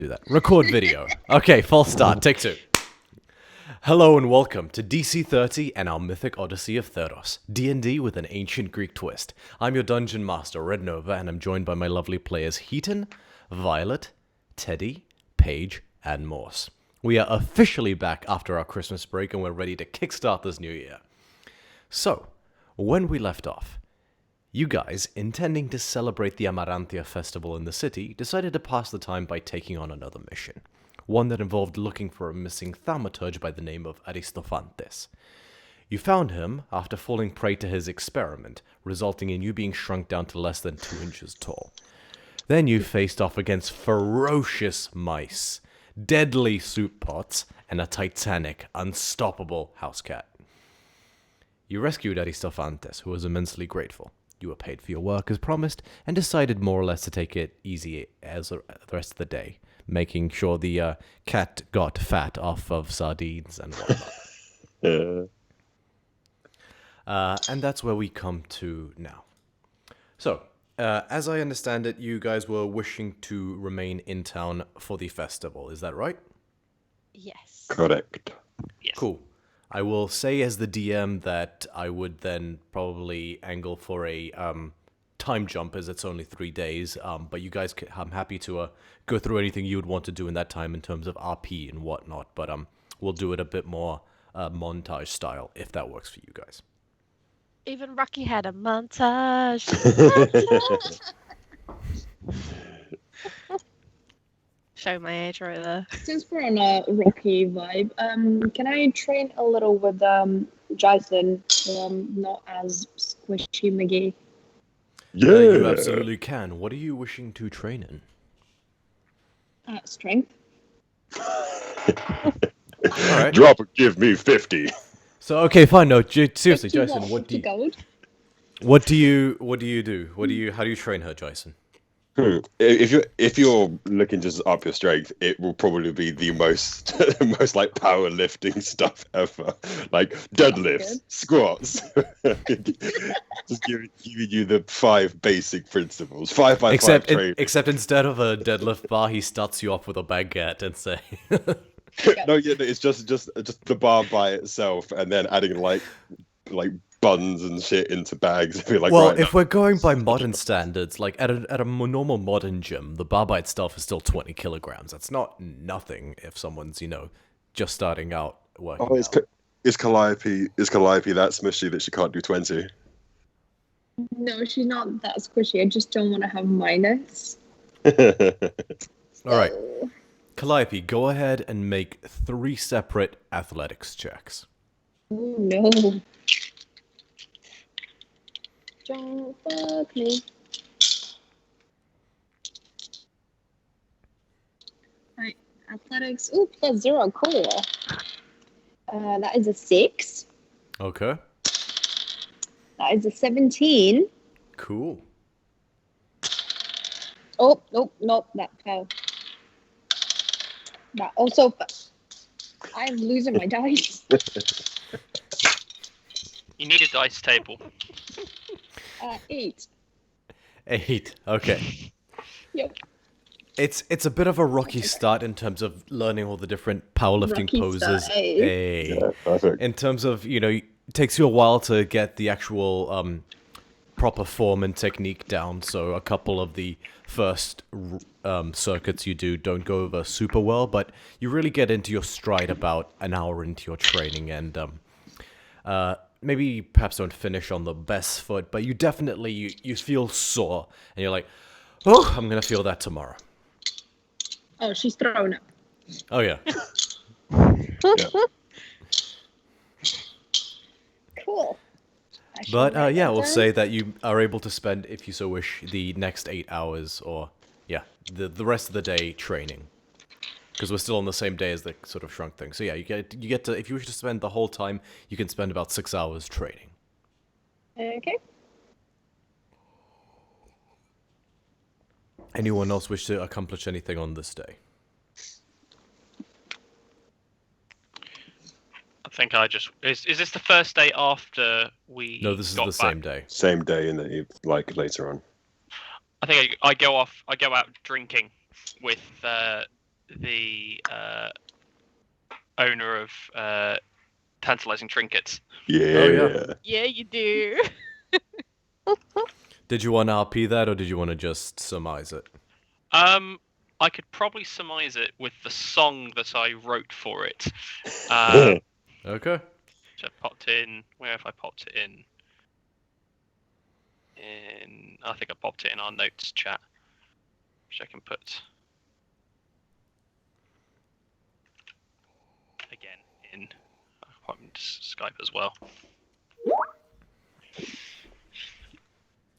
do that. Record video. Okay, false start. Take two. Hello and welcome to DC30 and our Mythic Odyssey of Theros, D&D with an ancient Greek twist. I'm your Dungeon Master, Red Nova, and I'm joined by my lovely players Heaton, Violet, Teddy, Paige, and Morse. We are officially back after our Christmas break and we're ready to kickstart this new year. So, when we left off, you guys, intending to celebrate the Amaranthia festival in the city, decided to pass the time by taking on another mission. One that involved looking for a missing thaumaturge by the name of Aristophanes. You found him after falling prey to his experiment, resulting in you being shrunk down to less than 2 inches tall. Then you faced off against ferocious mice, deadly soup pots, and a titanic, unstoppable house cat. You rescued Aristophanes, who was immensely grateful. You were paid for your work as promised, and decided more or less to take it easy as the rest of the day, making sure the cat got fat off of sardines and whatnot. And that's where we come to now. So, as I understand it, you guys were wishing to remain in town for the festival, is that right? Yes. Correct. Yes. Cool. I will say as the DM that I would then probably angle for a time jump, as it's only 3 days. But you guys, I'm happy to go through anything you would want to do in that time in terms of RP and whatnot. But we'll do it a bit more montage style if that works for you guys. Even Rocky had a montage. Show my age right there. Since we're on a Rocky vibe, can I train a little with Jason so I'm not as squishy McGee? Yeah. You absolutely can. What are you wishing to train in? Strength. Alright. Drop or give me 50. So okay, fine. No, seriously, 50 Jason, what do you gold? How do you how do you train her, Jason? If you're looking to just up your strength, it will probably be the most most like powerlifting stuff ever, like deadlifts, squats. Just giving you the 5 basic principles, 5 by 5 training. Except instead of a deadlift bar, he starts you off with a baguette and say. No, it's just the bar by itself, and then adding like buns and shit into bags. Like, well, right if now. we're going by modern standards, like at a normal modern gym, the bar by itself is still 20 kilograms. That's not nothing if someone's just starting out working. Oh, is Calliope that smushy that she can't do 20? No, she's not that squishy. I just don't want to have minus. All right, Calliope, go ahead and make 3 separate athletics checks. Oh no. Don't fuck me. Right, athletics. Ooh, +0. Cool. That is a 6. Okay. That is a 17. Cool. Oh, nope, that fell. That also. I'm losing my dice. You need a dice table. 8. 8. Okay. Yep. It's a bit of a rocky start in terms of learning all the different powerlifting Rocky poses. start, eh? Yeah, perfect. In terms of, it takes you a while to get the actual proper form and technique down. So a couple of the first circuits you do don't go over super well, but you really get into your stride about an hour into your training, and maybe perhaps don't finish on the best foot, but you definitely, you feel sore, and you're like, oh, I'm going to feel that tomorrow. Oh, she's thrown up. Oh, yeah. Cool. But, yeah, we'll say that you are able to spend, if you so wish, the next 8 hours, or, yeah, the rest of the day training. Because we're still on the same day as the sort of shrunk thing. So yeah, you get to, if you wish to spend the whole time, you can spend about 6 hours training. Okay. Anyone else wish to accomplish anything on this day? I think I just is this the first day after we? No, this is got the back? same day. Same day in the like later on. I think I go out drinking with the owner of tantalizing trinkets. Yeah. Oh, yeah. Yeah, you do. Did you want to RP that, or did you want to just surmise it? I could probably surmise it with the song that I wrote for it. Um, Okay. which I popped in. Where have I popped it in? I think I popped it in our notes chat, which I can put again in. I'll pop it into Skype as well.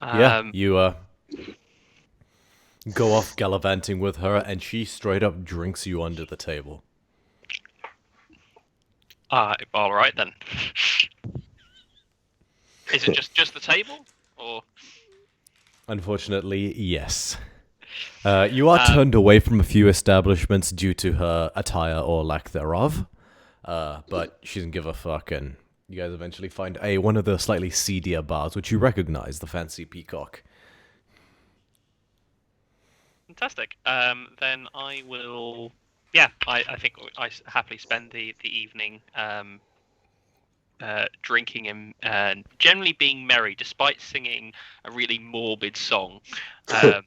Yeah, you go off gallivanting with her, and she straight up drinks you under the table. All right then. Is it just the table, or? Unfortunately, yes. You are turned away from a few establishments due to her attire or lack thereof, but she doesn't give a fuck, and you guys eventually find one of the slightly seedier bars, which you recognize, the Fancy Peacock. Fantastic. Then I will. Yeah, I think I happily spend the evening drinking and generally being merry, despite singing a really morbid song to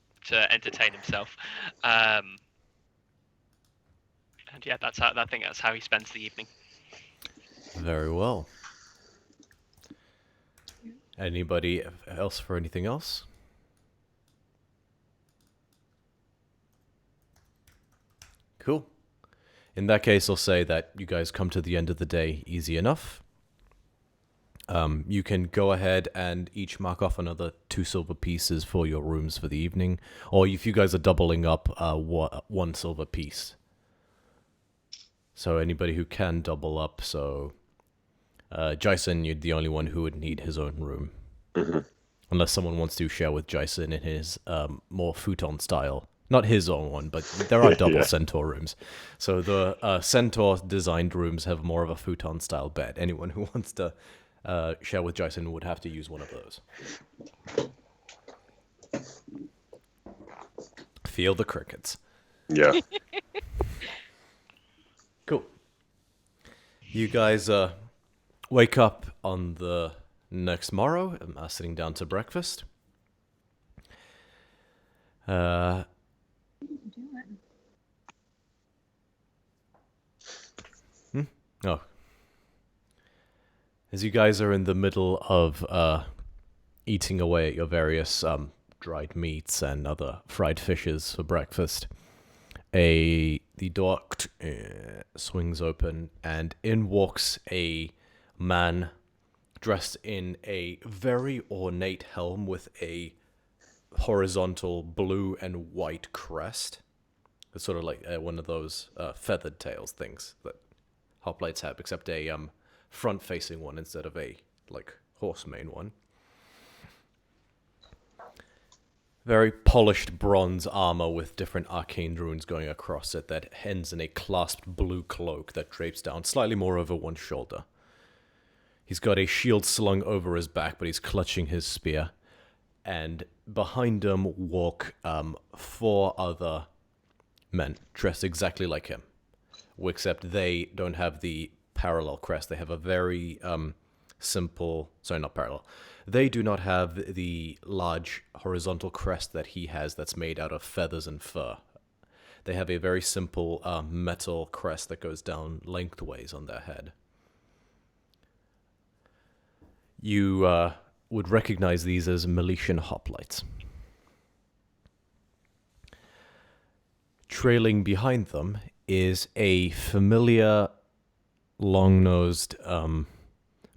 entertain himself. And yeah, I think that's how he spends the evening. Very well. Anybody else for anything else? Cool. In that case, I'll say that you guys come to the end of the day easy enough. You can go ahead and each mark off another 2 silver pieces for your rooms for the evening. Or if you guys are doubling up, 1 silver piece. So anybody who can double up, so... Jason, you're the only one who would need his own room. Mm-hmm. Unless someone wants to share with Jason in his more futon style. Not his own one, but there are double centaur rooms. So the centaur designed rooms have more of a futon style bed. Anyone who wants to share with Jason would have to use one of those. Feel the crickets. Yeah. Cool. You guys wake up on the next morrow, sitting down to breakfast. Oh. As you guys are in the middle of eating away at your various dried meats and other fried fishes for breakfast, the door swings open, and in walks a man dressed in a very ornate helm with a horizontal blue and white crest. It's sort of like one of those feathered tails things that hoplites have, except a front-facing one instead of a horse mane one. Very polished bronze armor with different arcane runes going across it that ends in a clasped blue cloak that drapes down slightly more over one shoulder. He's got a shield slung over his back, but he's clutching his spear. And behind him walk 4 other men dressed exactly like him, except they don't have the parallel crest. They have a very simple... Sorry, not parallel. They do not have the large horizontal crest that he has that's made out of feathers and fur. They have a very simple metal crest that goes down lengthways on their head. You would recognize these as Miletian hoplites. Trailing behind them is a familiar long-nosed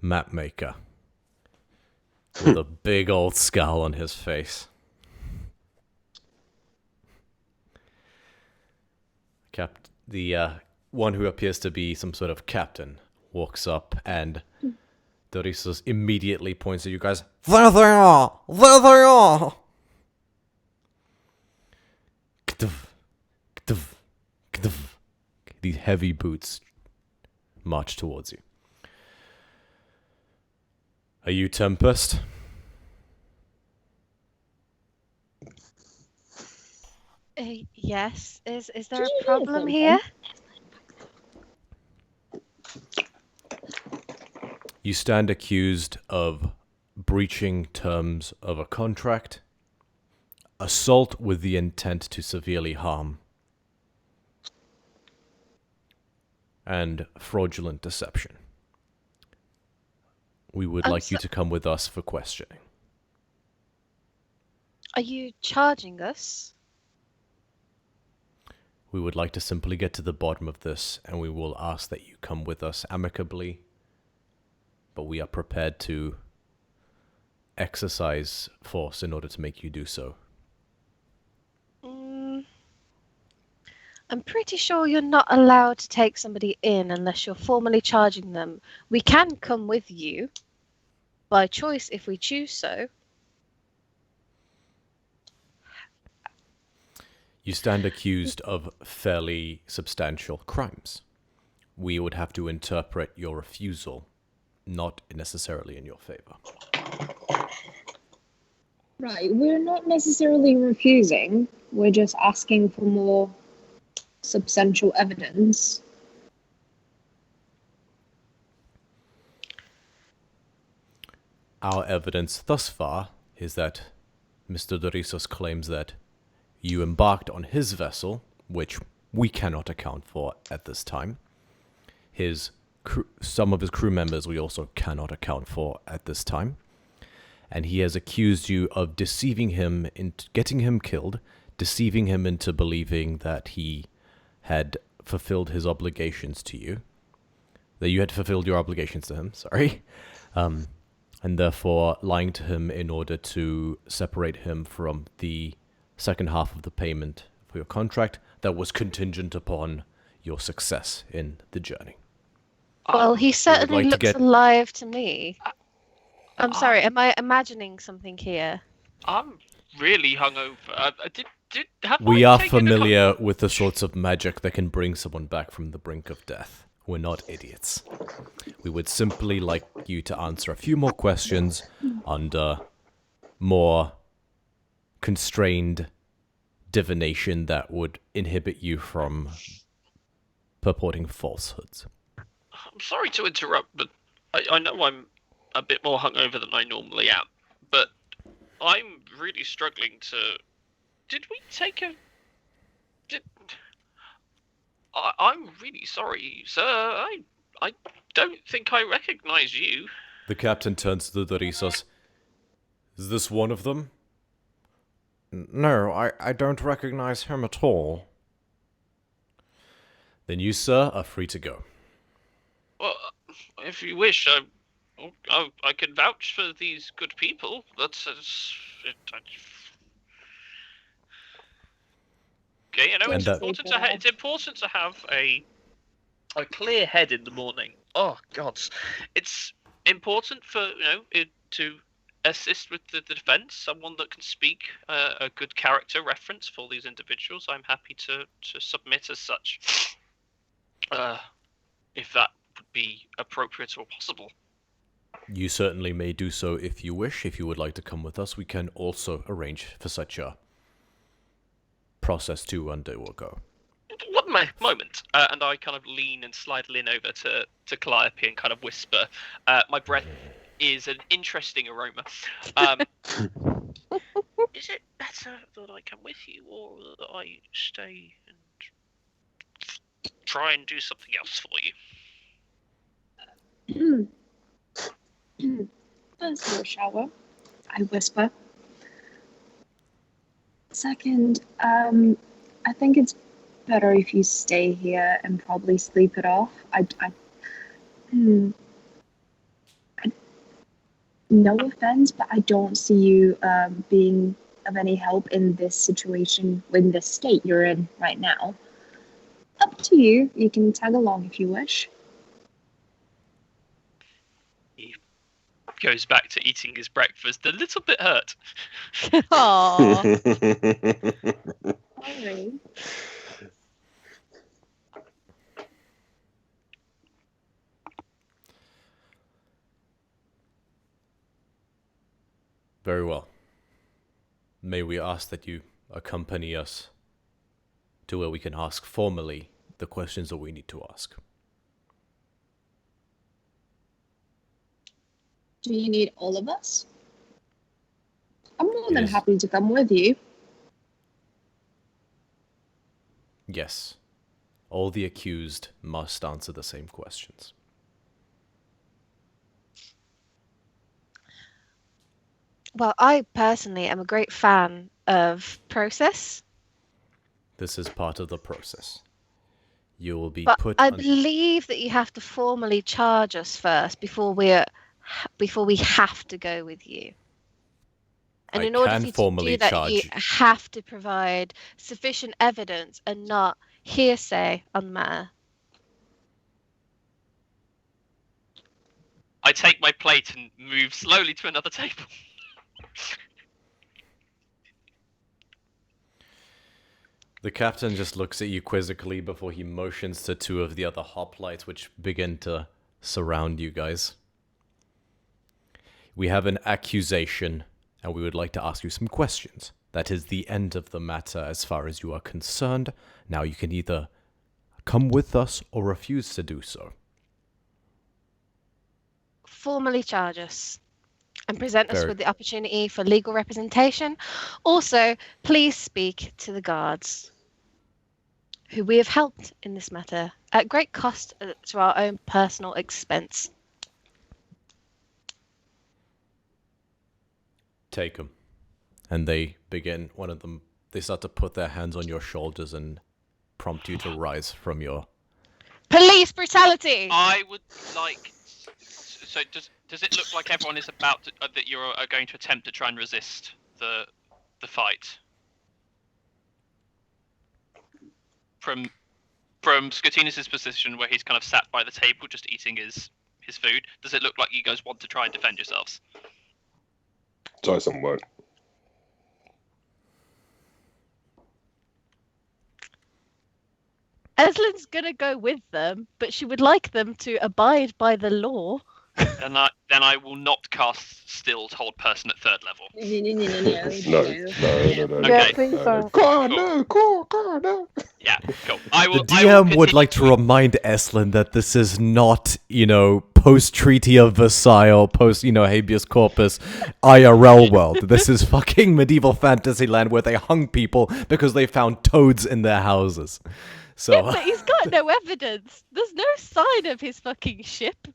map maker with a big old scowl on his face. The one who appears to be some sort of captain walks up, and Dorissus immediately points at you guys. There they are! There they are! These heavy boots march towards you. Are you Tempest? Yes. Is there Did a you hear problem something? here? You stand accused of breaching terms of a contract, assault with the intent to severely harm, and fraudulent deception. We would like you to come with us for questioning. Are you charging us? We would like to simply get to the bottom of this, and we will ask that you come with us amicably, but we are prepared to exercise force in order to make you do so. I'm pretty sure you're not allowed to take somebody in unless you're formally charging them. We can come with you by choice if we choose so. You stand accused of fairly substantial crimes. We would have to interpret your refusal not necessarily in your favor. Right, we're not necessarily refusing, we're just asking for more substantial evidence. Our evidence thus far is that Mr. Dorissos claims that you embarked on his vessel, which we cannot account for at this time. Some of his crew members we also cannot account for at this time. And he has accused you of deceiving him into getting him killed, deceiving him into believing that he had fulfilled his obligations to you. That you had fulfilled your obligations to him, sorry. And therefore lying to him in order to separate him from the second half of the payment for your contract that was contingent upon your success in the journey. Well, he certainly like to looks get- alive to me. I'm sorry, am I imagining something here? I'm really hungover. Have We I are taken a familiar with the sorts of magic that can bring someone back from the brink of death. We're not idiots. We would simply like you to answer a few more questions under more constrained divination that would inhibit you from purporting falsehoods. I'm sorry to interrupt, but I know I'm a bit more hungover than I normally am, but I'm really struggling to. Did we take a? I'm really sorry, sir. I don't think I recognize you. The captain turns to the Dorissos. Is this one of them? No, I don't recognize him at all. Then you, sir, are free to go. Well, if you wish, I can vouch for these good people. Okay, you know, And it's important to have a clear head in the morning. Oh God, it's important for to assist with the defense. Someone that can speak a good character reference for these individuals. I'm happy to submit as such, if that would be appropriate or possible. You certainly may do so if you wish. If you would like to come with us, we can also arrange for such a process to undergo. One moment, and I kind of lean and slide Lynn over to Calliope and kind of whisper. My breath is an interesting aroma. Is it better that I come with you, or that I stay and try and do something else for you? First, your shower, I whisper. Second, I think it's better if you stay here and probably sleep it off. No offense, but I don't see you being of any help in this situation, in this state you're in right now. Up to you. You can tag along if you wish. He goes back to eating his breakfast, a little bit hurt. Aww. Sorry. Very well. May we ask that you accompany us to where we can ask formally the questions that we need to ask. Do you need all of us? I'm more than Yes. happy to come with you. Yes. All the accused must answer the same questions. Well, I personally am a great fan of process, This is part of the process. You will be but put I on... believe that you have to formally charge us first before we have to go with you. And I in order can for you to formally do that, charge you you. have to provide sufficient evidence and not hearsay on the matter. I take my plate and move slowly to another table. The captain just looks at you quizzically before he motions to two of the other hoplites which begin to surround you guys. We have an accusation, and we would like to ask you some questions. That is the end of the matter as far as you are concerned. Now you can either come with us or refuse to do so. Formally charge us and present us Very- with the opportunity for legal representation. Also, please speak to the guards who we have helped in this matter at great cost to our own personal expense. Take them. And they begin, one of them, they start to put their hands on your shoulders and prompt you to rise from your... Police brutality! I would like. So does it look like everyone is about to, that you're going to attempt to try and resist the fight? From Scotinus's position, where he's kind of sat by the table, just eating his food, does it look like you guys want to try and defend yourselves? Try some work. Eslin's gonna go with them, but she would like them to abide by the law. Then I will not cast still to hold person at third level. No. Okay. please don't. No. Yeah, cool. I The will. DM would like to remind Eslin that this is not, post-Treaty of Versailles or post-habeas corpus IRL world. This is fucking medieval fantasy land where they hung people because they found toads in their houses. So, Yeah, but he's got no evidence. There's no sign of his fucking ship.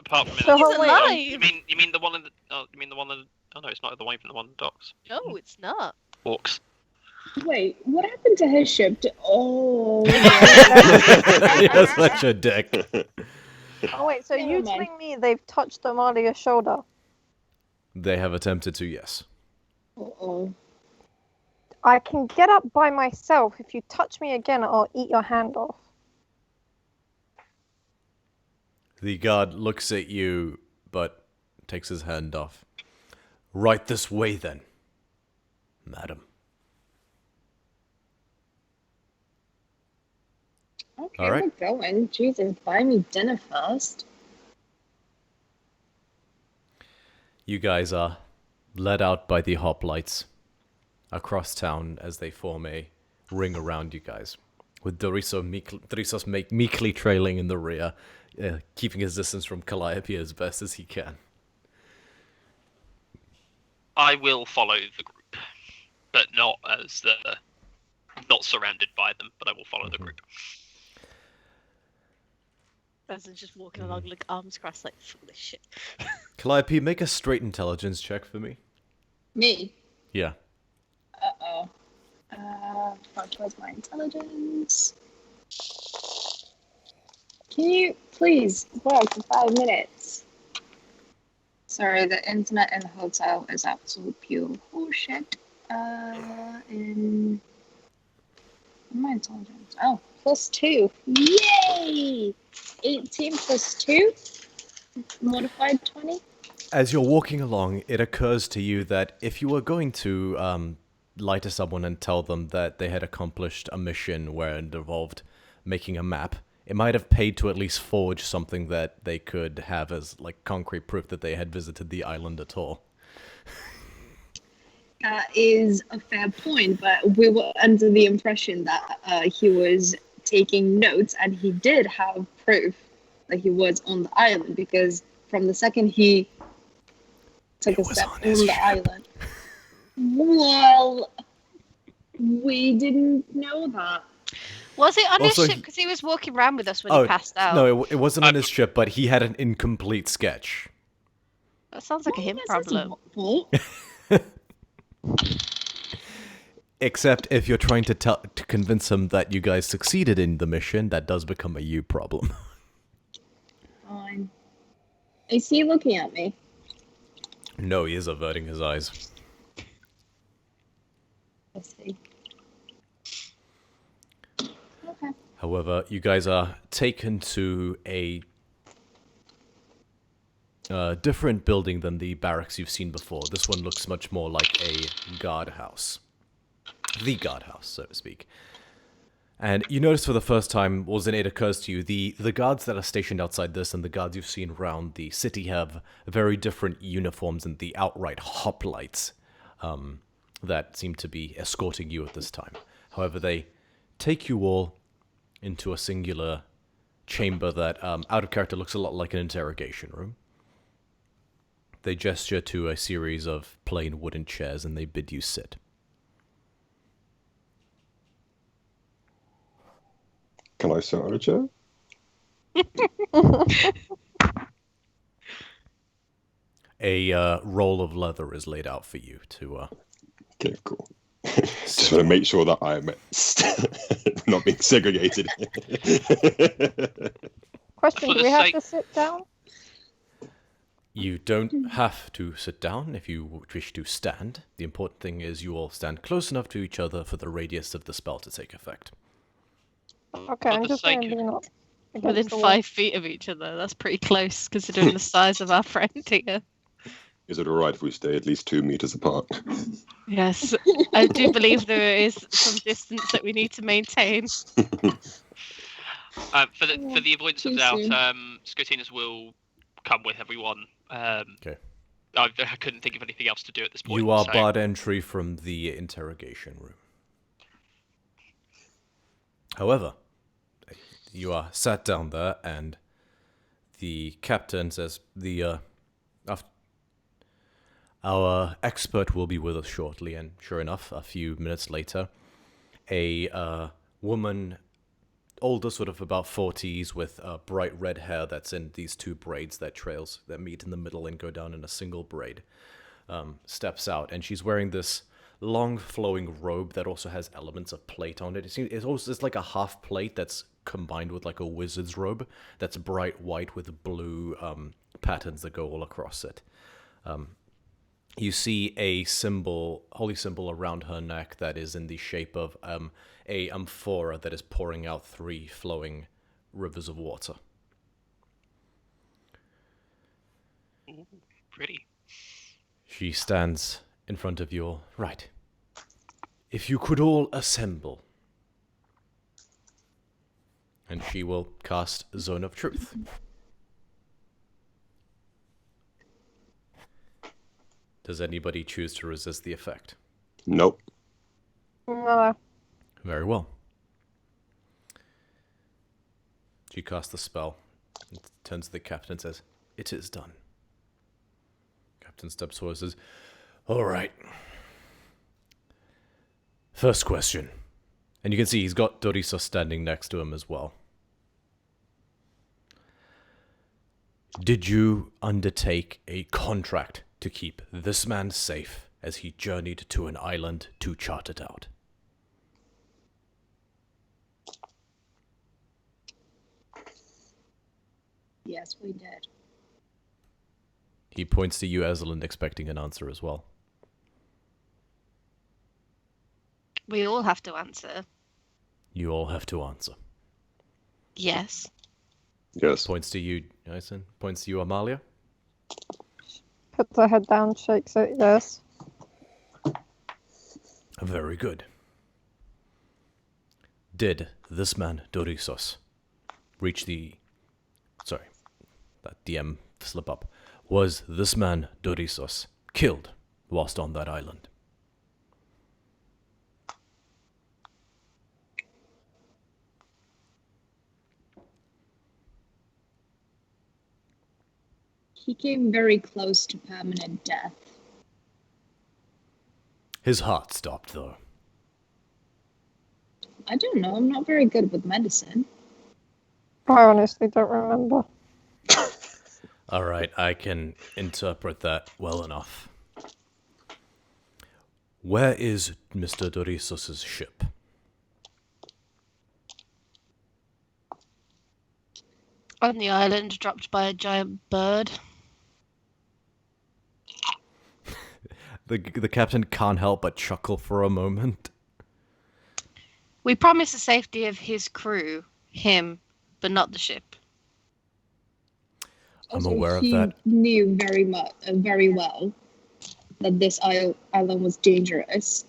Apart from So He's wait, alive. you mean the one in the? Oh, you mean the one in? Oh no, it's not the one from the one in the docks. No, it's not. Orcs. Wait, what happened to his ship? Oh, you're such a dick. Oh wait, so Never you mind. telling me they've touched Amalia's shoulder? They have attempted to, yes. Uh-oh. I can get up by myself. If you touch me again, I'll eat your hand off. The guard looks at you, but takes his hand off. Right this way, then, madam. Okay, All right. we're going. Jesus, buy me dinner first. You guys are led out by the hoplites across town as they form a ring around you guys, with Thrisos meekly trailing in the rear, keeping his distance from Calliope as best as he can. I will follow the group, but not as not surrounded by them. But I will follow the group. Eslin's just walking along, like arms crossed, like foolish shit. Calliope, make a straight intelligence check for me. Me? Yeah. Uh-oh. Fuck, where's my intelligence? Can you please work for 5 minutes? Sorry, the internet in the hotel is absolute pure bullshit. In my intelligence. Oh, +2. Yay! 18 +2. Modified 20. As you're walking along, it occurs to you that if you were going to lie to someone and tell them that they had accomplished a mission where it involved making a map, it might have paid to at least forge something that they could have as like concrete proof that they had visited the island at all. That is a fair point, but we were under the impression that he was taking notes, and he did have proof that he was on the island, because from the second he took a step on the island. Well, we didn't know that. Was it on Also, his ship? Because he was walking around with us when he passed out. No, it wasn't on his ship, but he had an incomplete sketch. That sounds like a him problem. Except if you're trying to convince him that you guys succeeded in the mission, that does become a you problem. Fine. Is he looking at me? No, he is averting his eyes. I see. Okay. However, you guys are taken to a different building than the barracks you've seen before. This one looks much more like a guardhouse. The guardhouse, so to speak. And you notice for the first time, or then it occurs to you, the guards that are stationed outside this and the guards you've seen around the city have very different uniforms and the outright hoplites that seem to be escorting you at this time. However, they take you all into a singular chamber that, out of character, looks a lot like an interrogation room. They gesture to a series of plain wooden chairs and they bid you sit. Can I sit on a chair? A roll of leather is laid out for you to... Okay, cool. Just want to make sure that I'm not being segregated. Question, do we have to sit down? You don't have to sit down if you wish to stand. The important thing is you all stand close enough to each other for the radius of the spell to take effect. Okay, I'm just going to be not Within 5 feet of each other. That's pretty close, considering the size of our friend here. Is it alright if we stay at least 2 meters apart? Yes, I do believe there is some distance that we need to maintain. For the avoidance of doubt, Scotinas will come with everyone. Okay. I couldn't think of anything else to do at this point. You are barred entry from the interrogation room. However, you are sat down there, and the captain says, our expert will be with us shortly. And sure enough, a few minutes later, a woman, older, sort of about 40s, with bright red hair that's in these two braids that meet in the middle and go down in a single braid, steps out, and she's wearing this long flowing robe that also has elements of plate on it. It's like a half plate that's combined with like a wizard's robe that's bright white with blue patterns that go all across it. You see a holy symbol around her neck that is in the shape of a amphora that is pouring out 3 flowing rivers of water. Ooh, pretty. She stands in front of you all. Right. If you could all assemble. And she will cast Zone of Truth. Does anybody choose to resist the effect? Nope. No. Very well. She casts the spell, and turns to the captain and says, "It is done." Captain steps forward and says, "All right. First question." And you can see he's got Dorisos standing next to him as well. Did you undertake a contract to keep this man safe as he journeyed to an island to chart it out? Yes, we did. He points to you, Ezelind, expecting an answer as well. We all have to answer. You all have to answer. Yes. Yes. Points to you, Jason. Points to you, Amalia. Puts her head down, shakes it, yes. Very good. Did this man, Dorisos, reach the... Sorry, that DM slip up. Was this man, Dorisos, killed whilst on that island? He came very close to permanent death. His heart stopped, though. I don't know. I'm not very good with medicine. I honestly don't remember. Alright, I can interpret that well enough. Where is Mr. Dorisos's ship? On the island, dropped by a giant bird. The captain can't help but chuckle for a moment. We promised the safety of his crew, him, but not the ship. I'm Also, aware of he that. knew very well that this island was dangerous.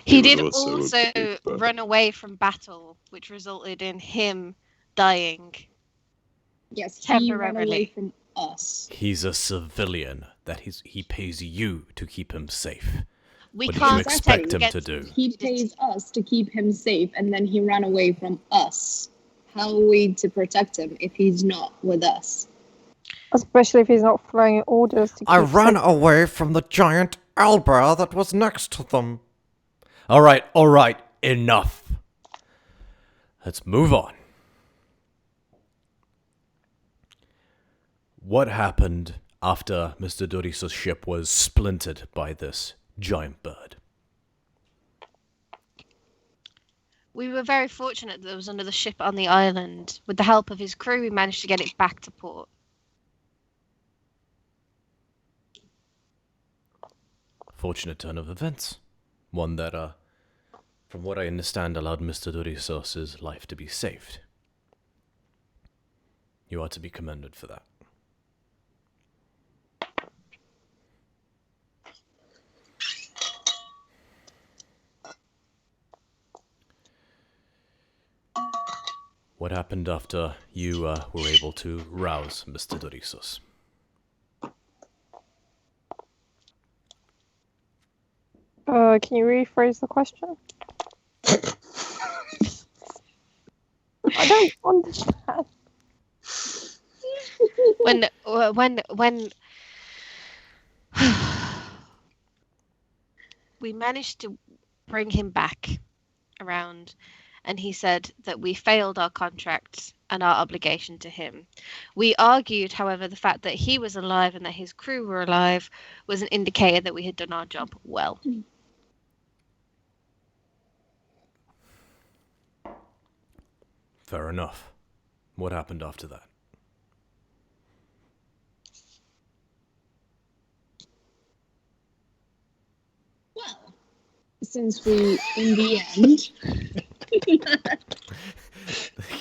He It did was also a also big bird. run away from battle, which resulted in him dying. Yes, he ran Temporarily. away from us. He's a civilian. He pays you to keep him safe. We What did you can't expect him get- to do? He pays us to keep him safe, and then he ran away from us. How are we to protect him if he's not with us? Especially if he's not following orders to keep safe. away from the giant owlbear that was next to them. Alright, enough. Let's move on. What happened after Mr. Doris's ship was splintered by this giant bird? We were very fortunate that there was another ship on the island. With the help of his crew, we managed to get it back to port. Fortunate turn of events. One that, from what I understand, allowed Mr. Dorisos's life to be saved. You are to be commended for that. What happened after you were able to rouse Mr. Dorisos? Can you rephrase the question? I don't understand. When we managed to bring him back around, and he said that we failed our contract and our obligation to him. We argued, however, the fact that he was alive and that his crew were alive was an indicator that we had done our job well. Fair enough. What happened after that? Well, since we, in the end,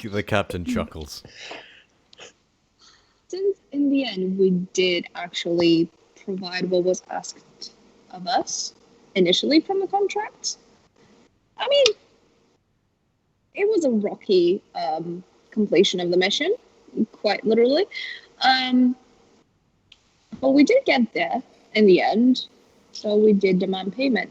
The captain chuckles. since in the end we did actually provide what was asked of us initially from the contract. I mean, it was a rocky completion of the mission, quite literally. But we did get there in the end, so we did demand payment.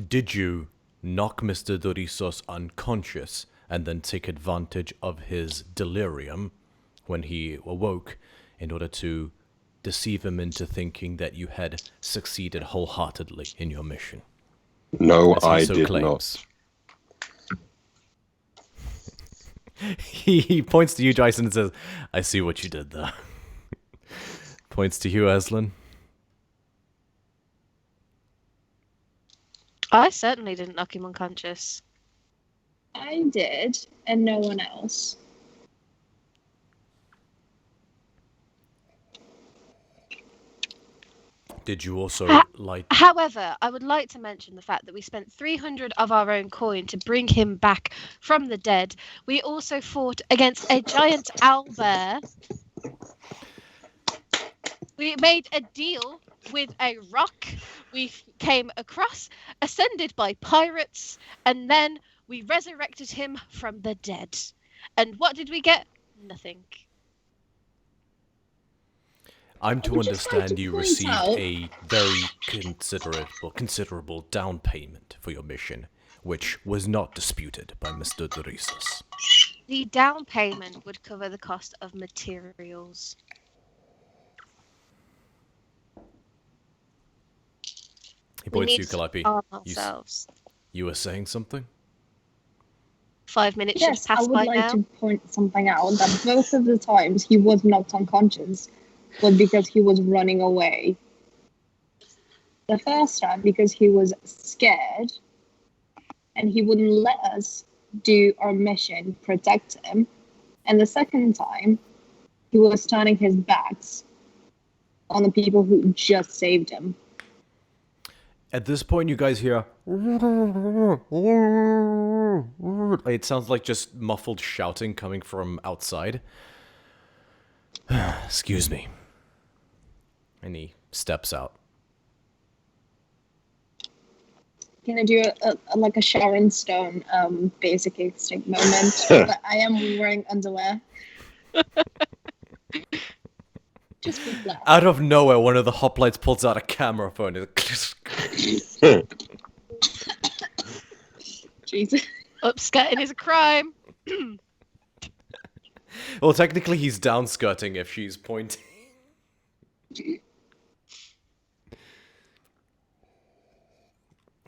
Did you knock Mr. Dorisos unconscious and then take advantage of his delirium when he awoke in order to deceive him into thinking that you had succeeded wholeheartedly in your mission? No, As he I so did claims. He points to you, Jason, and says, I see what you did there. Points to you, Aslan. I certainly didn't knock him unconscious. I did, and no one else. Did you also light... However, I would like to mention the fact that we spent 300 of our own coin to bring him back from the dead. We also fought against a giant owlbear. We made a deal with a rock. We came across, ascended by pirates, and then we resurrected him from the dead. And what did we get? Nothing. I'm to would just like understand to you point received out- a very considerable down payment for your mission, which was not disputed by Mr. Dorisos. The down payment would cover the cost of materials. He We points need to you, to Calliope. arm You, ourselves. you were saying something? 5 minutes should Yes, have I passed would by like now. to point something out that both of the times he was knocked unconscious was because he was running away. The first time because he was scared and he wouldn't let us do our mission, protect him. And the second time, he was turning his backs on the people who just saved him. At this point, you guys hear... It sounds like just muffled shouting coming from outside. Excuse me. And he steps out. Can I do like a Sharon Stone basic instinct moment? But I am wearing underwear. Just be black. Out of nowhere, one of the hoplites pulls out a camera phone. Jesus. Upskirting is a crime. Well, technically, he's downskirting if she's pointing.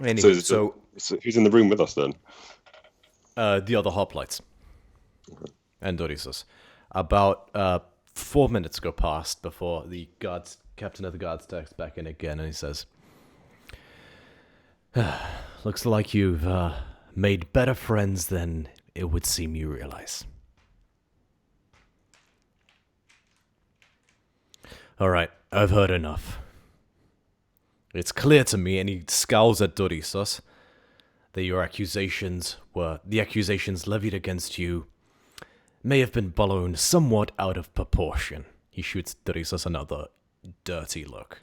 Anyway, So who's in the room with us then? the other hoplites and Odysseus. About 4 minutes go past before the guards, captain of the guards, texts back in again, and he says, "Looks like you've made better friends than it would seem you realize." All right, I've heard enough. It's clear to me, and he scowls at Odysseus, that your accusations levied against you may have been blown somewhat out of proportion. He shoots Odysseus another dirty look.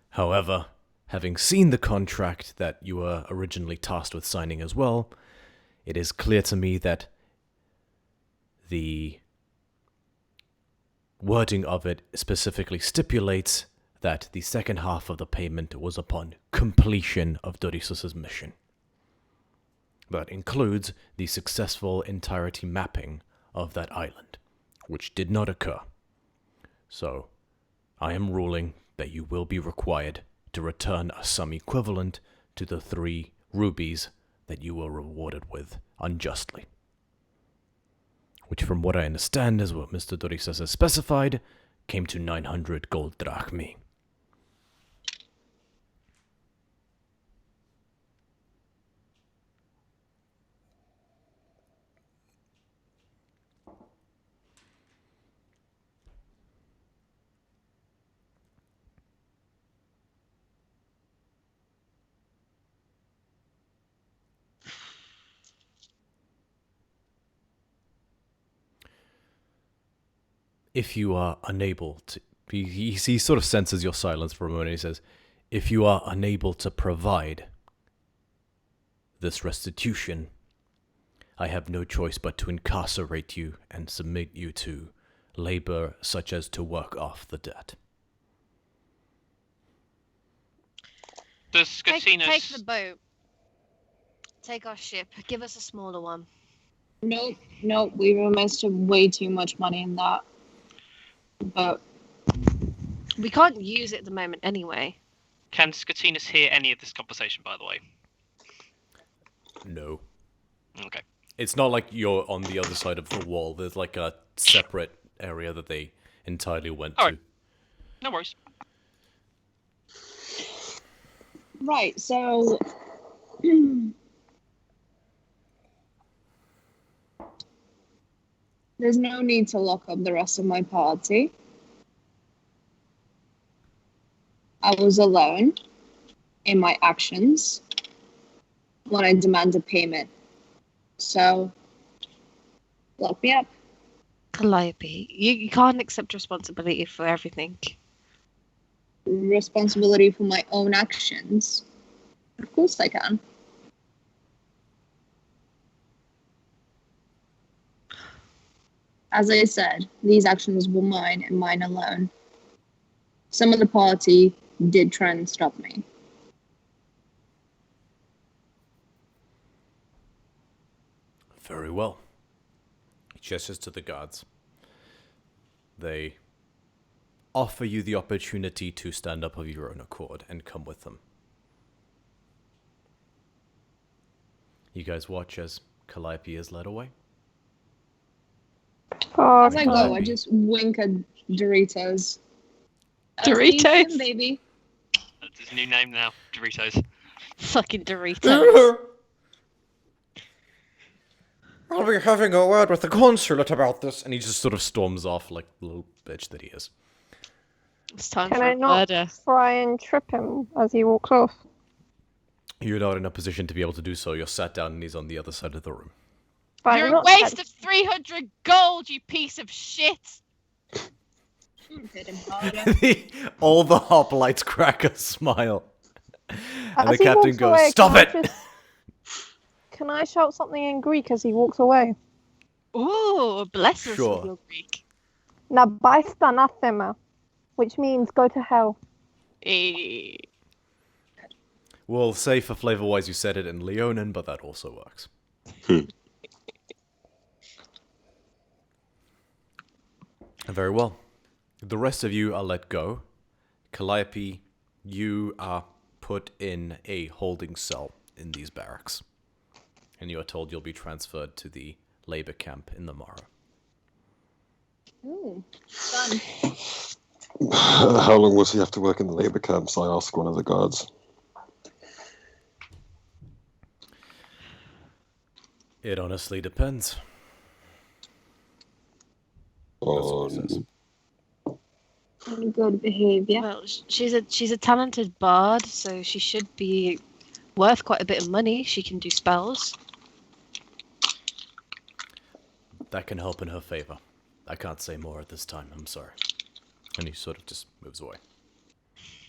However, having seen the contract that you were originally tasked with signing as well, it is clear to me that the wording of it specifically stipulates that the second half of the payment was upon completion of Odysseus' mission. That includes the successful entirety mapping of that island, which did not occur. So, I am ruling that you will be required to return a sum equivalent to the 3 rubies that you were rewarded with unjustly. Which, from what I understand, is what Mr. Odysseus has specified, came to 900 gold drachmi. If you are unable to... He sort of senses your silence for a moment, and he says, if you are unable to provide this restitution, I have no choice but to incarcerate you and submit you to labor such as to work off the debt. Does Take Scatinas... the boat. Take our ship. Give us a smaller one. Nope, we've invested way too much money in that. But We can't use it at the moment anyway. Can Scatinas hear any of this conversation, by the way? No. Okay. It's not like you're on the other side of the wall. There's like a separate area that they entirely went to. Alright. No worries. right, so there's no need to lock up the rest of my party. I was alone in my actions when I demanded payment. So, lock me up. Calliope, you can't accept responsibility for everything. Responsibility for my own actions. Of course I can. As I said, these actions were mine and mine alone. Some of the party did try and stop me. Very well. He gestures to the guards. They offer you the opportunity to stand up of your own accord and come with them. You guys watch as Calliope is led away. Oh, As I go, Calliope. I just wink at Doritos. Doritos? Baby. That's his new name now, Doritos. Fucking Doritos. I'll be having a word with the consulate about this. And he just sort of storms off like the little bitch that he is. It's time Can for I a not murder. try and trip him as he walks off? You're not in a position to be able to do so. You're sat down and he's on the other side of the room. Fine, You're a not waste of 300 gold, you piece of shit! Hit him harder. All the hoplites crack a smile. And As the he captain walks goes, away, "Stop can I it!" just- Can I shout something in Greek as he walks away? Ooh, bless us Sure. with your Greek. Na baista anathema, which means go to hell. Eh. We'll say for flavor-wise you said it in Leonin, but that also works. Very well. The rest of you are let go. Calliope, you are put in a holding cell in these barracks. And you are told you'll be transferred to the labor camp in the morrow. Ooh, fun. How long will he have to work in the labour camps? I ask one of the guards. It honestly depends. That's what he says. On good behavior. Well, she's a talented bard, so she should be worth quite a bit of money. She can do spells. That can help in her favor. I can't say more at this time, I'm sorry. And he sort of just moves away.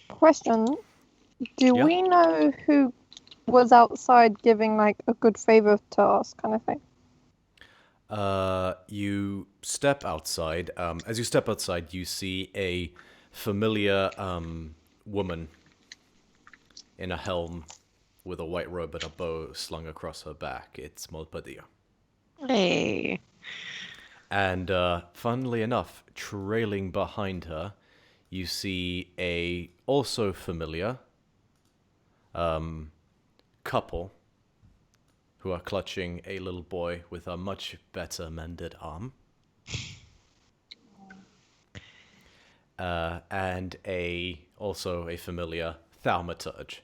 Question: Do Yeah. we know who was outside giving like a good favor to us, kind of thing? You step outside. As you step outside, you see a familiar woman in a helm with a white robe and a bow slung across her back. It's Molpadia. Hey. And funnily enough, trailing behind her, you see a also familiar couple who are clutching a little boy with a much better mended arm. And also a familiar thaumaturge,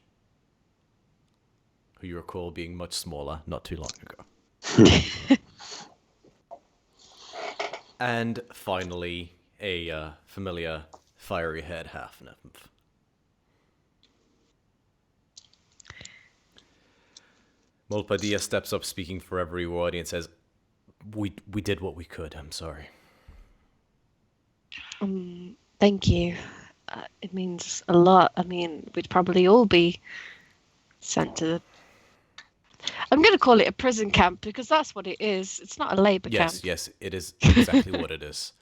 who you recall being much smaller not too long ago. And finally, a familiar fiery-haired half-nymph. Molpadia steps up, speaking for everybody, and says, we did what we could, I'm sorry. Thank you. It means a lot. I mean, we'd probably all be sent to the... I'm going to call it a prison camp because that's what it is. It's not a labour camp. Yes, it is exactly what it is.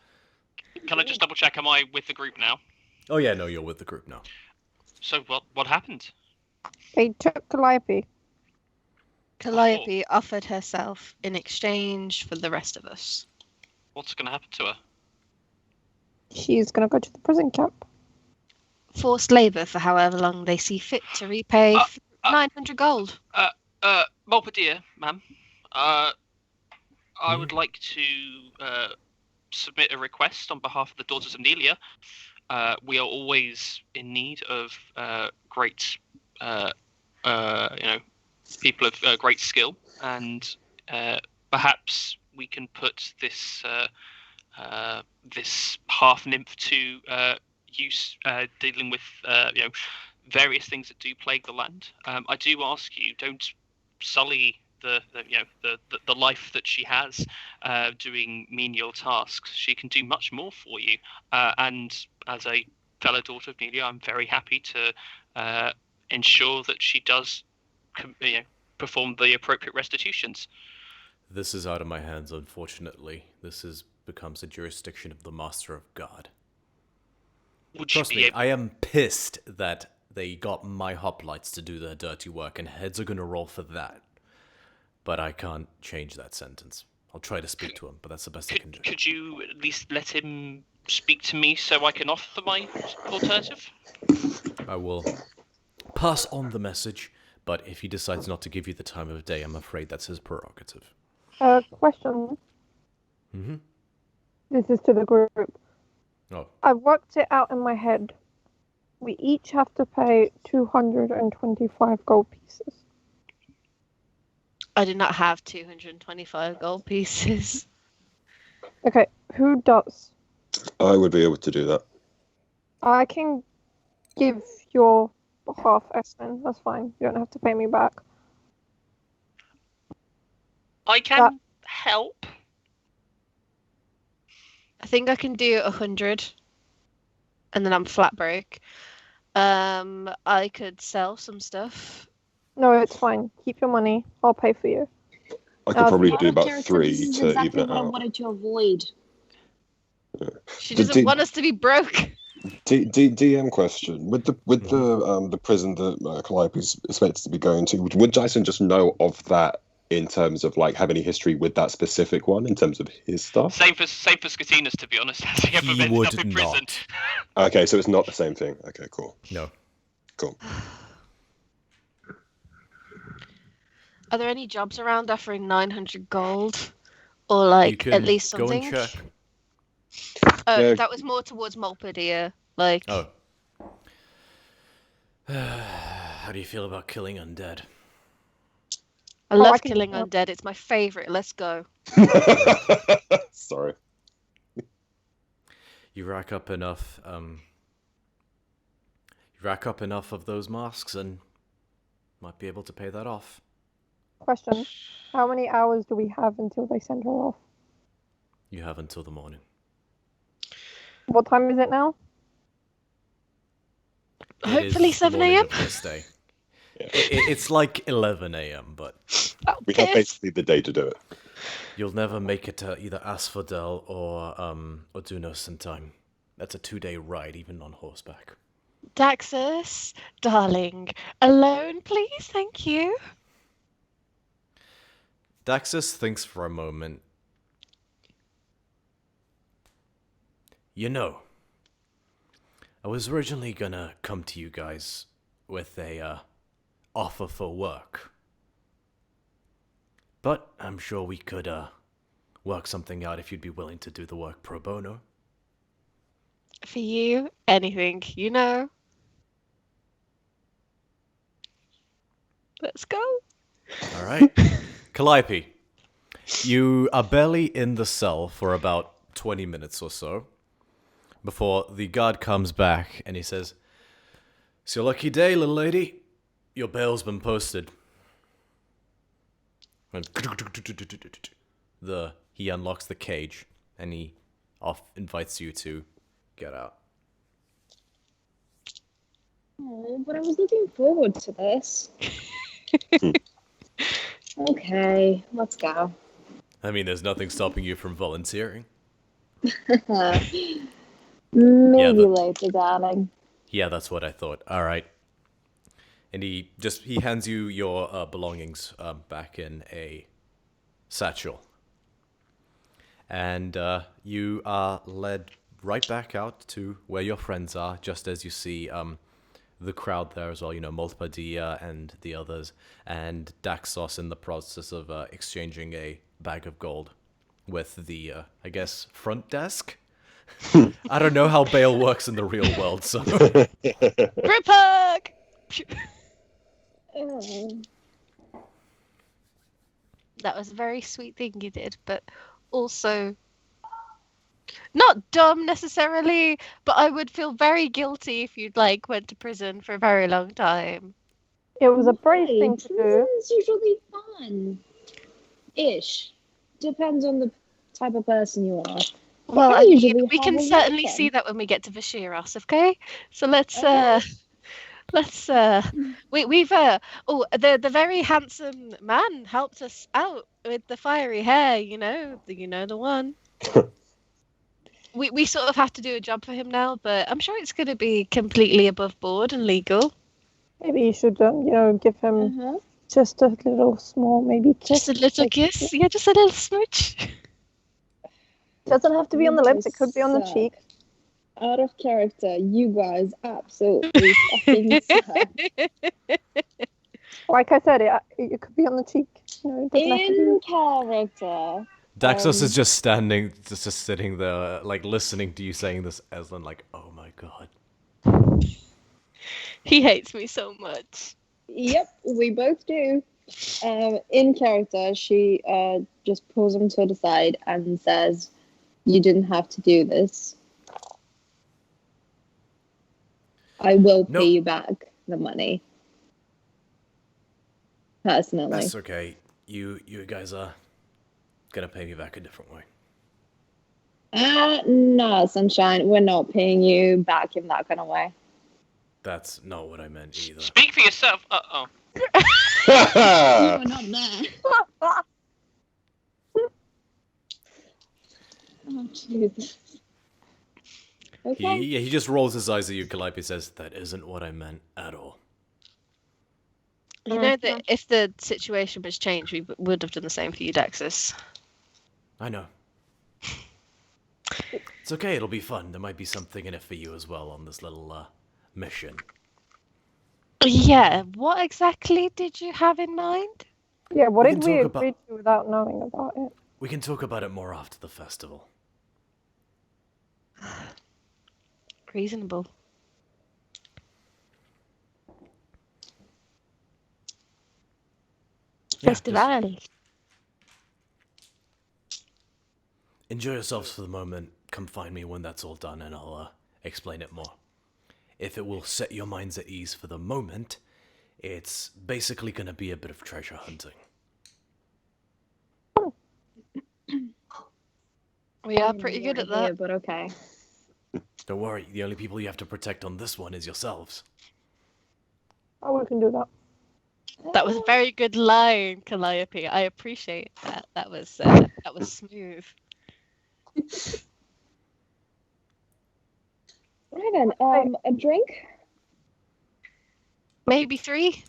Can I just double check? Am I with the group now? Oh yeah, no, you're with the group now. So what happened? They took Calliope. Calliope offered herself in exchange for the rest of us. What's going to happen to her? She's gonna go to the prison camp. Forced labour for however long they see fit to repay 900 gold. Molpadia, ma'am. I would like to submit a request on behalf of the Daughters of Nelia. We are always in need of great, people of great skill, and perhaps we can put this this half nymph to use dealing with various things that do plague the land. I do ask you, don't sully the life that she has doing menial tasks. She can do much more for you, and as a fellow daughter of Nelia, I'm very happy to ensure that she does perform the appropriate restitutions. This is out of my hands, unfortunately. This becomes a jurisdiction of the Master of God. Would Trust you be me, able... I am pissed that they got my hoplites to do their dirty work, and heads are gonna roll for that. but I can't change that sentence. I'll try to speak to him, but that's the best I can do. Could you at least let him speak to me so I can offer my alternative? I will pass on the message, but if he decides not to give you the time of day, I'm afraid that's his prerogative. Question. Mm-hmm. This is to the group. Oh. I've worked it out in my head. We each have to pay 225 gold pieces. I do not have 225 gold pieces. Okay, who does? I would be able to do that. I can give your half Espen. That's fine. You don't have to pay me back. I can help. I think I can do 100, and then I'm flat broke. I could sell some stuff. No, it's fine. Keep your money. I'll pay for you. I could probably Out do Out of about character, 3 this is to exactly even it what I out. wanted to avoid. She The doesn't D- want us to be broke. DM question: with the prison that Calliope is expected to be going to, would Dyson just know of that in terms of like have any history with that specific one in terms of his stuff? Same for Scatinas, to be honest. Has he ever He ended would up in prison? not. Okay, so it's not the same thing. Okay, cool. No. Cool. Are there any jobs around offering 900 gold? Or like You at can least go something? and check. Oh, Yeah. that was more towards Malpadia. Like, Oh. How do you feel about killing undead? I love I can- killing undead. It's my favorite. Let's go. Sorry. You rack up enough. You rack up enough of those masks, and might be able to pay that off. Question. How many hours do we have until they send her off? You have until the morning. What time is it now? It Hopefully is the 7 morning a.m. of this day. Yeah. It's like 11 a.m., but Oh, We have piss. basically the day to do it. you'll never make it to either Asphodel or Dunos in time. That's a 2-day ride, even on horseback. Daxus, darling, alone, please, thank you. Daxus thinks for a moment. You know, I was originally gonna come to you guys with a offer for work. But I'm sure we could work something out if you'd be willing to do the work pro bono. For you, anything, you know. Let's go. All right. Calliope, you are barely in the cell for about 20 minutes or so before the guard comes back and he says, "It's your lucky day, little lady. Your bail's been posted." And he unlocks the cage and he invites you to get out. Oh, but I was looking forward to this. Okay, let's go. I mean, there's nothing stopping you from volunteering. Maybe but- later, darling. Yeah, that's what I thought. All right. And he hands you your belongings back in a satchel. And you are led right back out to where your friends are, just as you see the crowd there as well, you know, Molpadia and the others, and Daxos in the process of exchanging a bag of gold with the, I guess, front desk? I don't know how bail works in the real world, so... Group hug! That was a very sweet thing you did, but also not dumb necessarily, but I would feel very guilty if you'd like went to prison for a very long time. It was a brave Hey, thing to do. prison's usually fun. Ish. Depends on the type of person you are. Well, I I mean, usually we can have a certainly weekend. see that when we get to Vashiras, okay? So let's we've the very handsome man helped us out with the fiery hair, you know the one. We sort of have to do a job for him now, but I'm sure it's going to be completely above board and legal. Maybe you should, give him Just a little small, maybe kiss. Just a little like- kiss? Yeah, just a little smooch. Doesn't have to be on the lips. It could be on the Suck. cheek. Out of character, you guys absolutely fucking suck. Like I said, it could be on the cheek. No, it doesn't have to In be. character. Daxos is just standing, just sitting there, like listening to you saying this, Aslan, like, oh my god. He hates me so much. Yep, we both do. In character, she just pulls him to the side and says, "You didn't have to do this. I will pay Nope. you back the money. Personally." That's okay. You guys are gonna pay me back a different way. No, sunshine. We're not paying you back in that kind of way. That's not what I meant either. Speak for yourself. Uh-oh. You're not there. Oh, Jesus. Okay. He just rolls his eyes at you, Calliope says, that isn't what I meant at all. You know that if the situation was changed, we would have done the same for you, Daxus. I know. It's okay, it'll be fun. There might be something in it for you as well on this little mission. Yeah, what exactly did you have in mind? Yeah, what We did can we talk about- agree to without knowing about it? We can talk about it more after the festival. Reasonable. Yeah, Festival. enjoy yourselves for the moment. Come find me when that's all done and I'll explain it more. If it will set your minds at ease for the moment, it's basically going to be a bit of treasure hunting. We are pretty good at that. But okay. Don't worry, the only people you have to protect on this one is yourselves. Oh, we can do that. That was a very good line, Calliope. I appreciate that. That was smooth. Right then. A drink? Maybe 3?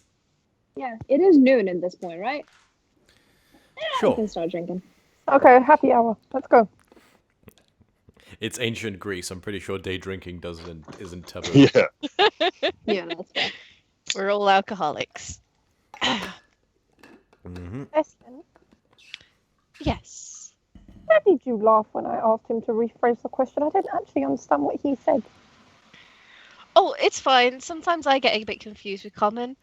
Yeah. It is noon at this point, right? We Sure. can start drinking. Okay, happy hour. Let's go. It's ancient Greece. I'm pretty sure day drinking isn't taboo. Yeah. Yeah, that's fair. We're all alcoholics. Mm-hmm. Espen, Yes. why did you laugh when I asked him to rephrase the question? I didn't actually understand what he said. Oh, it's fine. Sometimes I get a bit confused with common.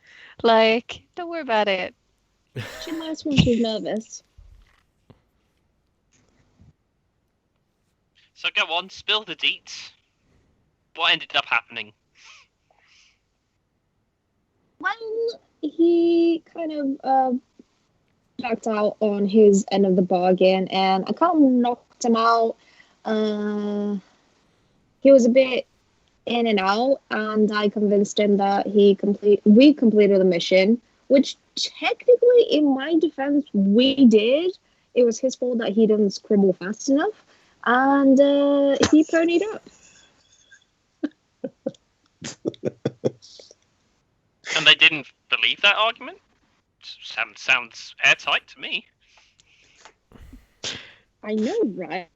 Like, don't worry about it. She laughs when she's nervous. So go on, spill the deets. What ended up happening? Well, he kind of backed out on his end of the bargain, and I kind of knocked him out. He was a bit in and out, and I convinced him that we completed the mission, which technically, in my defense, we did. It was his fault that he didn't scribble fast enough, and he ponied up. And they didn't believe that argument? Sounds airtight to me. I know, right?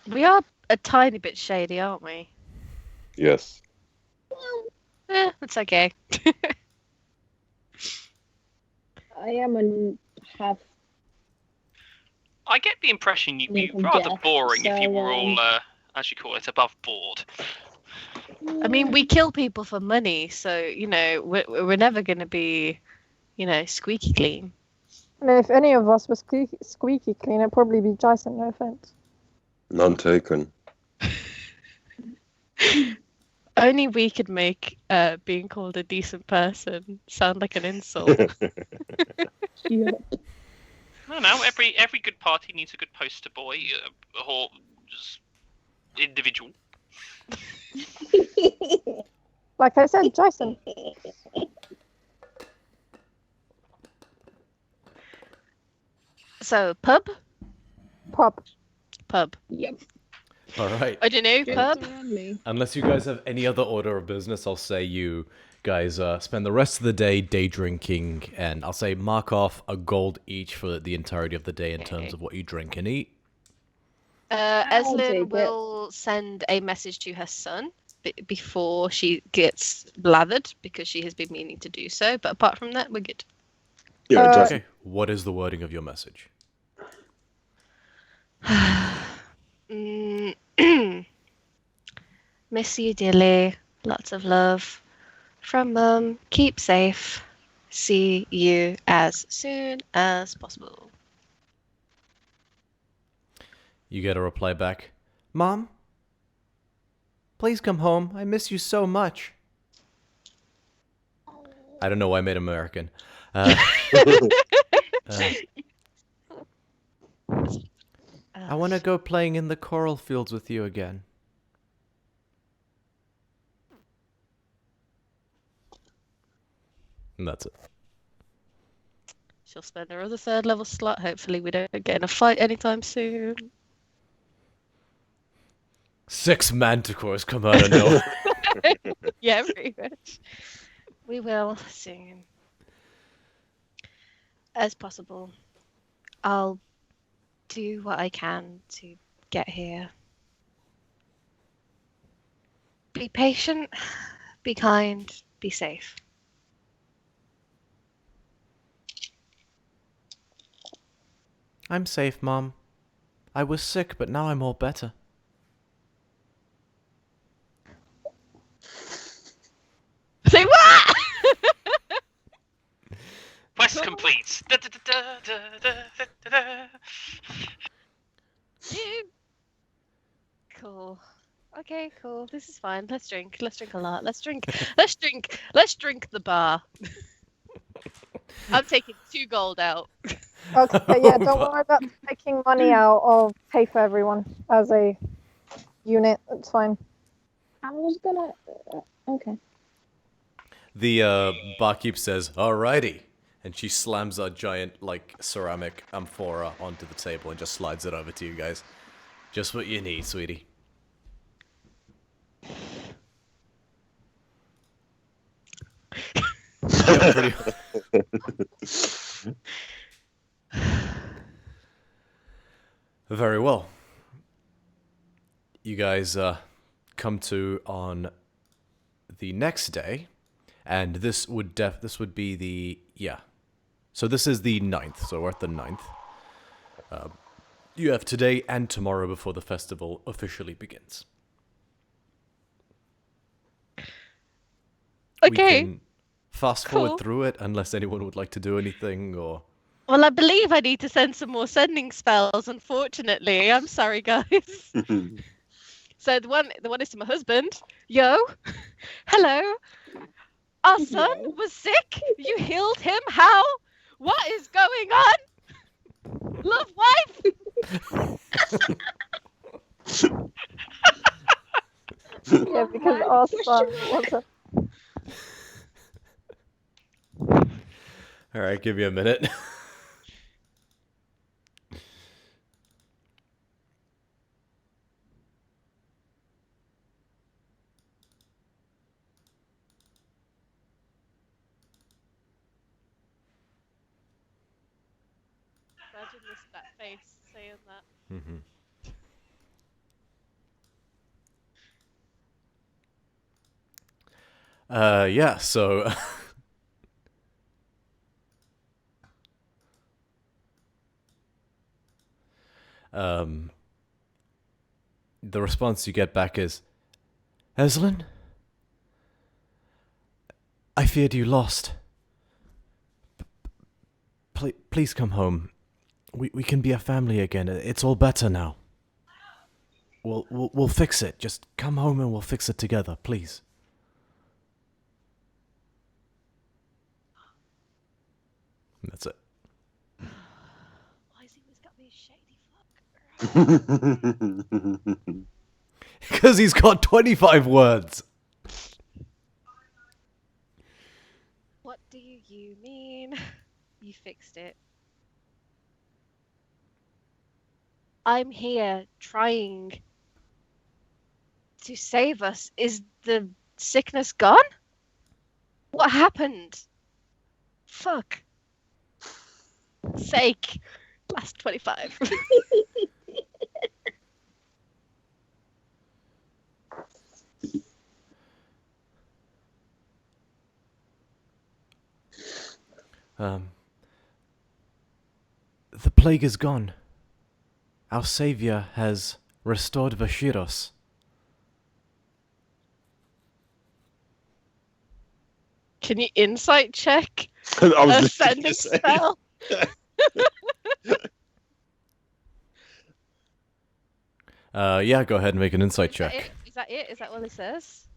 We are a tiny bit shady, aren't we? Yes. It's okay. I am a half. I get the impression you'd be From rather death, boring if you so, were all, as you call it, above board. I mean, we kill people for money, so, you know, we're never going to be, you know, squeaky clean. And if any of us was squeaky clean, it'd probably be Jason, no offense. None taken. Only we could make being called a decent person sound like an insult. Yeah. I don't know. Every good party needs a good poster boy, or just individual. Like I said, Jason. So, pub? Pop. Pub. Yep. All right. I don't know, Drinks pub. around me. Unless you guys have any other order of business, I'll say you guys spend the rest of the day drinking, and I'll say mark off a gold each for the entirety of the day in terms of what you drink and eat. I'll take Eslin it. will send a message to her son before she gets blathered, because she has been meaning to do so. But apart from that, we're good. Yeah, just Okay. What is the wording of your message? Miss you dearly. Lots of love. From Mum. Keep safe. See you as soon as possible. You get a reply back. Mom? Please come home. I miss you so much. I don't know why I made American. I want to go playing in the coral fields with you again. And that's it. She'll spend her other third level slot. Hopefully we don't get in a fight anytime soon. 6 manticores come out of nowhere. Yeah, pretty much. We will soon. As possible. I'll do what I can to get here. Be patient, be kind, be safe. I'm safe, Mom. I was sick, but now I'm all better. Say what? Quest complete. Da, da, da, da, da, da, da, da. Cool. Okay, cool. This is fine. Let's drink. Let's drink a lot. Let's drink. Let's drink. Let's drink the bar. I'm taking 2 gold out. Okay, yeah, don't worry about taking money out. I'll pay for everyone as a unit. That's fine. I was gonna. Okay. The barkeep says, "Alrighty," and she slams a giant, like, ceramic amphora onto the table and just slides it over to you guys. Just what you need, sweetie. Yeah, pretty. Very well. You guys come to on the next day, and this would be the So this is the 9th. So we're at the 9th. You have today and tomorrow before the festival officially begins. We Okay. can fast forward Cool. through it unless anyone would like to do anything or. Well, I believe I need to send some more sending spells, unfortunately. I'm sorry, guys. So the one is to my husband. Yo. Hello. Our son Yo. was sick. You healed him. How? What is going on? Love wife. Yeah, because our son was a... Alright, give you a minute. Imagine that face saying that. Mm-hmm. Yeah, so the response you get back is, Eslin? I feared you lost. Please come home. We can be a family again. It's all better now. We'll fix it. Just come home and we'll fix it together, please. And that's it. Why has he always got me a shady fuck? Because he's got 25 words. What do you mean? You fixed it. I'm here trying to save us. Is the sickness gone? What happened? Fuck. Sake. Last 25. The plague is gone. Our savior has restored Vashiros. Can you insight check I was a literally sending gonna say. spell? Yeah, go ahead and make an insight Is that check. it? Is that it? Is that all it says?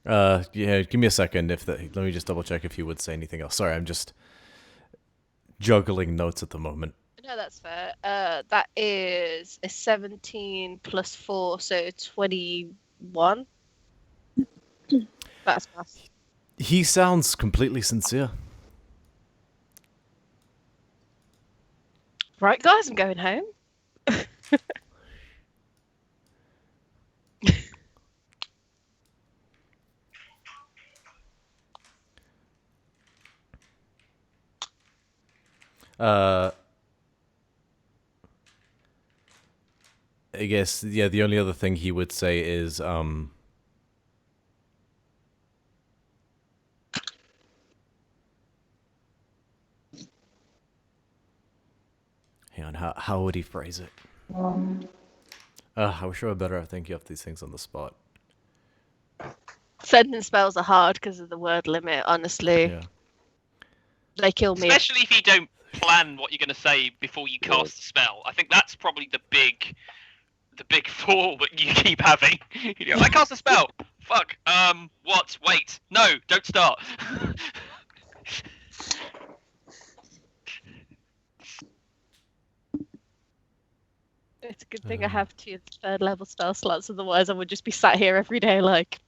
Yeah, give me a second. Let me just double check if you would say anything else. Sorry, I'm just juggling notes at the moment. No, that's fair. That is a 17 plus 4, so 21. That's fast. He sounds completely sincere. Right, guys, I'm going home. I guess, yeah, the only other thing he would say is, hang on, how would he phrase it? I wish I were better at thinking of these things on the spot. Sending spells are hard because of the word limit, honestly. Yeah. They kill me. Especially if you don't plan what you're going to say before you cast a spell. I think that's probably the big fall that you keep having. You know, I cast a spell. Fuck. What? Wait. No, don't start. It's a good thing I have 2 third level spell slots, otherwise I would just be sat here every day like...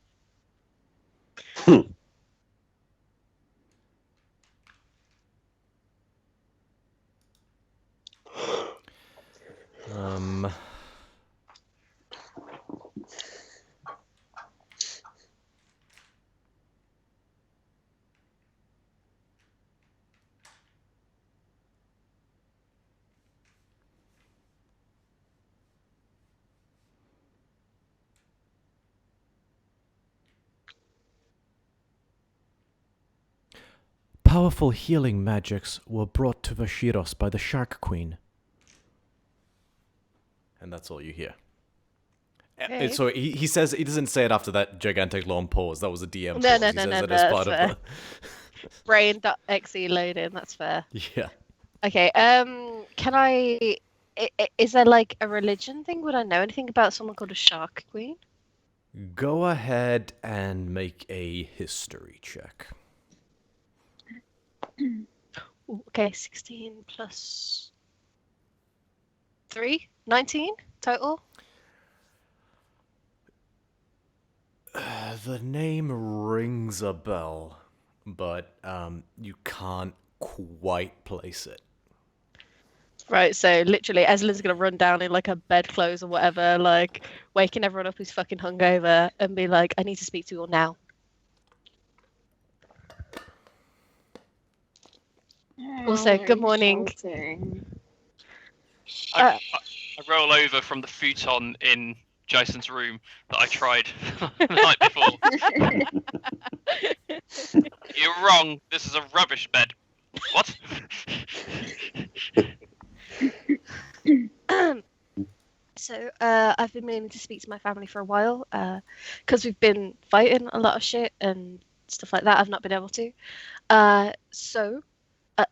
Powerful healing magics were brought to Vashiros by the Shark Queen. And that's all you hear. Okay. So he says, he doesn't say it after that gigantic long pause. That was a DM No, pause. no, He no, says no, it no, as that's part fair. of Brain.exe loading, that's fair. the... Yeah. Okay, can I... Is there like a religion thing? Would I know anything about someone called a Shark Queen? Go ahead and make a history check. Ooh, okay, 16 plus 3, 19 total. The name rings a bell, but you can't quite place it. Right, so literally, Eslin's gonna run down in like her bedclothes or whatever, like waking everyone up who's fucking hungover, and be like, "I need to speak to you all now." Also, good morning. I roll over from the futon in Jason's room that I tried the night before. You're wrong. This is a rubbish bed. What? So, I've been meaning to speak to my family for a while, because we've been fighting a lot of shit and stuff like that. I've not been able to.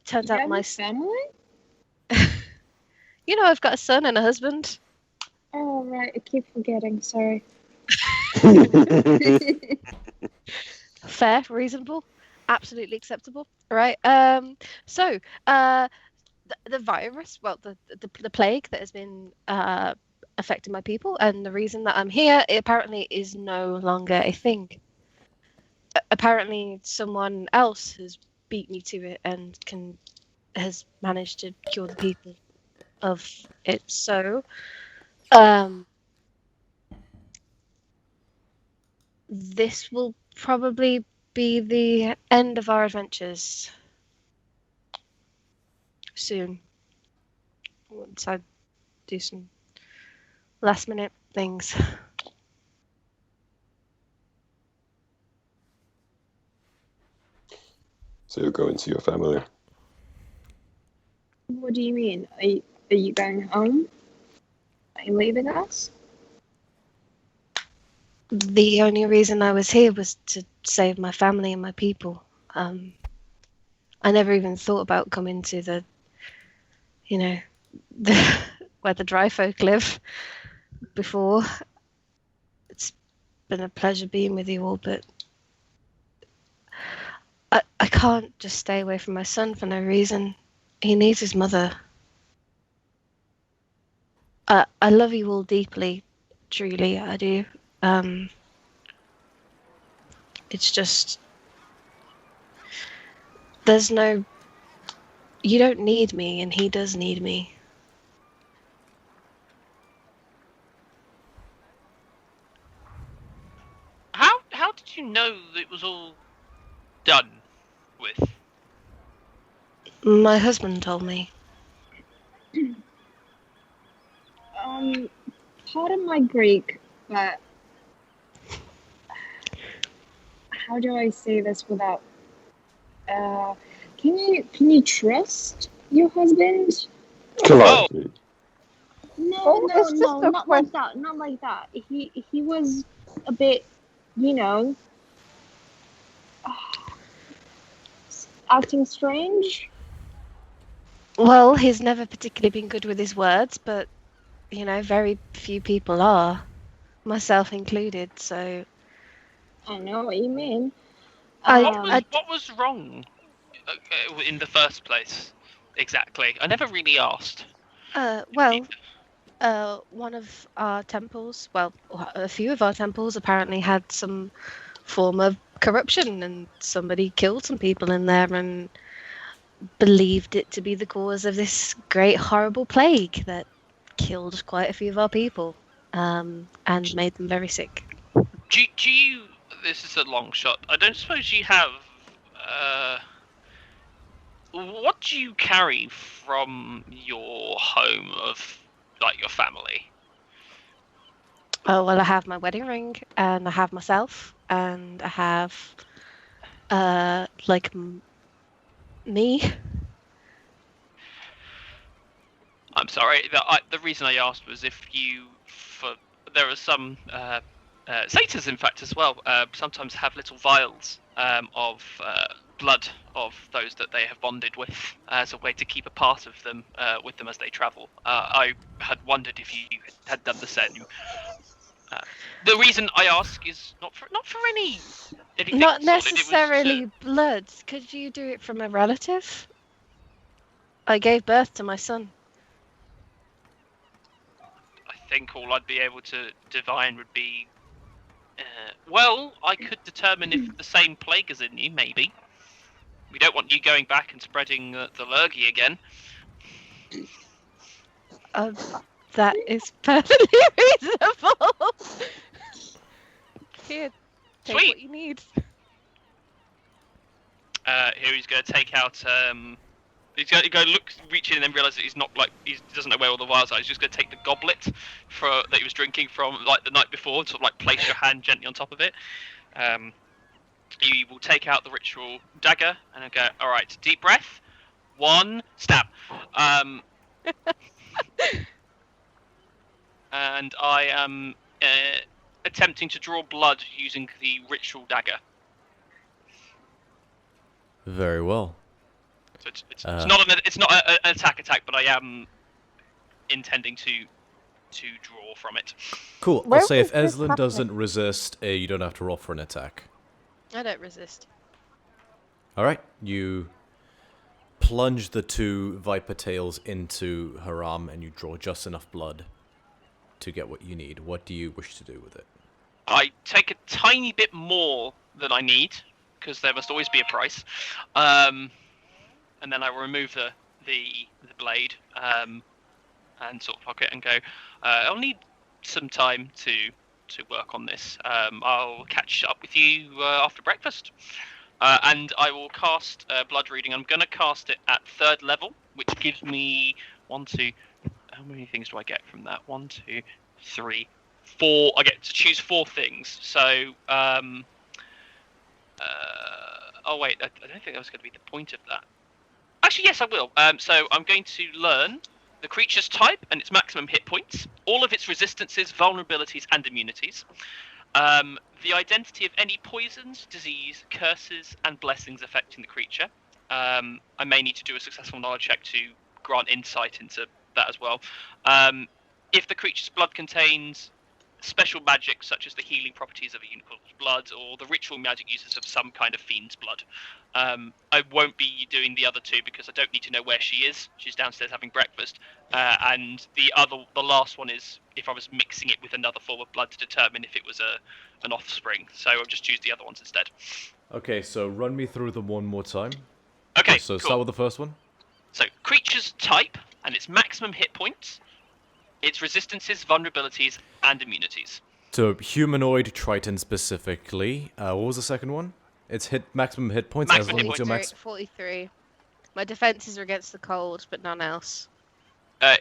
Turns out my family? You know, I've got a son and a husband. Oh right, I keep forgetting. Sorry. Fair, reasonable, absolutely acceptable. Right. The virus, well, the plague that has been affecting my people, and the reason that I'm here, it apparently is no longer a thing. Apparently, someone else has beat me to it and can has managed to cure the people of it. So, this will probably be the end of our adventures soon. Once I do some last minute things. So you're going to your family. What do you mean? Are you going home? Are you leaving us? The only reason I was here was to save my family and my people. I never even thought about coming to the where the dry folk live before. It's been a pleasure being with you all, but I can't just stay away from my son for no reason. He needs his mother. I love you all deeply, truly, I do. It's just you don't need me, and he does need me. How did you know that it was all done with? My husband told me. Pardon my Greek, but how do I say this without? Can you trust your husband? Come Oh. on. No, it's just a not like that. Not like that. He was a bit, acting strange. Well, he's never particularly been good with his words, but very few people are, myself included. So I know what you mean. What was wrong in the first place? Exactly. I never really asked. One of our temples, well, a few of our temples apparently had some form of corruption, and somebody killed some people in there and believed it to be the cause of this great horrible plague that killed quite a few of our people, and made them very sick. Do you? This is a long shot. I don't suppose you have. What do you carry from your home of, like, your family? Oh, well, I have my wedding ring, and I have myself, and I have, me. I'm sorry. The reason I asked was there are some satyrs, in fact, as well. Sometimes have little vials of blood of those that they have bonded with, as a way to keep a part of them with them as they travel. I had wondered if you had done the same. The reason I ask is not for anything Not solid. It was, necessarily blood. Could you do it from a relative? I gave birth to my son. I think all I'd be able to divine would be. Well, I could determine if the same plague is in you, maybe. We don't want you going back and spreading the lurgy again. That is perfectly reasonable. Here, take Sweet. what you need. Here he's going to take out. He's going to go reach in and then realise that he doesn't know where all the vials are. He's just going to take the goblet that he was drinking from the night before, and sort of place your hand gently on top of it. You will take out the ritual dagger and I'll go, all right, deep breath, 1, stab. And I am attempting to draw blood using the ritual dagger. Very well. So it's not an attack, but I am intending to draw from it. Cool. Where I'll say if was this Eslin doesn't happening? resist, you don't have to roll for an attack. I don't resist. Alright, you plunge the 2 viper tails into her arm and you draw just enough blood to get what you need. What do you wish to do with it? I take a tiny bit more than I need, because there must always be a price. And then I will remove the blade and sort of poke it and go, I'll need some time to work on this. I'll catch up with you after breakfast. And I will cast Blood Reading. I'm going to cast it at 3rd level, which gives me 1, 2... How many things do I get from that? 1, 2, 3, 4. I get to choose 4 things. So, oh wait, I don't think that was going to be the point of that. Actually, yes, I will. So I'm going to learn the creature's type and its maximum hit points, all of its resistances, vulnerabilities, and immunities. The identity of any poisons, disease, curses, and blessings affecting the creature. I may need to do a successful knowledge check to grant insight into that as well. If the creature's blood contains special magic, such as the healing properties of a unicorn's blood, or the ritual magic uses of some kind of fiend's blood. I won't be doing the other 2 because I don't need to know where she is. She's downstairs having breakfast. And the last one is if I was mixing it with another form of blood to determine if it was an offspring. So I'll just choose the other ones instead. Okay, so run me through them one more time. Okay, So cool. start with the first one. So creature's type and its maximum hit points, its resistances, vulnerabilities, and immunities. So humanoid Triton specifically. What was the second one? It's maximum hit points. Maximum hit What's your max? 43. My defenses are against the cold, but none else.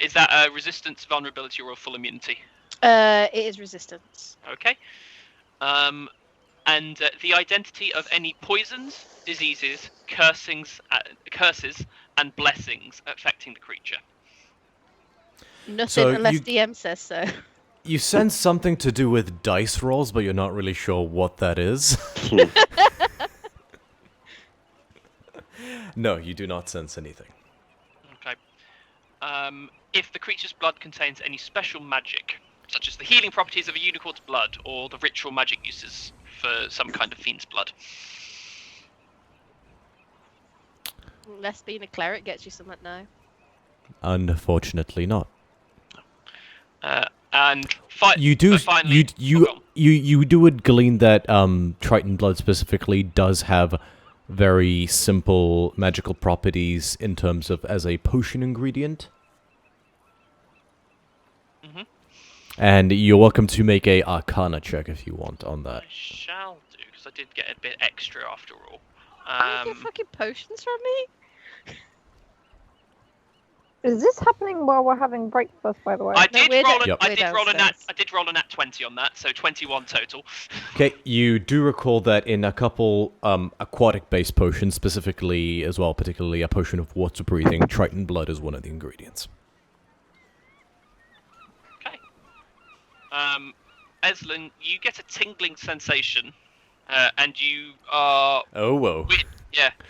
Is that a resistance, vulnerability, or a full immunity? It is resistance. Okay. And the identity of any poisons, diseases, curses, and blessings affecting the creature. Nothing So unless DM says so. You sense something to do with dice rolls, but you're not really sure what that is. No, you do not sense anything. Okay. If the creature's blood contains any special magic, such as the healing properties of a unicorn's blood, or the ritual magic uses for some kind of fiend's blood. Unless being a cleric gets you something now. Unfortunately not. And You do finally, you would glean that Triton blood specifically does have very simple magical properties in terms of as a potion ingredient. Mm-hmm. And you're welcome to make a Arcana check if you want on that. I shall do, because I did get a bit extra after all. You get fucking potions from me? Is this happening while we're having breakfast, by the way? I did we're roll downstairs. I did roll a nat 20 on that, so 21 total. Okay, you do recall that in a couple aquatic-based potions, specifically as well, particularly a potion of water breathing, Triton blood is one of the ingredients. Okay. Eslin, you get a tingling sensation, and you are Oh whoa!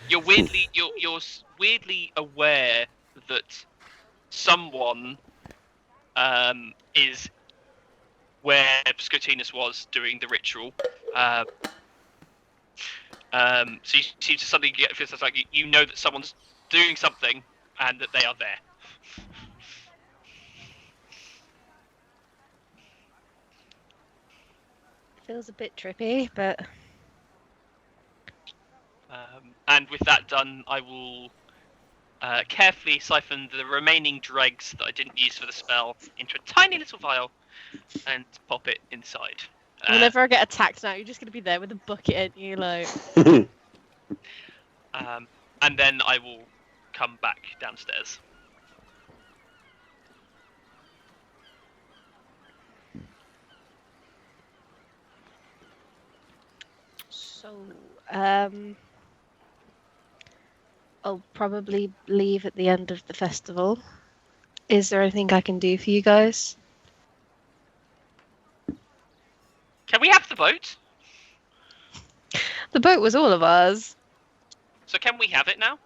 you're weirdly weirdly aware that someone is where Scotinus was during the ritual. So you suddenly get feels like you know that someone's doing something and that they are there. Feels a bit trippy, but And with that done, I will carefully siphon the remaining dregs that I didn't use for the spell into a tiny little vial and pop it inside. whenever I get attacked now, you're just going to be there with a bucket and you like... And then I will come back downstairs. So, I'll probably leave at the end of the festival. Is there anything I can do for you guys? Can we have the boat? The boat was all of ours. So can we have it now?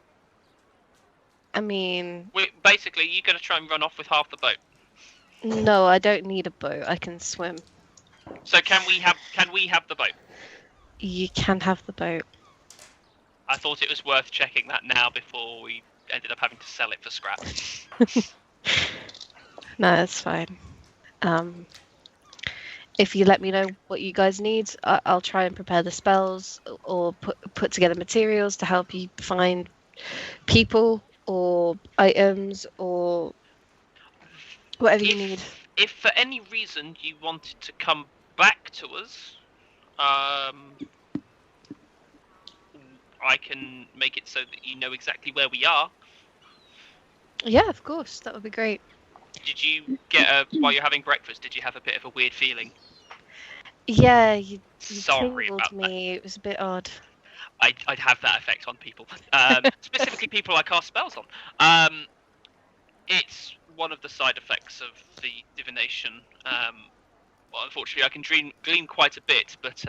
I mean, Basically, you're going to try and run off with half the boat. no, I don't need a boat. I can swim. So can we have the boat? You can have the boat. I thought it was worth checking that now before we ended up having to sell it for scrap. No, that's fine. If you let me know what you guys need, I'll try and prepare the spells or put together materials to help you find people or items or whatever you need. If for any reason you wanted to come back to us, I can make it so that you know exactly where we are. Yeah, of course, that would be great. Did you get while you're having breakfast? Did you have a bit of a weird feeling? Yeah, you Sorry tingled about me. It was a bit odd. I'd have that effect on people, specifically people I cast spells on. It's one of the side effects of the divination. Well, unfortunately, I can glean quite a bit, but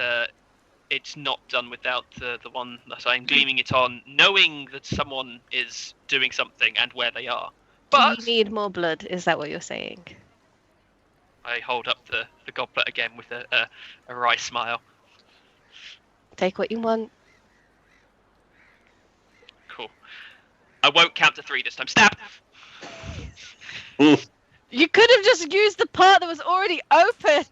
it's not done without the one that I'm gleaming it on, knowing that someone is doing something and where they are. But You need more blood, is that what you're saying? I hold up the goblet again with a wry smile. Take what you want. Cool. I won't count to 3 this time. Stab! You could have just used the part that was already open.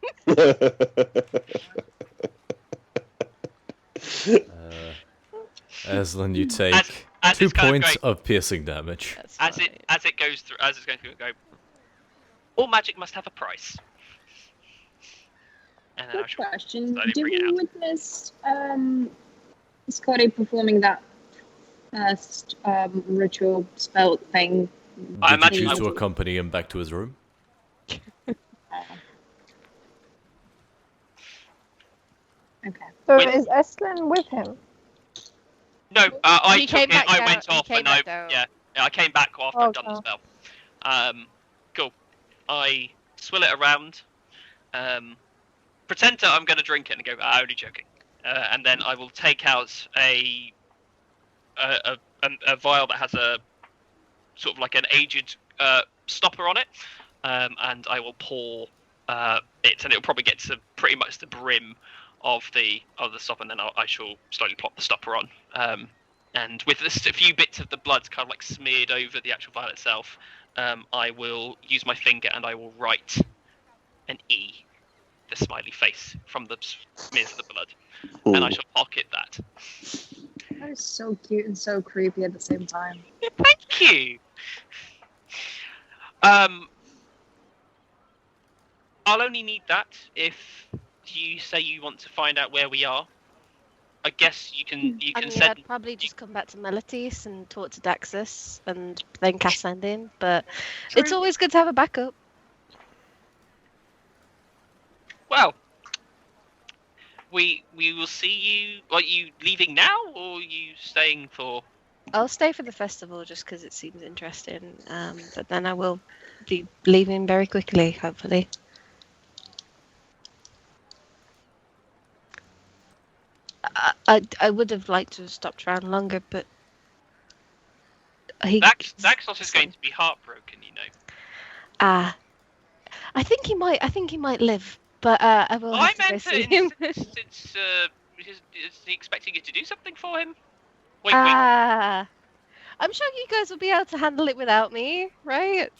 Aslan, you take as 2 it's kind of points going- of piercing damage. That's As fine. it goes through, as it's going through, go. All magic must have a price. And then I Good shall question. slowly Did bring it we out. witness Scotty performing that ritual spell thing? I Did you imagine choose I to would. accompany him back to his room? Okay. So Wait. is Estlin with him? No, I He took came it. back I down- went he off, came and back down. I came back after I'd done the Okay. spell. Cool. I swill it around. Pretend that I'm going to drink it and go. Only joking. And then I will take out a vial that has a sort of like an aged stopper on it, and I will pour it, and it'll probably get to pretty much the brim of the stopper, and then I shall slowly plop the stopper on. And with a few bits of the blood kind of like smeared over the actual vial itself, I will use my finger and I will write an E, the smiley face from the smears of the blood, and I shall pocket that. That is so cute and so creepy at the same time. Thank you. I'll only need that if you say you want to find out where we are. I guess you can I mean, send. I'd probably just come back to Melitis and talk to Daxus and then cast Send in, but it's True. always good to have a backup. Well, we will see you. Are you leaving now, or are you staying for? I'll stay for the festival just because it seems interesting, but then I will be leaving very quickly, hopefully. I would have liked to have stopped around longer, but Daxos is going to be heartbroken, you know. I think he might. I think he might live, but I will have I to go meant see it. him. Is he expecting you to do something for him? Wait, wait. I'm sure you guys will be able to handle it without me, right?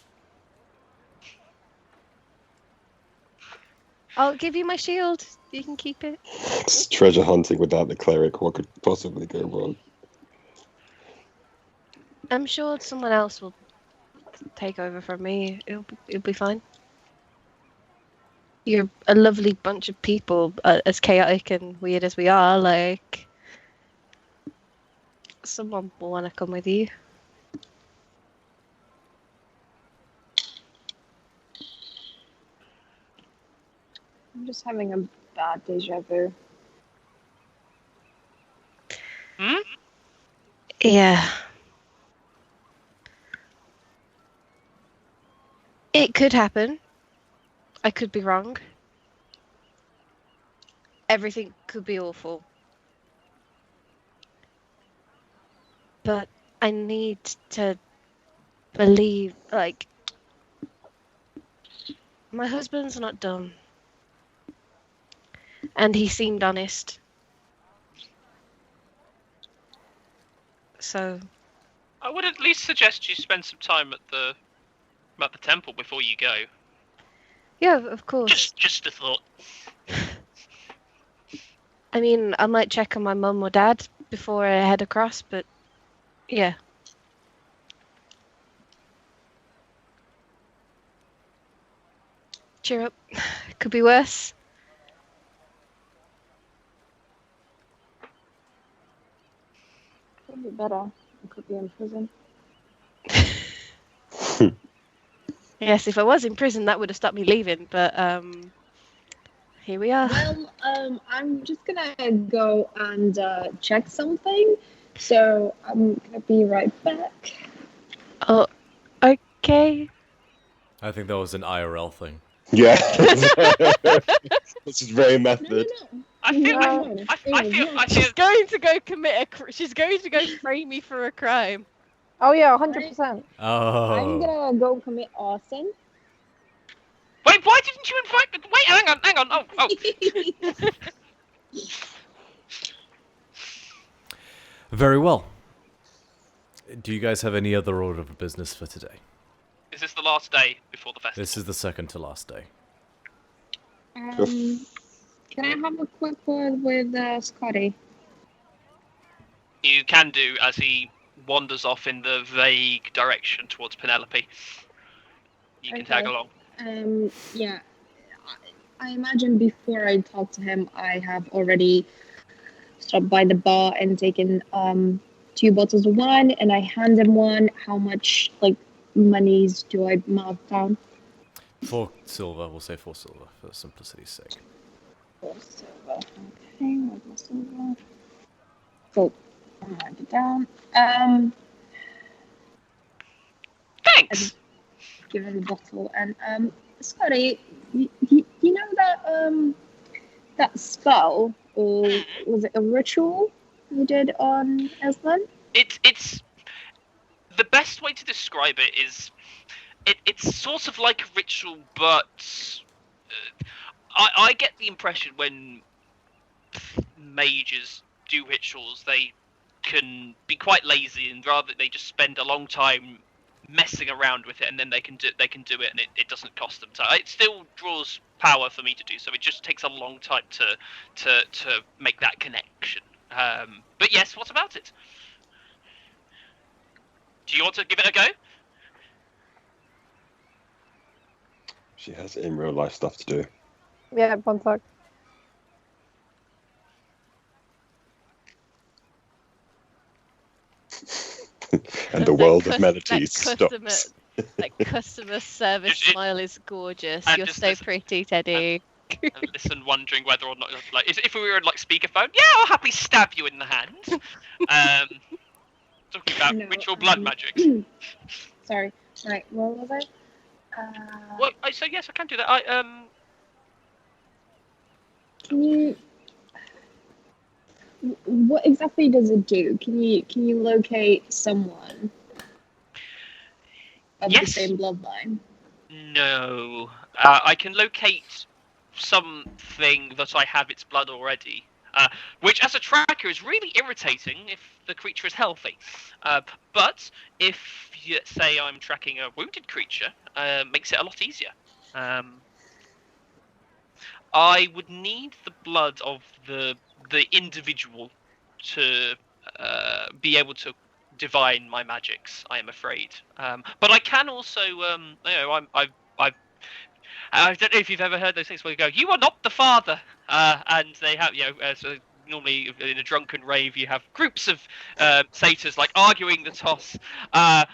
I'll give you my shield. You can keep it. It's treasure hunting without the cleric. What could possibly go wrong? I'm sure someone else will take over from me. It'll be fine. You're a lovely bunch of people, as chaotic and weird as we are. Like, someone will want to come with you. I'm just having a bad deja vu. Yeah. It could happen. I could be wrong. Everything could be awful. But I need to believe, like, my husband's not dumb. And he seemed honest. So, I would at least suggest you spend some time at the temple before you go. yeah, of course. Just a thought. I mean, I might check on my mum or dad before I head across, but yeah. Cheer up. Could be worse. Could be better. It could be in prison. Yes, if I was in prison, that would have stopped me leaving. But here we are. Well, I'm just gonna go and check something. So I'm gonna be right back. Oh, okay. I think that was an IRL thing. Yeah. This is very No, method. no. I feel. No. I She's feel. going to go commit she's going to go frame me for a crime. Oh yeah, 100%. Oh. I'm gonna go commit arson. Wait, why didn't you invite me? Wait, hang on. Oh. Very well. Do you guys have any other order of business for today? Is this the last day before the festival? This is the second to last day. Can I have a quick word with Scotty? You can do as he wanders off in the vague direction towards Penelope. You can tag Okay. along. Yeah. I imagine before I talk to him, I have already stopped by the bar and taken 2 bottles of wine, and I hand him one. How much monies do I mark down? 4 silver, we'll say 4 silver for simplicity's sake. 4 silver. Okay, where's my silver? Cool. I'll write it down. Thanks. Give him the bottle. And Scotty, you know that spell, or was it a ritual you did on Eslan? It's the best way to describe it is it's sort of like a ritual, but I get the impression when mages do rituals, they can be quite lazy, and rather they just spend a long time messing around with it, and then they can do it, and it doesn't cost them time. It still draws power for me to do so. It just takes a long time to make that connection. But yes, what about it? Do you want to give it a go? She has in real life stuff to do. Yeah, one sec. And the world of melodies stops. That customer service smile is gorgeous. And You're just so listen- pretty, Teddy. And listen, wondering whether or not, if we were on speakerphone, yeah, I'll happily stab you in the hand. Talking about No, ritual blood magic. Sorry. Right, where was I? Well, so yes, I can do that. Can you? What exactly does it do? Can you locate someone of the Yes. same bloodline? No, I can locate something that I have its blood already, which as a tracker is really irritating if the creature is healthy. But if you say I'm tracking a wounded creature, makes it a lot easier. I would need the blood of the individual to be able to divine my magics, I am afraid. But I can also, I don't know if you've ever heard those things where you go, "You are not the father," and they have, so normally in a drunken rave you have groups of satyrs arguing the toss, and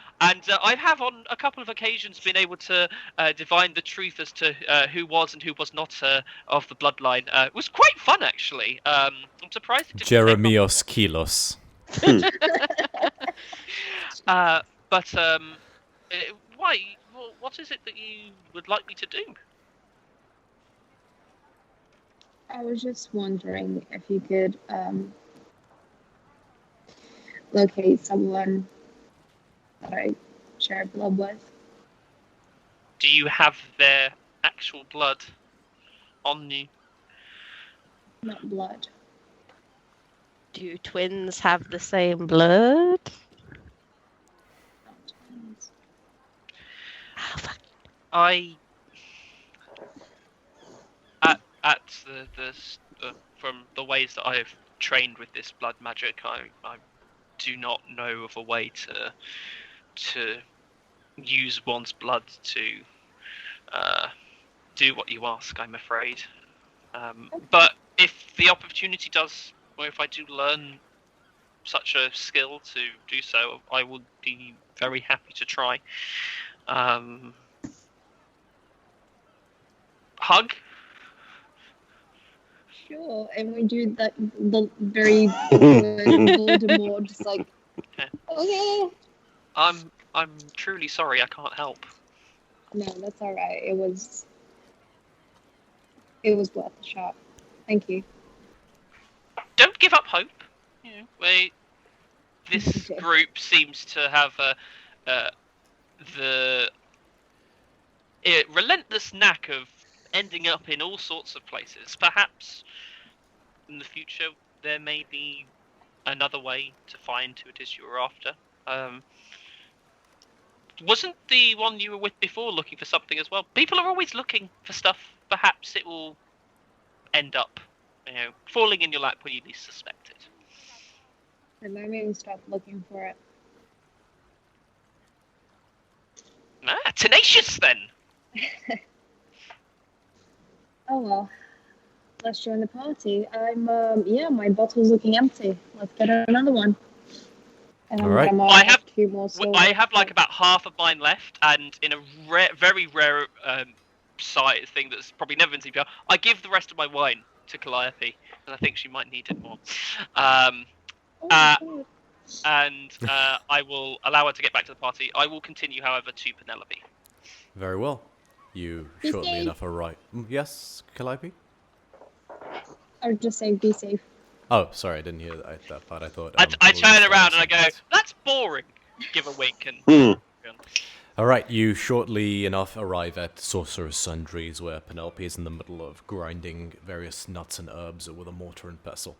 I have on a couple of occasions been able to divine the truth as to who was and who was not of the bloodline. It was quite fun, actually. I'm surprised it didn't take long. Jeremios Kilos. But why? What is it that you would like me to do? I was just wondering if you could locate someone that I share blood with. Do you have their actual blood on you? Not blood. Do twins have the same blood? Not twins. Oh, fuck. From the ways that I've trained with this blood magic, I do not know of a way to use one's blood to do what you ask, I'm afraid. But if the opportunity does, or if I do learn such a skill to do so, I would be very happy to try. Hug? Sure, and we do that the very Voldemort, just like, okay. I'm truly sorry, I can't help. No, that's all right. It was worth a shot. Thank you. Don't give up hope. You know, this Okay. group seems to have the relentless knack of ending up in all sorts of places. Perhaps in the future there may be another way to find who it is you were after. Wasn't the one you were with before looking for something as well? People are always looking for stuff. Perhaps it will end up, falling in your lap when you least suspect it. And I maybe start looking for it. Tenacious then! Oh well. Let's join the party. My bottle's looking empty. Let's get another one. And All right. I have 2 more silver. I have like about half of mine left, and in a very rare size thing that's probably never been seen before, I give the rest of my wine to Calliope, because I think she might need it more. And I will allow her to get back to the party. I will continue, however, to Penelope. Very well. You Be shortly safe. enough arrive. Yes, Calliope? I would just say be safe. Oh, sorry, I didn't hear that part. I thought. I we were turn just around and I saying go, something. that's boring. Give a wink and... All right, you shortly enough arrive at Sorcerer's Sundries, where Penelope is in the middle of grinding various nuts and herbs with a mortar and pestle.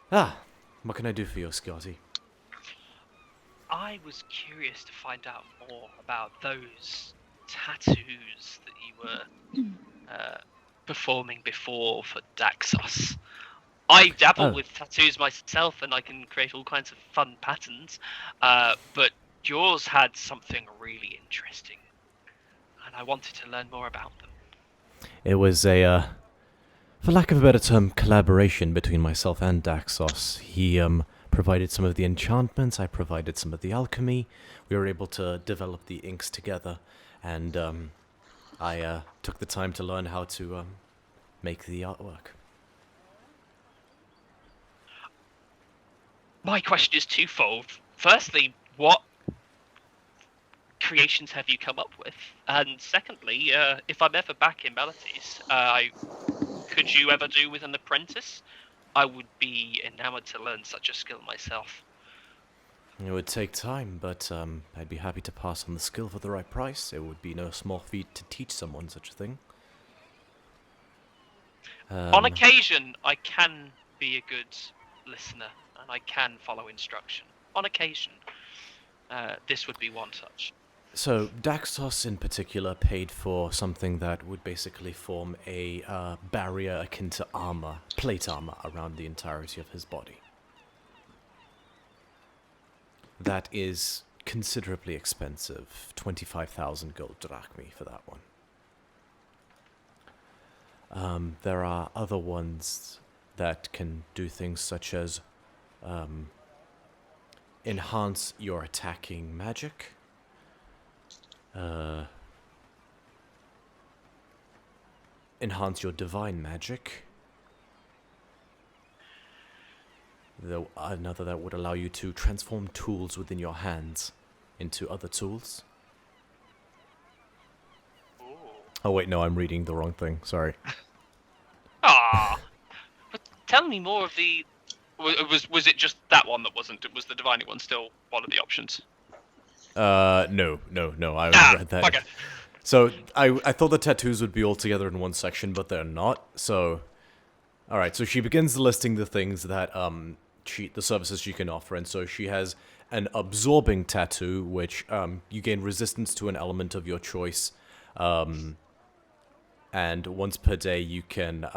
What can I do for you, Scotty? I was curious to find out more about those tattoos that you were performing before for Daxos. I dabble with tattoos myself, and I can create all kinds of fun patterns, but yours had something really interesting, and I wanted to learn more about them. It was a, for lack of a better term, collaboration between myself and Daxos. He provided some of the enchantments, I provided some of the alchemy. We were able to develop the inks together, and I took the time to learn how to make the artwork. My question is twofold. Firstly, what creations have you come up with? And secondly, if I'm ever back in Melodies, could you ever do with an apprentice? I would be enamored to learn such a skill myself. It would take time, but I'd be happy to pass on the skill for the right price. It would be no small feat to teach someone such a thing. On occasion, I can be a good listener, and I can follow instruction. On occasion, this would be one such. So, Daxos in particular paid for something that would basically form a barrier akin to armor, plate armor, around the entirety of his body. That is considerably expensive, 25,000 gold drachmi for that one. There are other ones that can do things such as enhance your attacking magic, enhance your divine magic. Though another that would allow you to transform tools within your hands into other tools. Ooh. Oh wait, no, I'm reading the wrong thing. Sorry. Ah, but tell me more of the. Was it just that one that wasn't? Was the divining one still one of the options? No. I read that. Okay. So I thought the tattoos would be all together in one section, but they're not. So, all right. So she begins listing the things that the services she can offer, and so she has an absorbing tattoo, which you gain resistance to an element of your choice, and once per day you can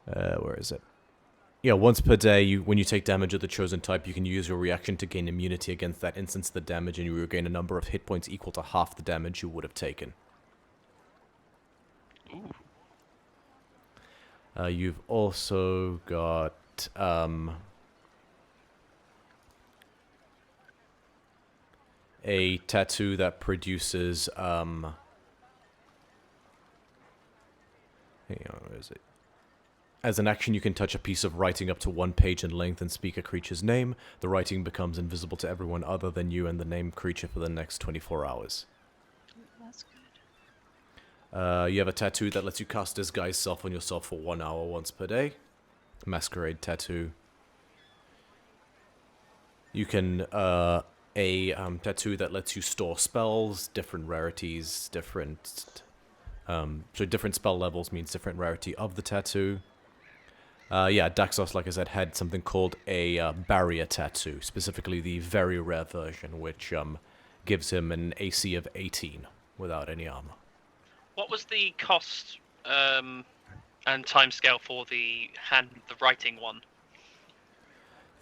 where is it? Yeah, once per day, when you take damage of the chosen type, you can use your reaction to gain immunity against that instance of the damage, and you regain a number of hit points equal to half the damage you would have taken. Ooh. You've also got a tattoo that produces hang on, where is it? As an action, you can touch a piece of writing up to 1 page in length and speak a creature's name. The writing becomes invisible to everyone other than you and the named creature for the next 24 hours. That's good. You have a tattoo that lets you cast Disguise Self on yourself for 1 hour once per day. Masquerade tattoo. You can, a tattoo that lets you store spells, different rarities, different spell levels means different rarity of the tattoo. Daxos, like I said, had something called a barrier tattoo, specifically the very rare version, which gives him an AC of 18 without any armor. What was the cost and timescale for the writing one?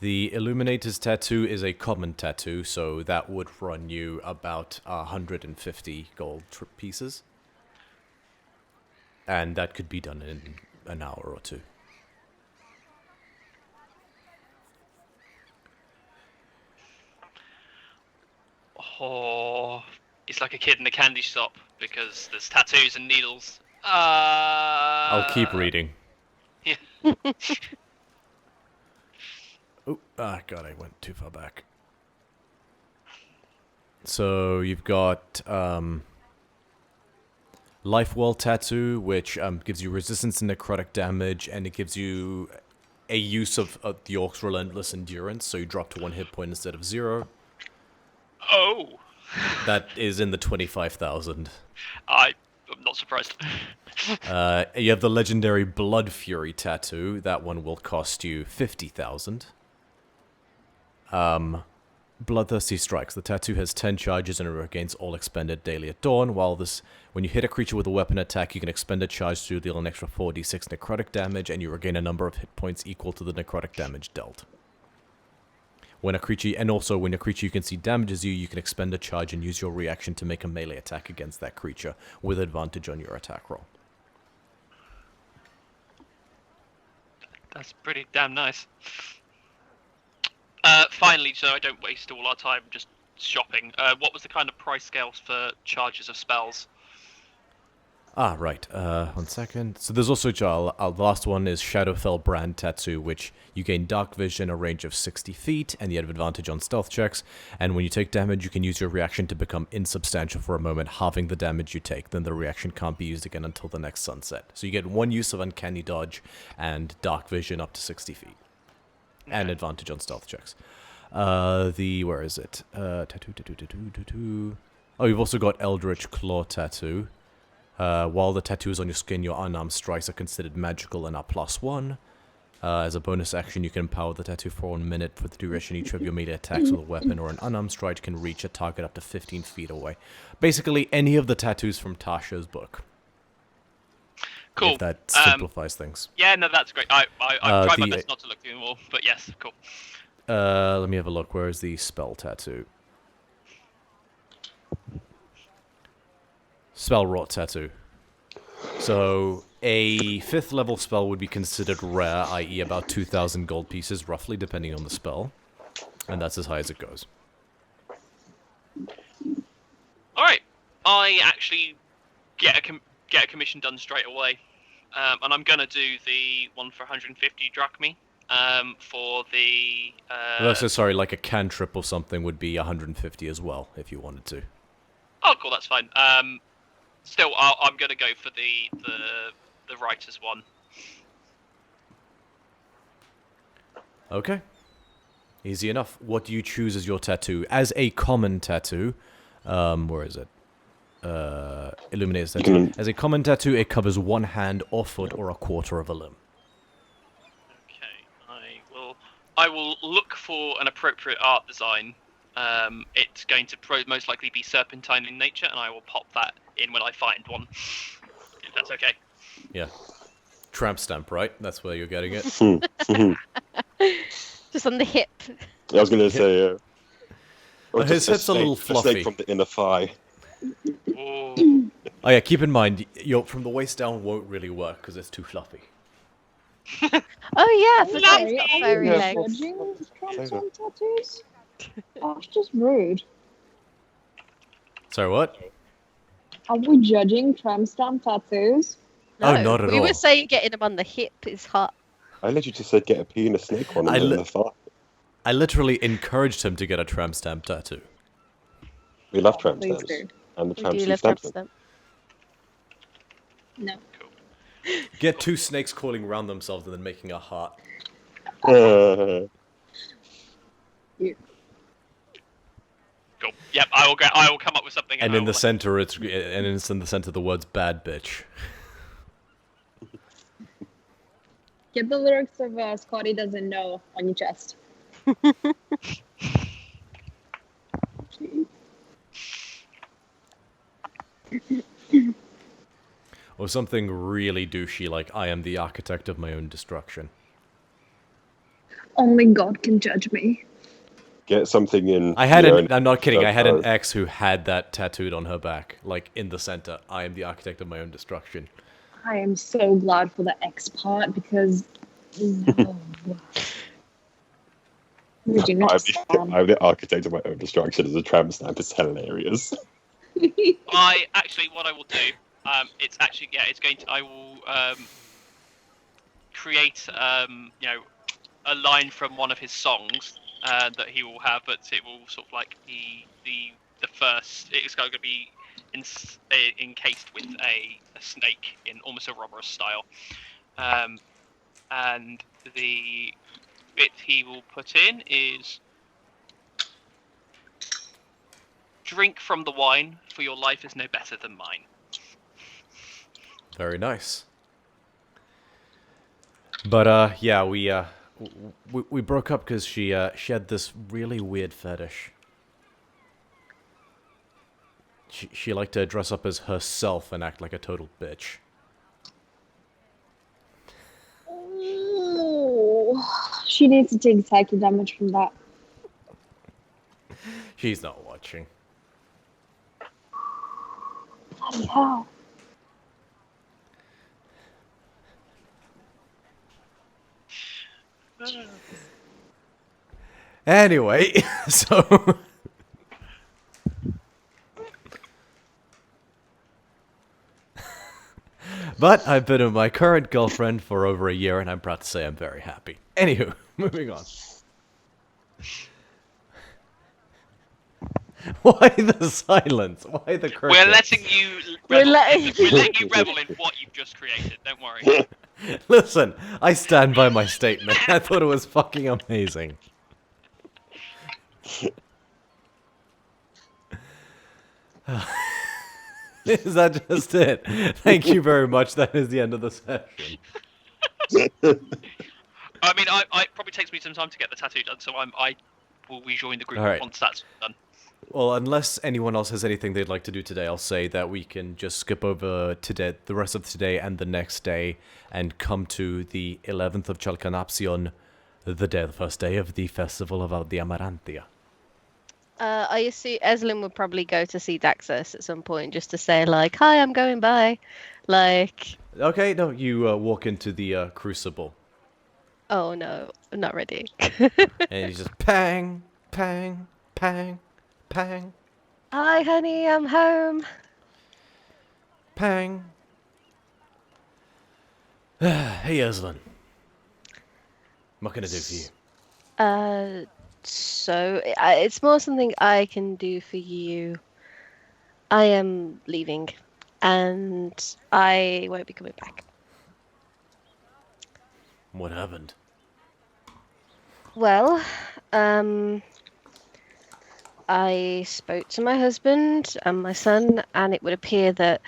The Illuminator's tattoo is a common tattoo, so that would run you about 150 gold pieces. And that could be done in an hour or two. Oh, it's like a kid in a candy shop because there's tattoos and needles. I'll keep reading. Yeah. Oh, God, I went too far back. So you've got Life Well Tattoo, which gives you resistance to necrotic damage, and it gives you a use of the Orc's Relentless Endurance, so you drop to 1 hit point instead of 0. Oh. That is in the 25,000. I'm not surprised. You have the legendary Blood Fury tattoo. That one will cost you 50,000. Bloodthirsty Strikes. The tattoo has 10 charges and it regains all expended daily at dawn. When you hit a creature with a weapon attack, you can expend a charge to deal an extra 4d6 necrotic damage, and you regain a number of hit points equal to the necrotic damage dealt. When a creature you can see damages you, you can expend a charge and use your reaction to make a melee attack against that creature with advantage on your attack roll. That's pretty damn nice. Finally, so I don't waste all our time just shopping, what was the kind of price scales for charges of spells? Right. 1 second. So there's also the last one is Shadowfell Brand Tattoo, which you gain dark vision, a range of 60 feet, and you have advantage on stealth checks. And when you take damage, you can use your reaction to become insubstantial for a moment, halving the damage you take. Then the reaction can't be used again until the next sunset. So you get 1 use of Uncanny Dodge and dark vision up to 60 feet. Okay. And advantage on stealth checks. Where is it? Tattoo. Oh, you've also got Eldritch Claw Tattoo. While the tattoo is on your skin, your unarmed strikes are considered magical and are +1. As a bonus action, you can empower the tattoo for 1 minute for the duration each of your melee attacks with a weapon or an unarmed strike can reach a target up to 15 feet away. Basically, any of the tattoos from Tasha's book. Cool. If that simplifies things. Yeah, no, that's great. I've tried my best not to look through them all, but yes, cool. Let me have a look. Where is the spell tattoo? Spell Wrought Tattoo. So, a 5th level spell would be considered rare, i.e. about 2,000 gold pieces, roughly, depending on the spell. And that's as high as it goes. Alright. I actually get a commission done straight away. And I'm going to do the one for 150 drachmi. For the... sorry, like a cantrip or something would be 150 as well, if you wanted to. Oh, cool, that's fine. Still, I'm going to go for the writer's one. Okay. Easy enough. What do you choose as your tattoo? As a common tattoo, where is it? Illuminator's tattoo. As a common tattoo, it covers 1 hand or foot or a quarter of a limb. Okay, I will look for an appropriate art design. It's going to most likely be serpentine in nature, and I will pop that in when I find one. If that's okay. Yeah. tramp stamp, right? That's where you're getting it. Just on the hip. I was going to say, or His just hip's a little a fluffy. snake from the inner thigh. Oh. Oh yeah, keep in mind, from the waist down won't really work because it's too fluffy. Oh yeah, for Sorry, those are furry you legs. judging tramps on tattoos? Oh, it's just rude. Sorry, what? Are we judging tramp stamp tattoos? Oh, not at we all. were saying getting them on the hip is hot. I literally just said get a pea and a snake on I in li- the thigh. I literally encouraged him to get a tramp stamp tattoo. We love tramp Please stamps. do. And the We tramps do who love stamp tramp them. stamp. No. Get two snakes coiling around themselves and then making a heart. Cool. Yep, I will come up with something. And I in the will- center, it's in the center the words "bad bitch." Get the lyrics of Scotty Doesn't Know on your chest. Or something really douchey like "I am the architect of my own destruction." Only God can judge me. Get something in. I'm not kidding. I had an photos. ex who had that tattooed on her back, like in the center. "I am the architect of my own destruction." I am so glad for the X part because no. We do not stand. I'm the architect of my own destruction as a tramp stamp. It's hilarious. What I will do, I will create, a line from one of his songs that he will have, but it will sort of like the first. It's going to be encased with a snake in almost a rubber style, and the bit he will put in is "Drink from the wine, for your life is no better than mine." Very nice. But yeah, we broke up because she had this really weird fetish. She liked to dress up as herself and act like a total bitch. Oh, she needs to take psychic damage from that. She's not watching. Bloody hell. Anyway, so but I've been with my current girlfriend for over a year, and I'm proud to say I'm very happy. Anywho, moving on. Why the silence? Why the crickets? We're letting you. We're Revel, letting- we're letting you revel in what you've just created. Don't worry. Listen, I stand by my statement. I thought it was fucking amazing. Is that just it? Thank you very much. That is the end of the session. I mean, it probably takes me some time to get the tattoo done, so I will rejoin the group All right. once that's done. Well, unless anyone else has anything they'd like to do today, I'll say that we can just skip over today, the rest of today and the next day, and come to the 11th of Chalcanapsion, the first day of the festival of the Amarantia. I assume Eslin would probably go to see Daxos at some point just to say like, "Hi, I'm going by." Like, Okay, no, you walk into the crucible, oh no, I'm not ready. and you just pang, pang, pang, pang, Hi, honey, I'm home. pang. Hey, Eslin. What can I do for you? So it's more something I can do for you. I am leaving, and I won't be coming back. What happened? Well, I spoke to my husband and my son, and it would appear that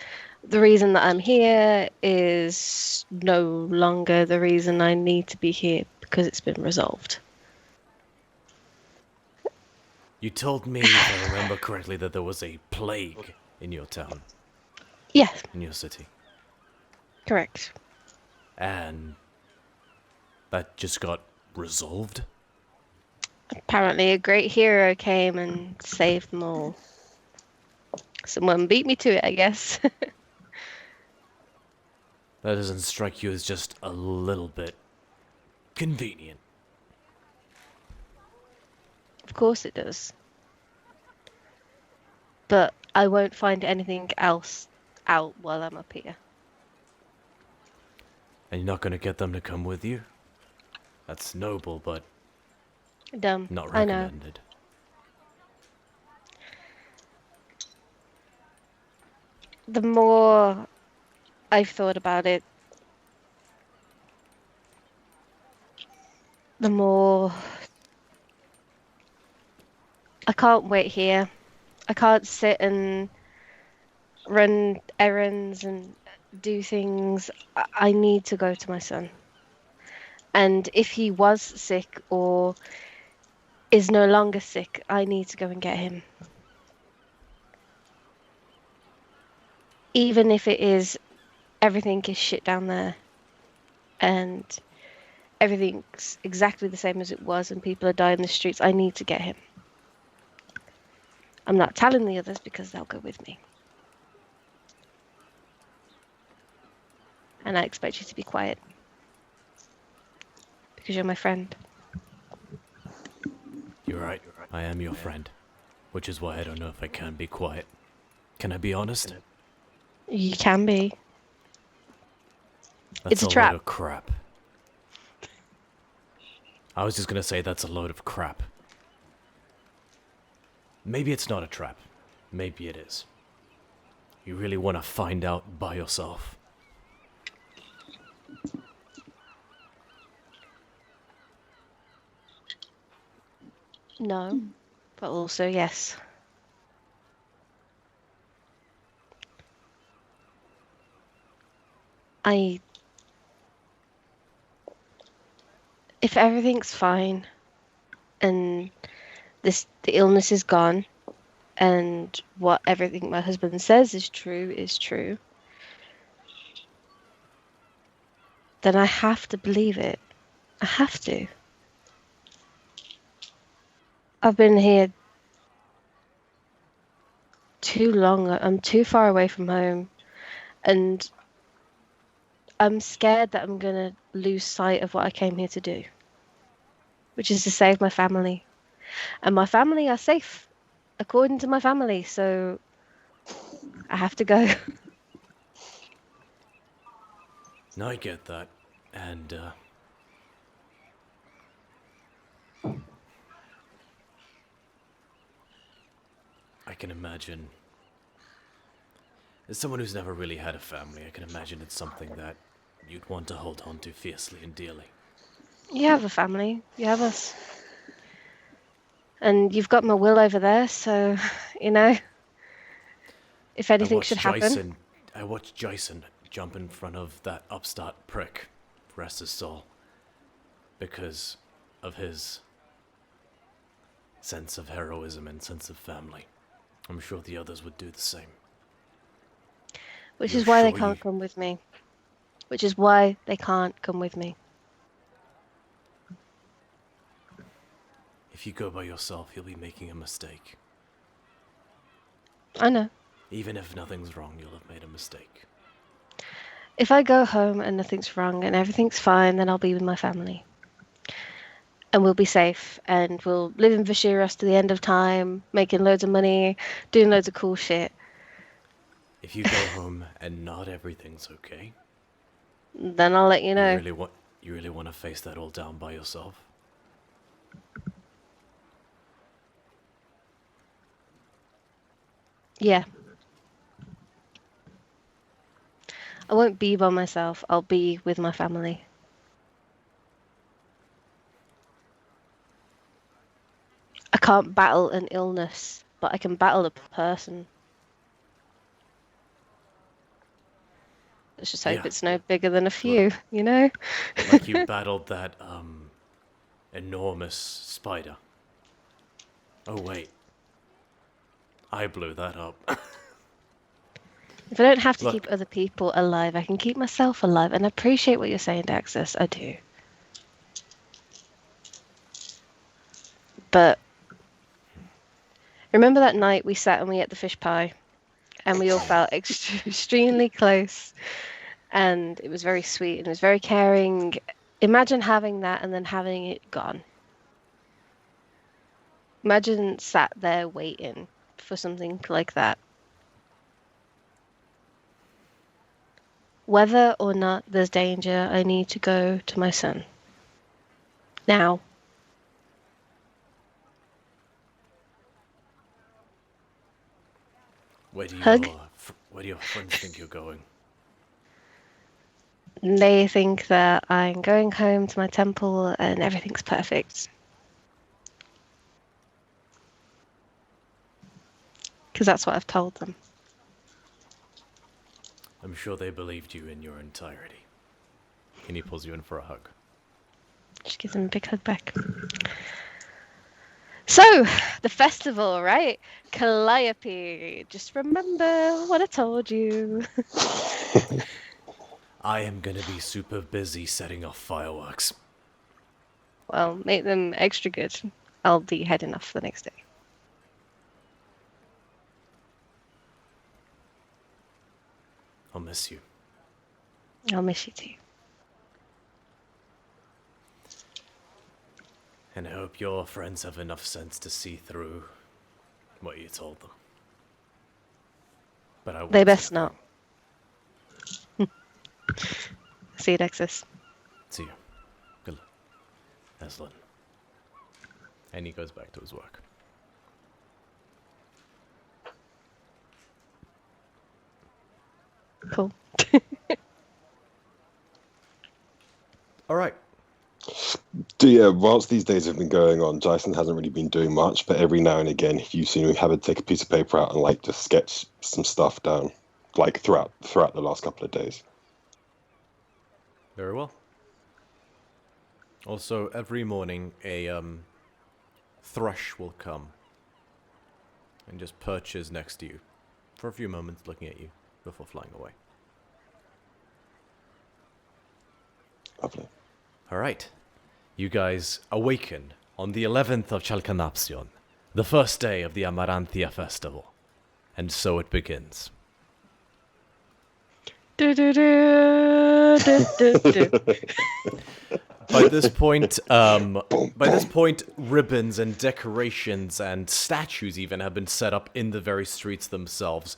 the reason that I'm here is no longer the reason I need to be here because it's been resolved. You told me, if I remember correctly, that there was a plague in your town, Yes, in your city. correct. And that just got resolved? Apparently, a great hero came and saved them all. Someone beat me to it, I guess. That doesn't strike you as just a little bit convenient? Of course it does. But I won't find anything else out while I'm up here. And you're not gonna get them to come with you? That's noble, but Dumb. not I know. recommended. The more I've thought about it, the more I can't wait here. I can't sit and run errands and do things. I need to go to my son. And if he was sick or is no longer sick, I need to go and get him. Even if it is everything is shit down there and everything's exactly the same as it was and people are dying in the streets, I need to get him. I'm not telling the others because they'll go with me. And I expect you to be quiet. Because you're my friend. You're right. I am your friend. Which is why I don't know if I can be quiet. Can I be honest? You can be. That's It's a load trap. of crap. I was just gonna say that's a load of crap. Maybe it's not a trap. Maybe it is. You really want to find out by yourself? No. But also yes. If everything's fine and the illness is gone and what everything my husband says is true, then I have to believe it. I have to. I've been here too long. I'm too far away from home. And I'm scared that I'm going to lose sight of what I came here to do, which is to save my family. And my family are safe, according to my family, so I have to go. No, I get that. And, I can imagine... As someone who's never really had a family, I can imagine it's something that you'd want to hold on to fiercely and dearly. You have a family. You have us. And you've got my will over there, so, you know, if anything should happen... I watched Jason jump in front of that upstart prick, rest his soul, because of his sense of heroism and sense of family. I'm sure the others would do the same. Which You're is why they sure can't come with me. Which is why they can't come with me. If you go by yourself, you'll be making a mistake. I know. Even if nothing's wrong, you'll have made a mistake. If I go home and nothing's wrong and everything's fine, then I'll be with my family. And we'll be safe. And we'll live in Vishiras to the end of time, making loads of money, doing loads of cool shit. If you go home and not everything's okay, Then I'll let you know. you really want to face that all down by yourself? Yeah. I won't be by myself. I'll be with my family. I can't battle an illness, but I can battle a person. Let's just hope Yeah. it's no bigger than a few, you know? Like you battled that, enormous spider. Oh, wait. I blew that up. If I don't have to Look. keep other people alive, I can keep myself alive. And I appreciate what you're saying, Daxus. I do. But remember that night we sat and we ate the fish pie, and we all felt extremely close, and it was very sweet and it was very caring. Imagine having that and then having it gone. Imagine sat there waiting for something like that. Whether or not there's danger, I need to go to my son. Now. Where do Hug. your friends think you're going? They think that I'm going home to my temple and everything's perfect. Because that's what I've told them. I'm sure they believed you in your entirety. And he pulls you in for a hug. She gives him a big hug back. So, the festival, right? Calliope. Just remember what I told you. I am gonna be super busy setting off fireworks. Well, make them extra good. I'll be heading off the next day. I'll miss you. I'll miss you too. And I hope your friends have enough sense to see through what you told them. But I won't They say best a not. thing. See you, Dexus. See you. Good luck. Aslan. And he goes back to his work. Cool. Alright. Yeah, whilst these days have been going on, Dyson hasn't really been doing much, but every now and again, you've seen him have to take a piece of paper out and like just sketch some stuff down, like throughout the last couple of days. Very well. Also, every morning a thrush will come and just perches next to you for a few moments, looking at you before flying away. Lovely. Alright. You guys awaken on the 11th of Chalcanapsion, the first day of the Amaranthia festival. And so it begins. Do, do, do, do, do, do. By this point, ribbons and decorations and statues even have been set up in the very streets themselves.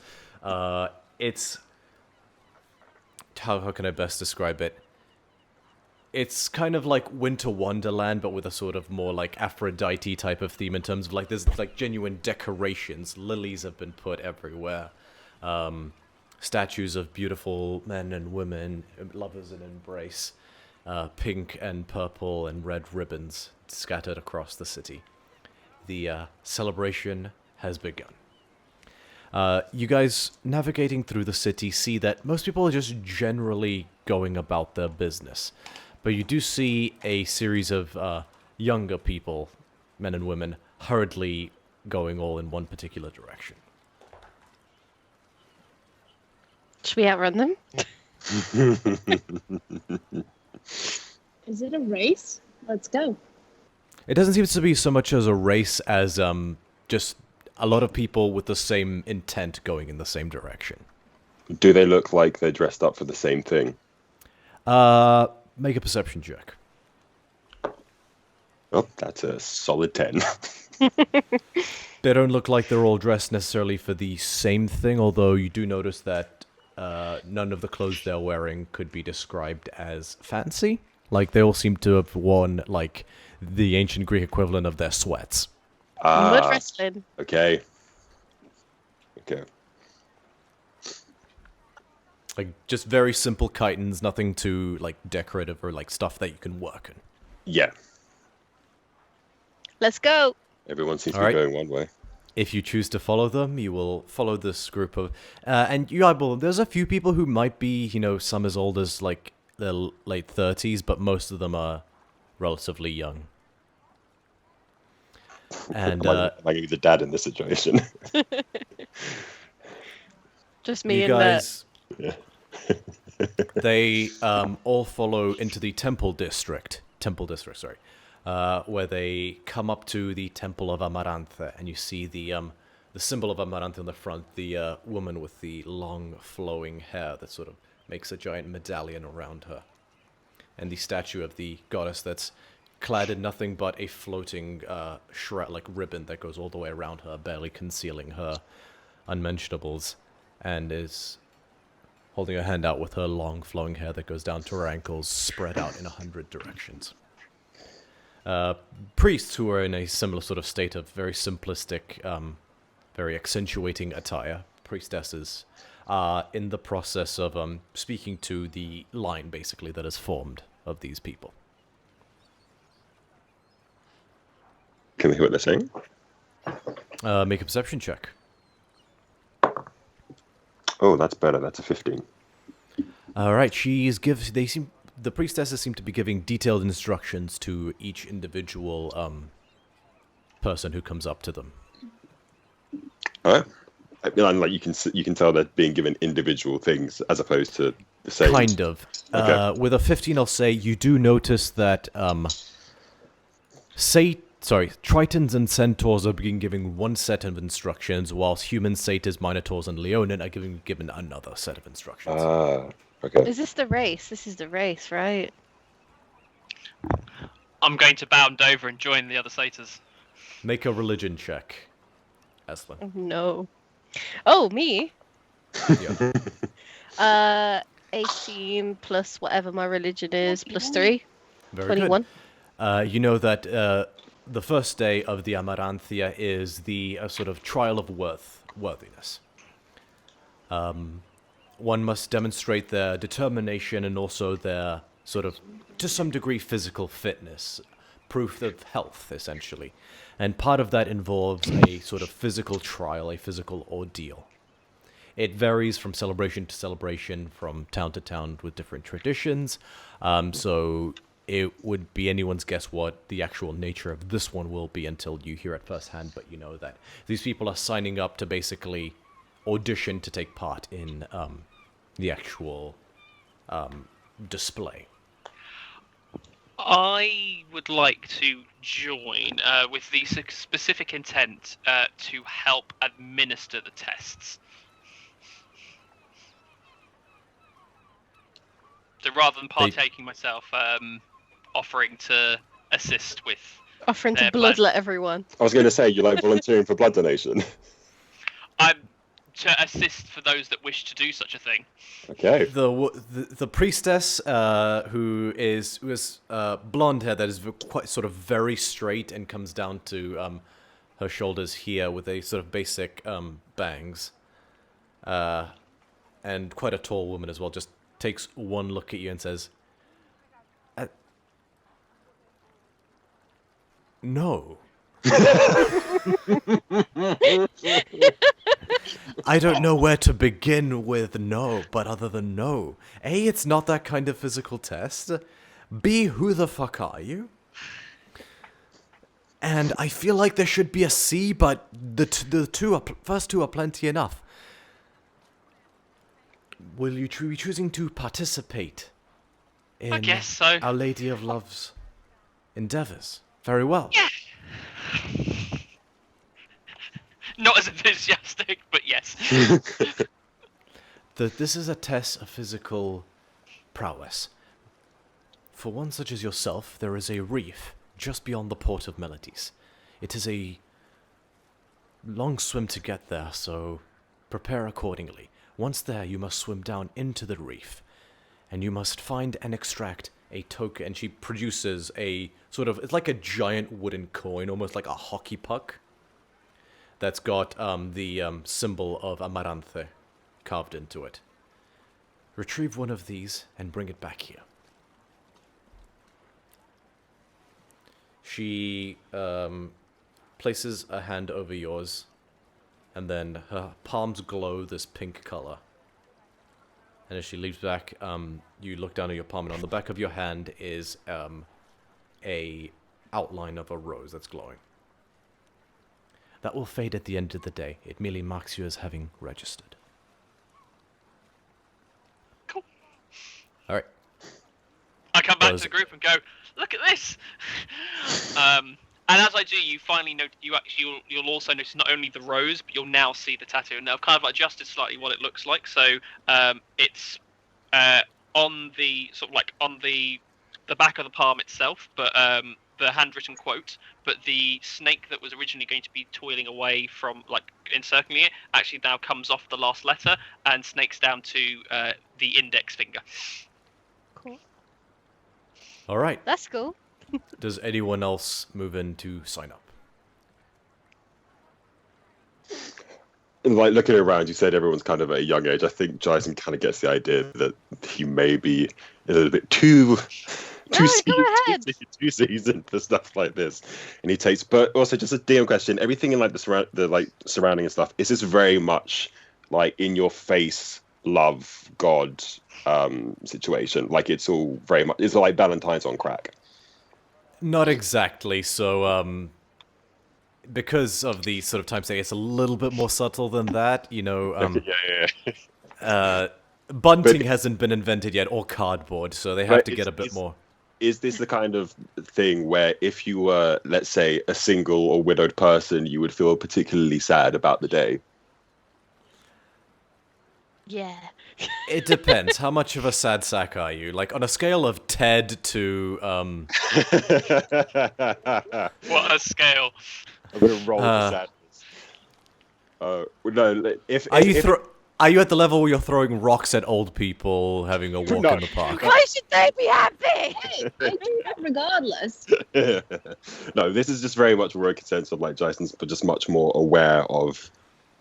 It's... How can I best describe it? It's kind of like Winter Wonderland, but with a sort of more like Aphrodite type of theme in terms of like there's like genuine decorations. Lilies have been put everywhere. Statues of beautiful men and women, lovers in embrace. Pink and purple and red ribbons scattered across the city. The celebration has begun. You guys navigating through the city see that most people are just generally going about their business. But you do see a series of younger people, men and women, hurriedly going all in one particular direction. Should we outrun them? Is it a race? Let's go. It doesn't seem to be so much as a race as just a lot of people with the same intent going in the same direction. Do they look like they're dressed up for the same thing? Make a perception check. Oh, that's a solid 10. They don't look like they're all dressed necessarily for the same thing, although you do notice that none of the clothes they're wearing could be described as fancy. Like, they all seem to have worn, like, the ancient Greek equivalent of their sweats. Mud wrestling. Okay. Okay. Like, just very simple chitons, nothing too, like, decorative or, like, stuff that you can work in. Yeah. Let's go. Everyone seems to All be right. going one way. If you choose to follow them, you will follow this group of... and you eyeball, there's a few people who might be, you know, some as old as, like, their late 30s, but most of them are relatively young. And, Am I going to be the dad in this situation? Just me You and guys, they all follow into the Temple District, sorry, where they come up to the Temple of Amaranthe, and you see the symbol of Amaranthe on the front, the woman with the long flowing hair that sort of makes a giant medallion around her, and the statue of the goddess that's clad in nothing but a floating shroud, like ribbon that goes all the way around her, barely concealing her unmentionables, and is holding her hand out with her long flowing hair that goes down to her ankles, spread out in 100 directions. Priests who are in a similar sort of state of very simplistic, very accentuating attire, priestesses, are in the process of speaking to the line, basically, that is formed of these people. Can we hear what they're saying? Make a perception check. Oh, that's better. That's a 15. All right, the priestesses seem to be giving detailed instructions to each individual person who comes up to them. All right. And like you can tell they're being given individual things as opposed to the same. Kind of. Okay. With a 15, I'll say you do notice that Tritons and Centaurs are being given one set of instructions, whilst human Satyrs, Minotaurs, and Leonin are given another set of instructions. Okay. Is this the race? This is the race, right? I'm going to bound over and join the other satyrs. Make a religion check, Estlin. Oh, no. Oh, me? Yeah. 18 plus whatever my religion is, plus 3. Very 21. good. You know that the first day of the Amaranthia is the sort of trial of worthiness. One must demonstrate their determination and also their sort of, to some degree, physical fitness. Proof of health, essentially. And part of that involves a sort of physical trial, a physical ordeal. It varies from celebration to celebration, from town to town with different traditions. So it would be anyone's guess what the actual nature of this one will be until you hear it firsthand. But you know that these people are signing up to basically audition to take part in the actual display. I would like to join with the specific intent to help administer the tests. So rather than partaking myself, offering to assist with Offering to their bloodlet everyone. I was going to say, you're like volunteering for blood donation. I'm to assist for those that wish to do such a thing. Okay. The priestess who is blonde hair that is quite sort of very straight and comes down to her shoulders here with a sort of basic bangs, and quite a tall woman as well, just takes one look at you and says, "No." I don't know where to begin with no, but other than no. A, it's not that kind of physical test. B, who the fuck are you? And I feel like there should be a C, but the first two are plenty enough. Will you be choosing to participate in I guess so. Our Lady of Love's endeavors? Very well. Yeah. Not as enthusiastic, but yes. This is a test of physical prowess. For one such as yourself, there is a reef just beyond the Port of Melodies. It is a long swim to get there, so prepare accordingly. Once there, you must swim down into the reef, and you must find and extract a token. And she produces a sort of, it's like a giant wooden coin, almost like a hockey puck, that's got the symbol of Amaranthe carved into it. Retrieve one of these and bring it back here. She places a hand over yours, and then her palms glow this pink color. And as she leaps back, you look down at your palm, and on the back of your hand is a outline of a rose that's glowing. That will fade at the end of the day. It merely marks you as having registered. All right. I come back Does- to the group and go, look at this. And as I do, you finally note. You'll also notice not only the rose, but you'll now see the tattoo. And I've kind of adjusted slightly what it looks like. So it's on the sort of like on the back of the palm itself, but the handwritten quote. But the snake that was originally going to be toiling away from like encircling it actually now comes off the last letter and snakes down to the index finger. Cool. All right. That's cool. Does anyone else move in to sign up? Like looking around, you said everyone's kind of at a young age. I think Jason kind of gets the idea that he may be a little bit too No, go ahead. too seasoned for stuff like this, and he takes. But also, just a DM question: everything in like the surrounding and stuff, is this very much like in your face, love God situation? Like it's all very much. It's like Valentine's on crack. Not exactly. So, because of the sort of time stay, it's a little bit more subtle than that. You know, yeah. bunting hasn't been invented yet, or cardboard, so they have But to get a bit more. Is this the kind of thing where if you were, let's say, a single or widowed person, you would feel particularly sad about the day? Yeah. It depends. How much of a sad sack are you? Like on a scale of Ted to What a scale! I'm gonna roll for sadness. No, are you at the level where you're throwing rocks at old people having a walk No. in the park? Why should they be happy? Hey, I do that regardless. No, this is just very much a rogue sense of like Jason's, but just much more aware of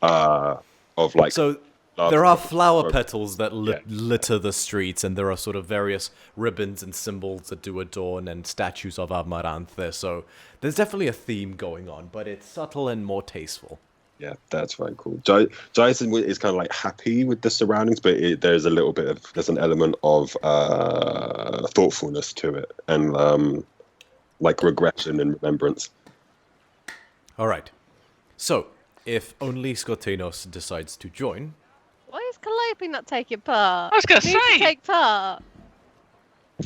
like. So love. there are flower Or- petals that Yeah. litter the streets, and there are sort of various ribbons and symbols that do adorn, and statues of Amaranthe. So there's definitely a theme going on, but it's subtle and more tasteful. Yeah, that's very cool. Jason is kind of like happy with the surroundings, but there's an element of thoughtfulness to it, and like regression and remembrance. All right. So if only Skotenos decides to join, Why is Calliope not taking part? I was gonna He needs to say. take part.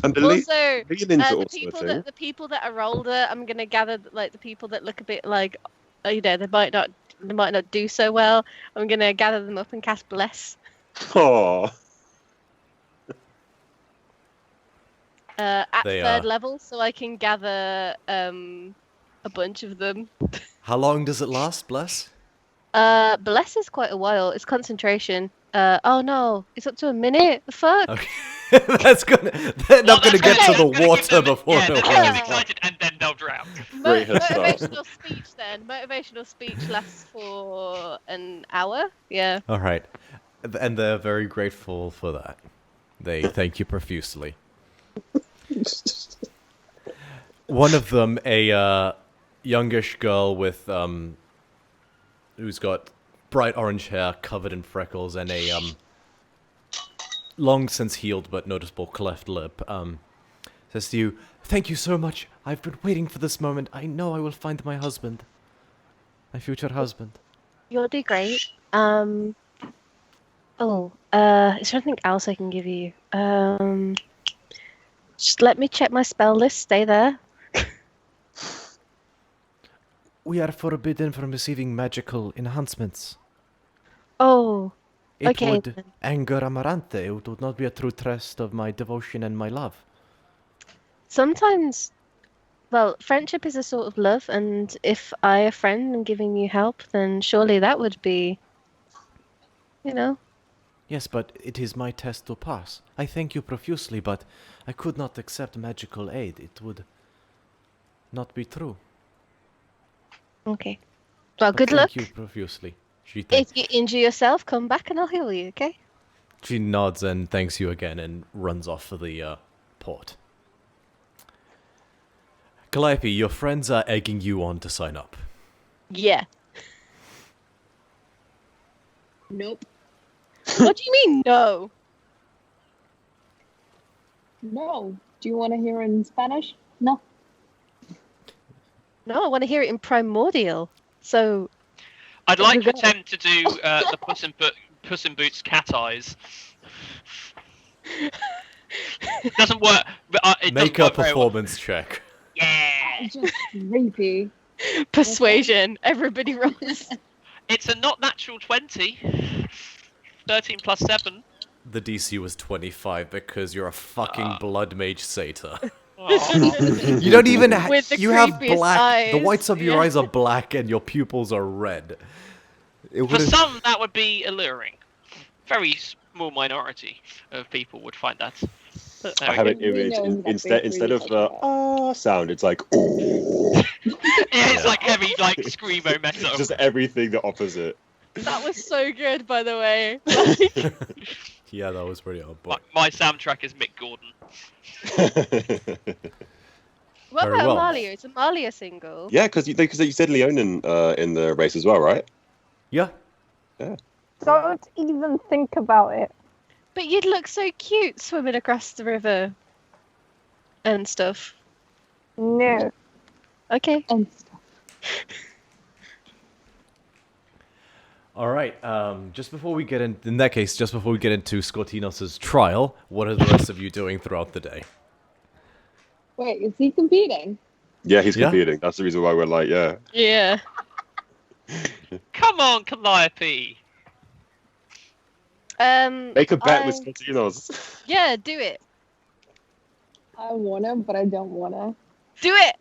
And Also, leaning's the also a people thing. the people that are older, I'm gonna gather like the people that look a bit like, you know, they might not do so well. I'm gonna gather them up and cast bless Aww. at They third are. level, so I can gather a bunch of them. how long does it last, Bless? Bless is quite a while. It's concentration. Oh no, it's up to a minute. The fuck? Okay. They're not going to get to the water before Yeah, it they're gonna wears get off. excited and then they'll drown. Great head start. Motivational speech then. Motivational speech lasts for an hour. Yeah. All right. And they're very grateful for that. They thank you profusely. One of them, a youngish girl with who's got bright orange hair covered in freckles and a long since healed but noticeable cleft lip, says to you, "Thank you so much. I've been waiting for this moment. I know I will find my husband. My future husband." You'll do great. Oh, is there anything else I can give you? Just let me check my spell list. Stay there. We are forbidden from receiving magical enhancements. Oh, It Okay, would then. anger Amarante. It would not be a true test of my devotion and my love. sometimes, well, friendship is a sort of love, and if I, a friend, am giving you help, then surely that would be, you know. Yes, but it is my test to pass. I thank you profusely, but I could not accept magical aid. It would not be true. Okay. Well, But good luck. Thank you profusely. If you injure yourself, come back and I'll heal you. Okay. She nods and thanks you again and runs off for the port. Calliope, your friends are egging you on to sign up. Yeah. Nope. What do you mean no? No. Do you want to hear in Spanish? No. No, I want to hear it in primordial. So I'd like to Regret. attempt to do the Puss in Boots cat eyes. It doesn't work. But, it Make doesn't a work very well. performance check. Yeah. Just creepy. Persuasion. Everybody rolls. It's a not natural 20. 13 plus 7. The DC was 25 because you're a fucking blood mage satyr. Oh. You don't even With the you have creepiest black. The eyes, whites of your yeah. eyes are black and your pupils are red. It For would've- some, that would be alluring. Very small minority of people would find that. But there I we have go. an image know that instead of really the like sound, it's like oh, Yeah, it's like heavy, like screamo metal. just everything the opposite. That was so good, by the way. Yeah, that was pretty odd. But My soundtrack is Mick Gordon. What Very about well. Amalia? Is Amalia single? Yeah, because you said Leon in the race as well, right? yeah, Don't even think about it. But you'd look so cute swimming across the river and stuff. No. Okay. And stuff. all right. Just before we get in that case, just before we get into Scortinos's trial, what are the rest of you doing throughout the day? Wait, is he competing? Yeah, he's Yeah. competing. That's the reason why we're like, yeah. Yeah. Come on, Calliope. Make a bet with I- Scortinos. Yeah, do it. I wanna, but I don't wanna. Do it.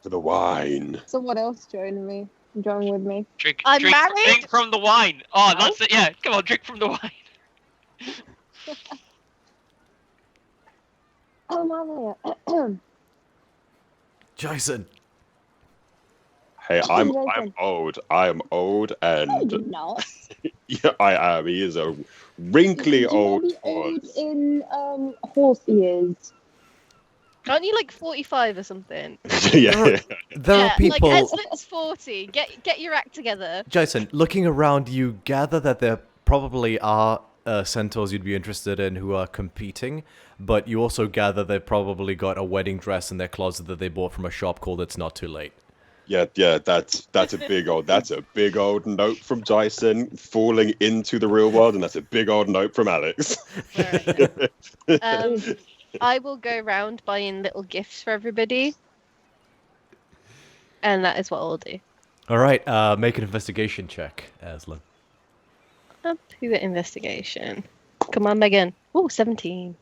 For the wine. Someone else join me. Join with me. Drink, I'm drink, married? drink from the wine. Oh, No. that's it. Yeah, come on, drink from the wine. Oh, Amalia. Jason. Hey, Oh, I'm Jason. old. I am old, No, and you're not. yeah, I am. He is a wrinkly You old know the old horse. in horse ears. Aren't you like 45 or something? Yeah. There are Like people. Eslin's 40. Get your act together. Jason, looking around, you gather that there probably are centaurs you'd be interested in who are competing, but you also gather they've probably got a wedding dress in their closet that they bought from a shop called It's Not Too Late. Yeah, that's a big old note from Jason falling into the real world, and that's a big old note from Alex. I will go round buying little gifts for everybody. And that is what I'll do. All right, make an investigation check, Aslan. Up to the investigation. Come on, Megan. Oh, 17.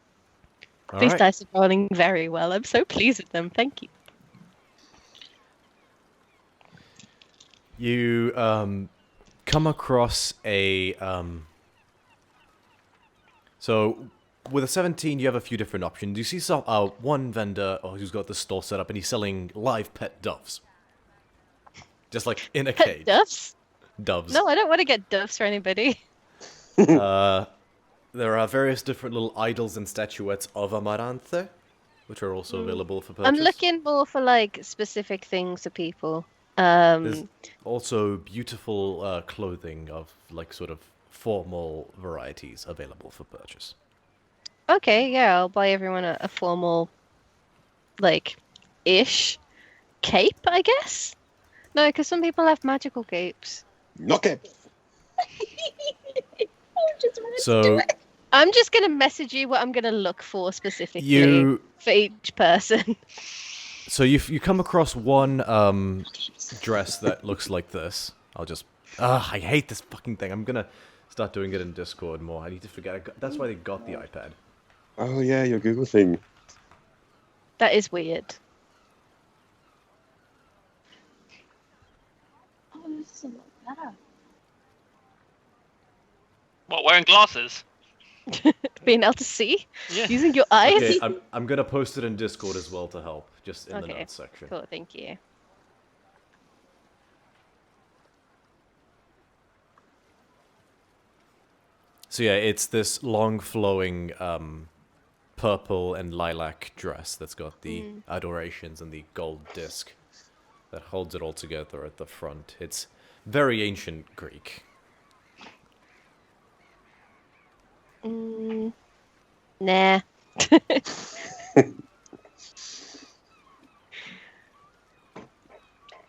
All These right. dice are rolling very well. I'm so pleased with them. Thank you. You come across a so with a 17 you have a few different options. You see some one vendor who's got the store set up and he's selling live pet doves, just like in a Pet cage. doves? Doves. No, I don't want to get doves for anybody. There are various different little idols and statuettes of Amaranthe, which are also available for purchase. I'm looking more for like specific things for people. There's also beautiful clothing of like sort of formal varieties available for purchase. Okay, yeah, I'll buy everyone a formal, like, ish cape, I guess. No, because some people have magical capes. Knock it. So I'm just gonna message you what I'm gonna look for specifically you for each person. so you come across one dress that looks like this. I'll just I hate this fucking thing. I'm gonna start doing it in Discord more. I need to forget. That's why they got the iPad. Oh yeah, your Google thing. That is weird. Oh, this is a lot better. What, wearing glasses? Being able to see Yeah. using your eyes. Okay, I'm gonna post it in Discord as well to help, just in the Okay, notes section. Cool, thank you. So yeah, it's this long flowing purple and lilac dress that's got the adorations and the gold disc that holds it all together at the front. It's very ancient Greek. Nah.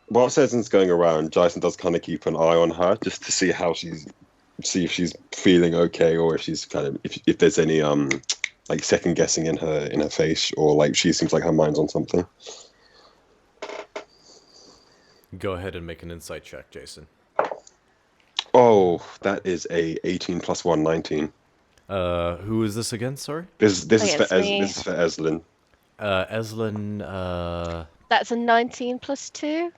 While Sezen's going around, Jason does kind of keep an eye on her just to see if she's feeling okay, or if she's kind of if there's any like second guessing in her face, or like she seems like her mind's on something. Go ahead and make an insight check, Jason. Oh, that is a 18 plus 1, 19. Who is this again? Sorry. This is for Against me. This is for Eslin. Eslin. That's a 19 plus 2.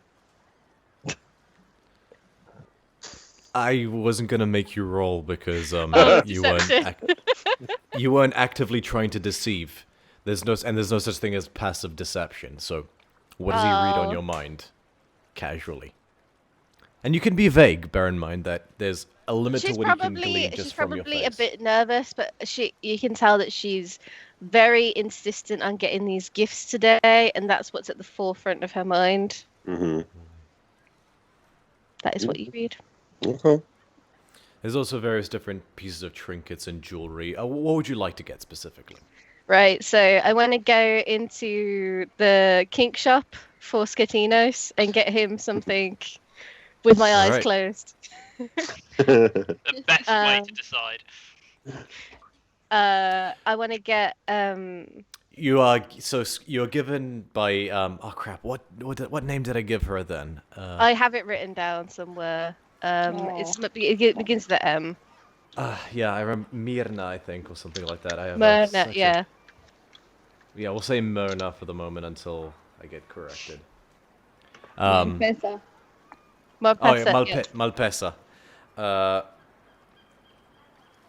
I wasn't gonna make you roll because Deception. you weren't actively trying to deceive. There's no such thing as passive deception. So, what does he read on Oh. your mind? Casually. And you can be vague. Bear in mind that there's a limit to what you can glean just from your probably a face. bit nervous, but you can tell that she's very insistent on getting these gifts today, and that's what's at the forefront of her mind. Mm-hmm. That is what you read. Okay. There's also various different pieces of trinkets and jewelry. What would you like to get specifically? Right, so I want to go into the kink shop for Skatinos and get him something with my eyes Alright. closed. The best way Um, to decide. I want to get You're given by oh crap, what name did I give her then? I have it written down somewhere. It begins with the M. Yeah, I remember Mirna, I think, or something like that. I have Myrna, such a- yeah. Yeah, we'll say Myrna for the moment until I get corrected. Marpesa. Oh yeah, Marpesa, Malpesa.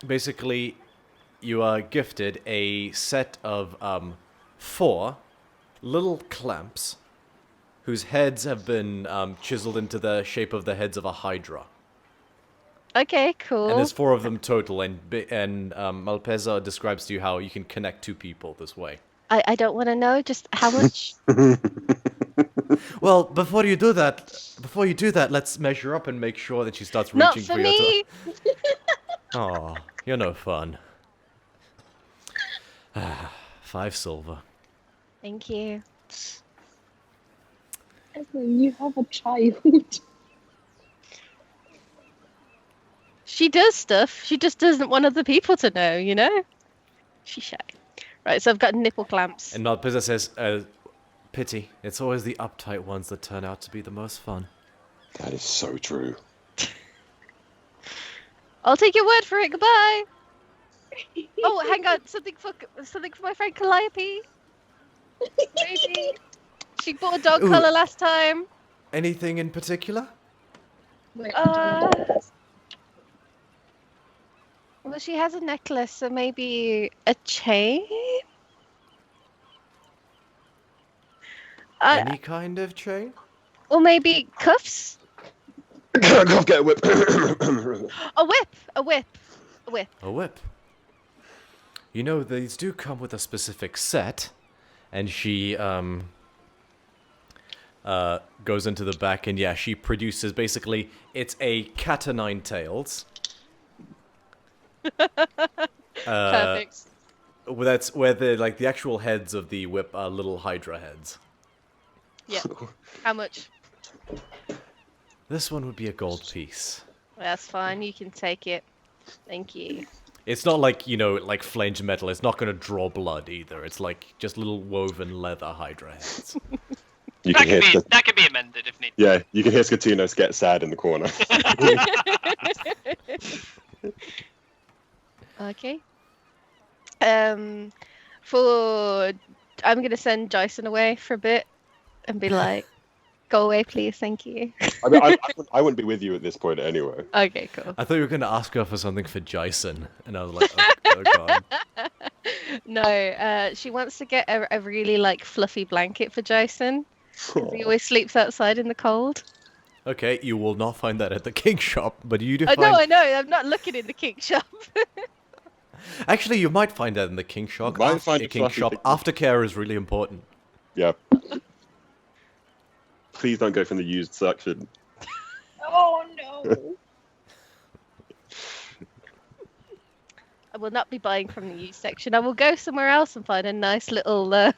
Basically, you are gifted a set of 4 little clamps whose heads have been chiseled into the shape of the heads of a hydra. Okay, cool. And there's 4 of them total, and Malpesa describes to you how you can connect 2 people this way. I don't want to know just how much. Well, before you do that, let's measure up and make sure that she starts reaching Not for for your me. Oh, you're no fun. 5 silver. Thank you. Eslin, you have a child. She does stuff. She just doesn't want other people to know, you know? She's shy. Right, so I've got nipple clamps. And Malpesa says, pity. It's always the uptight ones that turn out to be the most fun. That is so true. I'll take your word for it. Goodbye. Oh, hang on. Something for my friend Calliope. Maybe. She bought a dog Ooh. collar last time. Anything in particular? Wait, Well, she has a necklace, so maybe a chain? Any kind of chain? Or maybe cuffs? Go get a whip. A whip! A whip! A whip. A whip. You know, these do come with a specific set. And she, goes into the back, and yeah, she produces, basically, it's a cat o' nine tails. Perfect. That's where the actual heads of the whip are little hydra heads. Yeah. How much? This one would be a gold piece. That's fine. You can take it. Thank you. It's not like, like flanged metal. It's not going to draw blood either. It's like just little woven leather hydra heads. You That can hear that can be amended if need. yeah, you can hear Skatinos get sad in the corner. Okay. I'm gonna send Jason away for a bit and be like, "Go away, please, thank you." I mean, I wouldn't be with you at this point anyway. Okay, cool. I thought you were going to ask her for something for Jason. And I was like, oh god. No, she wants to get a really fluffy blanket for Jason. 'Cause he always sleeps outside in the cold. Okay, you will not find that at the king shop, but you do I find... know. I'm not looking in the kink shop. Actually, you might find that in the king shop. Might find a king fluffy shop. thing. Aftercare is really important. Yeah. Please don't go from the used section. Oh no. I will not be buying from the used section. I will go somewhere else and find a nice little.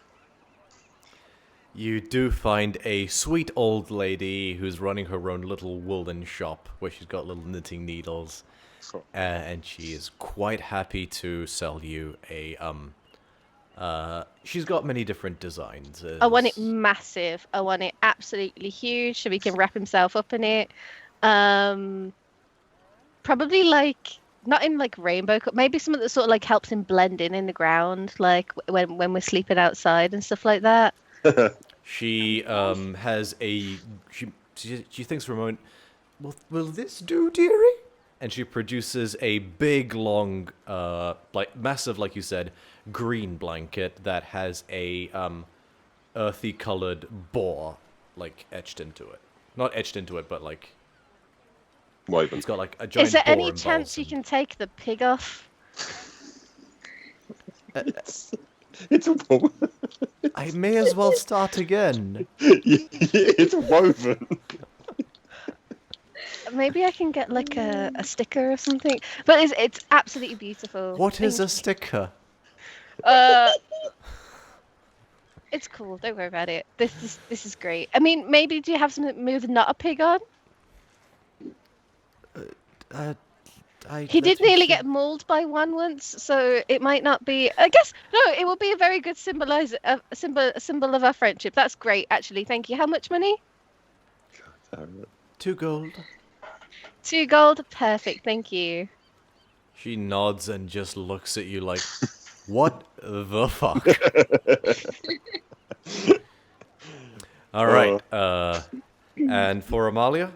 You do find a sweet old lady who's running her own little woolen shop where she's got little knitting needles. And she is quite happy to sell you a She's got many different designs. I want it massive. I want it absolutely huge so he can wrap himself up in it. Probably like not in like rainbow, maybe something that sort of like helps him blend in the ground, like when we're sleeping outside and stuff like that. She has a she thinks for a moment, will this do, dearie? And she produces a big, long, like massive, like you said, green blanket that has a earthy colored boar like etched into it. Not etched into it, but like Woven. it's got like a giant. Is there boar any chance you can take the pig off? It's a woman. I may as well start again. It's woven. Maybe I can get like a sticker or something. But it's absolutely beautiful. What is Thank a sticker? It's cool. Don't worry about it. This is great. I mean, maybe do you have something with not a pig on? He did nearly get mauled by one once, so it might not be. I guess no. It will be a very good symbol of our friendship. That's great, actually. Thank you. How much money? 2 gold. 2 gold. Perfect. Thank you. She nods and just looks at you like, what the fuck? All right. And for Amalia?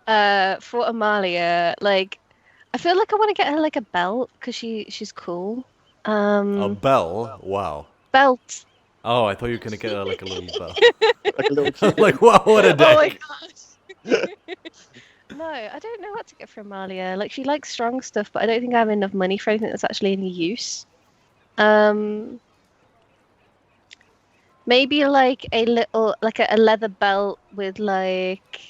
For Amalia, like, I feel like I want to get her like a belt because she's cool. A bell? Wow. Belt. Oh, I thought you were gonna get her like a little bell. Like a little Like, wow, what a dick. Oh my gosh. No, I don't know what to get for Amalia. Like, she likes strong stuff, but I don't think I have enough money for anything that's actually any use. Maybe like a little, like a leather belt with like,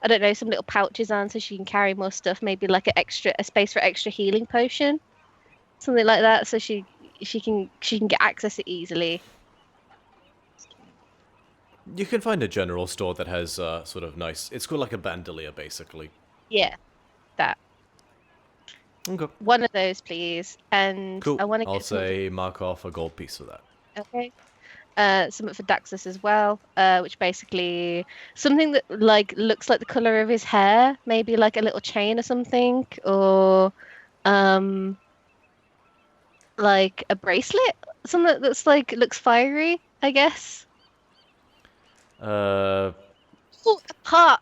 I don't know, some little pouches on so she can carry more stuff. Maybe like a space for extra healing potion, something like that, so she can get access it easily. You can find a general store that has sort of nice. It's called like a bandolier, basically. Yeah, that. Okay. One of those, please. And Cool. I want to I'll get something. say mark off a gold piece for that. Okay. Something for Daxus as well, which basically something that like looks like the color of his hair, maybe like a little chain or something, or like a bracelet, something that's like looks fiery, I guess. Uh, Oh,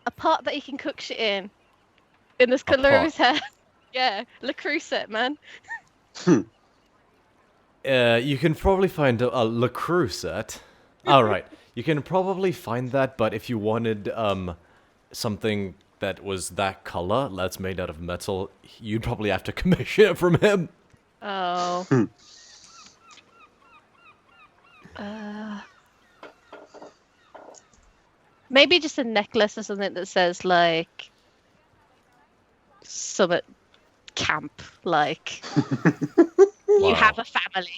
a pot that he can cook shit in this color of pot. his hair. Yeah, Le Creuset, man. you can probably find a LaCrue set. Alright, you can probably find that, but if you wanted something that was that color, that's made out of metal, you'd probably have to commission it from him. Oh. Maybe just a necklace or something that says like Summit Camp, like you have a family.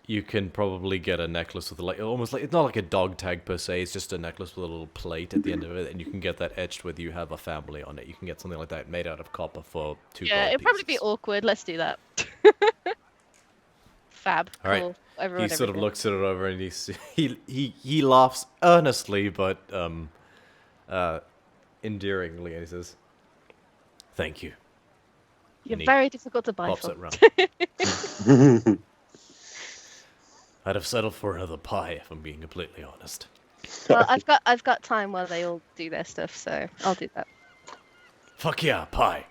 You can probably get a necklace with like almost like it's not like a dog tag per se. It's just a necklace with a little plate at the end of it, and you can get that etched with "You have a family" on it. You can get something like that made out of copper for 2 Yeah, gold it'd probably be pieces. awkward. Let's do that. Fab. All right. Cool. Everyone, He sort of everything. looks it over and he laughs earnestly but endearingly, and he says, "Thank you." You're and he very difficult to buy Pops for. it round. I'd have settled for another pie if I'm being completely honest. Well, I've got time while they all do their stuff, so I'll do that. Fuck yeah, pie.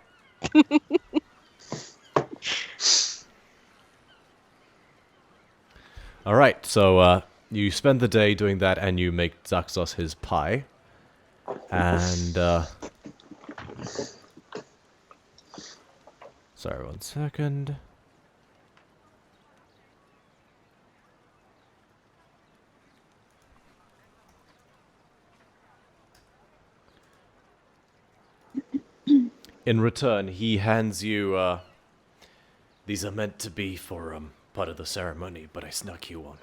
All right, so you spend the day doing that, and you make Zaxos his pie, and sorry, 1 second. In return, he hands you, these are meant to be for, part of the ceremony, but I snuck you one.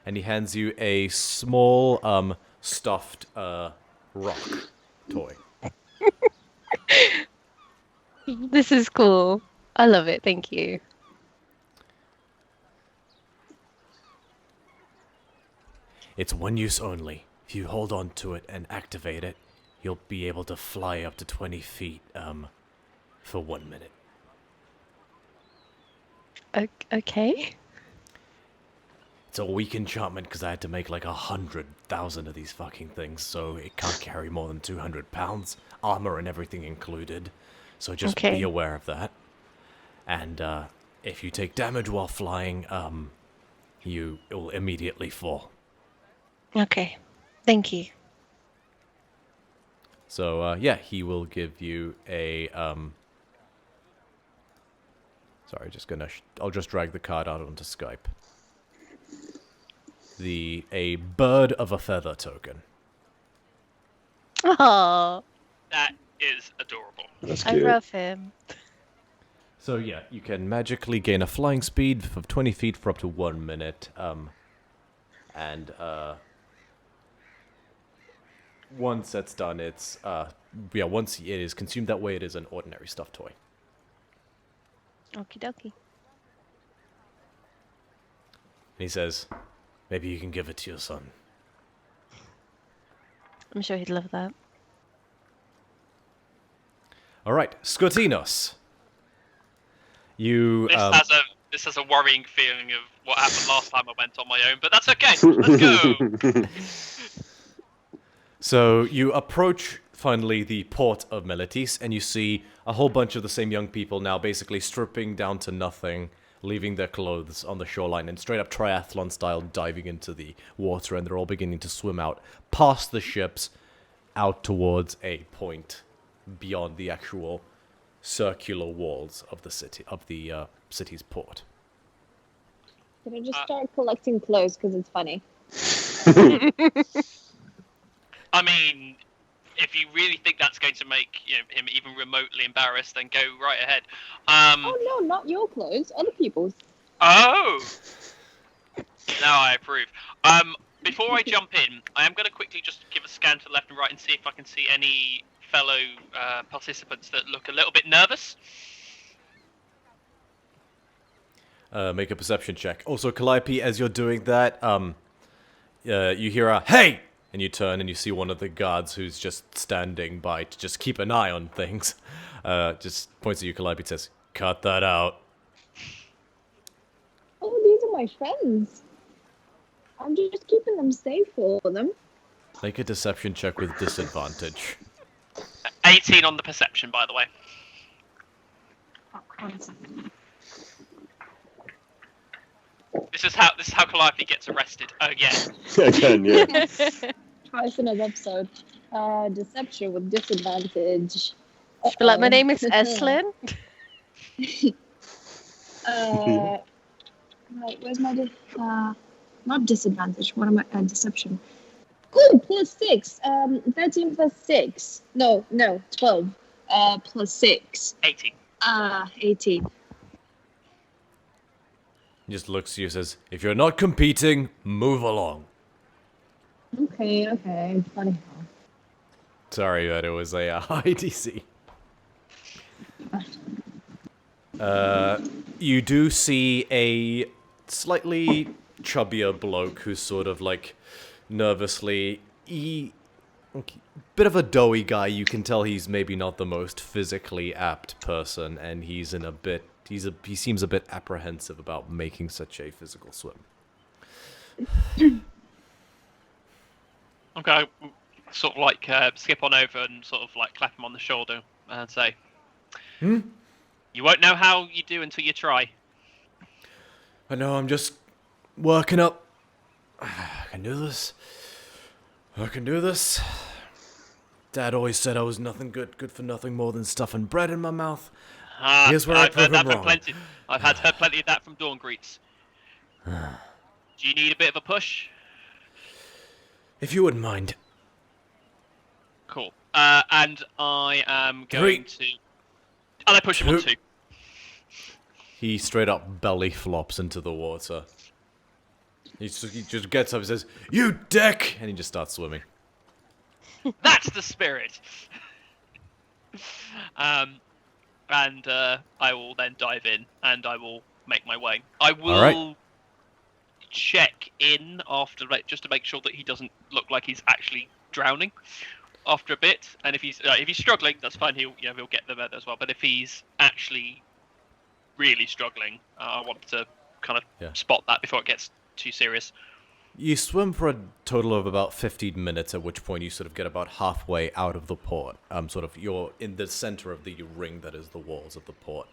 And he hands you a small, stuffed, rock toy. This is cool. I love it. Thank you. It's one use only. If you hold on to it and activate it, you'll be able to fly up to 20 feet, for 1 minute. Okay. It's a weak enchantment because I had to make like 100,000 of these fucking things, so it can't carry more than 200 pounds, armor and everything included. So just be Okay. aware of that. And if you take damage while flying, you will immediately fall. Okay. Thank you. So yeah, he will give you a Sorry, I'll just drag the card out onto Skype. A bird of a feather token. Oh, That is adorable. That's I cute. love him. So yeah, you can magically gain a flying speed of 20 feet for up to 1 minute. Once that's done, it's once it is consumed that way, it is an ordinary stuffed toy. Okie dokie. And he says, maybe you can give it to your son. I'm sure he'd love that. All right, Skotinos. You This has a worrying feeling of what happened last time I went on my own, but that's okay. Let's go. So you approach finally the port of Meletis, and you see a whole bunch of the same young people now basically stripping down to nothing, leaving their clothes on the shoreline, and straight up triathlon style diving into the water, and they're all beginning to swim out past the ships, out towards a point beyond the actual circular walls of the city, of the city's port. Can I just start collecting clothes because it's funny? I mean, if you really think that's going to make him even remotely embarrassed, then go right ahead. Oh no, not your clothes, other people's. Oh! Now I approve. Before I jump in, I am going to quickly just give a scan to the left and right and see if I can see any fellow participants that look a little bit nervous. Make a perception check. Also, Calliope, as you're doing that, you hear a "Hey!" and you turn and you see one of the guards who's just standing by to just keep an eye on things. Just points at you, Calliope, says, "Cut that out." Oh, these are my friends. I'm just keeping them safe for them. Make a deception check with disadvantage. 18 on the perception, by the way. This is how Calliope gets arrested. Oh yeah. Again, yeah. Twice in an episode. Deception with disadvantage. But like, my name is Eslin. Right, where's my not disadvantage. What am I? Deception. Cool. +6. 13 plus 6. No. 12. Plus 6. 18. 18. He just looks at you and says, "If you're not competing, move along." Okay. Funny. Sorry that it was a high DC. You do see a slightly chubbier bloke who's sort of like nervously, bit of a doughy guy. You can tell he's maybe not the most physically apt person, and he seems a bit apprehensive about making such a physical swim. Okay, sort of like skip on over and sort of like clap him on the shoulder and say, "You won't know how you do until you try." I know, I'm just working up. I can do this. Dad always said I was nothing good for nothing more than stuffing bread in my mouth. Here's where I've I heard prove that him from wrong. plenty. I've heard plenty of that from Dawn Greets. Do you need a bit of a push? If you wouldn't mind. Cool. And I am going to. And I push him on 2. He straight up belly flops into the water. He just gets up and says, "You dick!" And he just starts swimming. That's the spirit. and I will then dive in, and I will make my way. I will Alright. check in after, just to make sure that he doesn't look like he's actually drowning after a bit. And if he's struggling, that's fine. He'll get the med as well. But if he's actually really struggling, I want to kind of spot that before it gets too serious. You swim for a total of about 15 minutes, at which point you sort of get about halfway out of the port. You're in the center of the ring that is the walls of the port.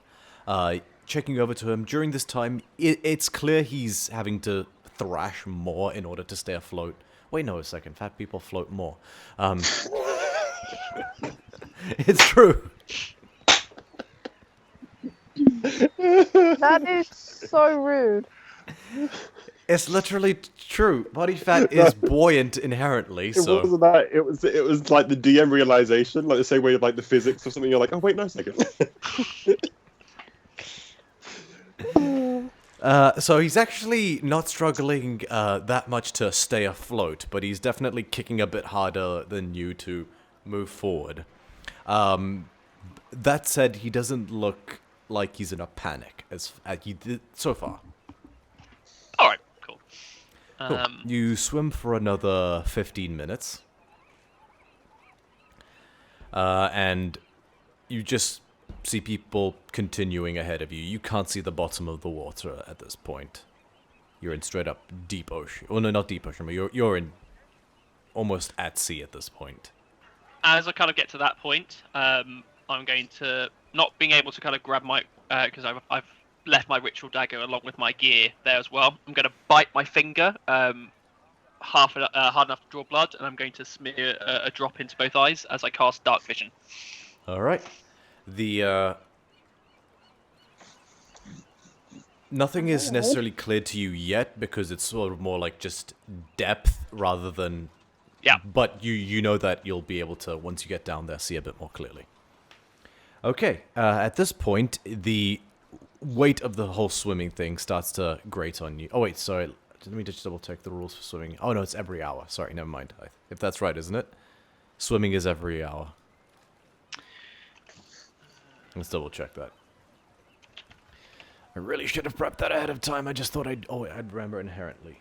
Checking over to him, during this time, it's clear he's having to thrash more in order to stay afloat. Wait, no, a second. Fat people float more. It's true. That is so rude. It's literally true. Body fat is buoyant inherently, so... It wasn't that. It was like the DM realization, like the same way of like the physics or something. You're like, oh wait, no, a second. So he's actually not struggling that much to stay afloat, but he's definitely kicking a bit harder than you to move forward. That said, he doesn't look like he's in a panic as he did so far. All right, cool. Cool. You swim for another 15 minutes. And you just see people continuing ahead of you. You can't see the bottom of the water at this point. You're in straight up deep ocean. Oh, no, not deep ocean, but you're in almost at sea at this point. As I kind of get to that point, I'm going to, not being able to kind of grab my, because I've left my ritual dagger along with my gear there as well. I'm going to bite my finger hard enough to draw blood, and I'm going to smear a drop into both eyes as I cast Dark Vision. All right. Nothing is necessarily clear to you yet because it's sort of more like just depth rather than... Yeah. But you know that you'll be able to, once you get down there, see a bit more clearly. Okay. At this point, the weight of the whole swimming thing starts to grate on you. Oh, wait, sorry. Let me just double check the rules for swimming. Oh, no, it's every hour. Sorry, never mind. If that's right, isn't it? Swimming is every hour. Let's double check that. I really should have prepped that ahead of time. I just thought I'd remember inherently.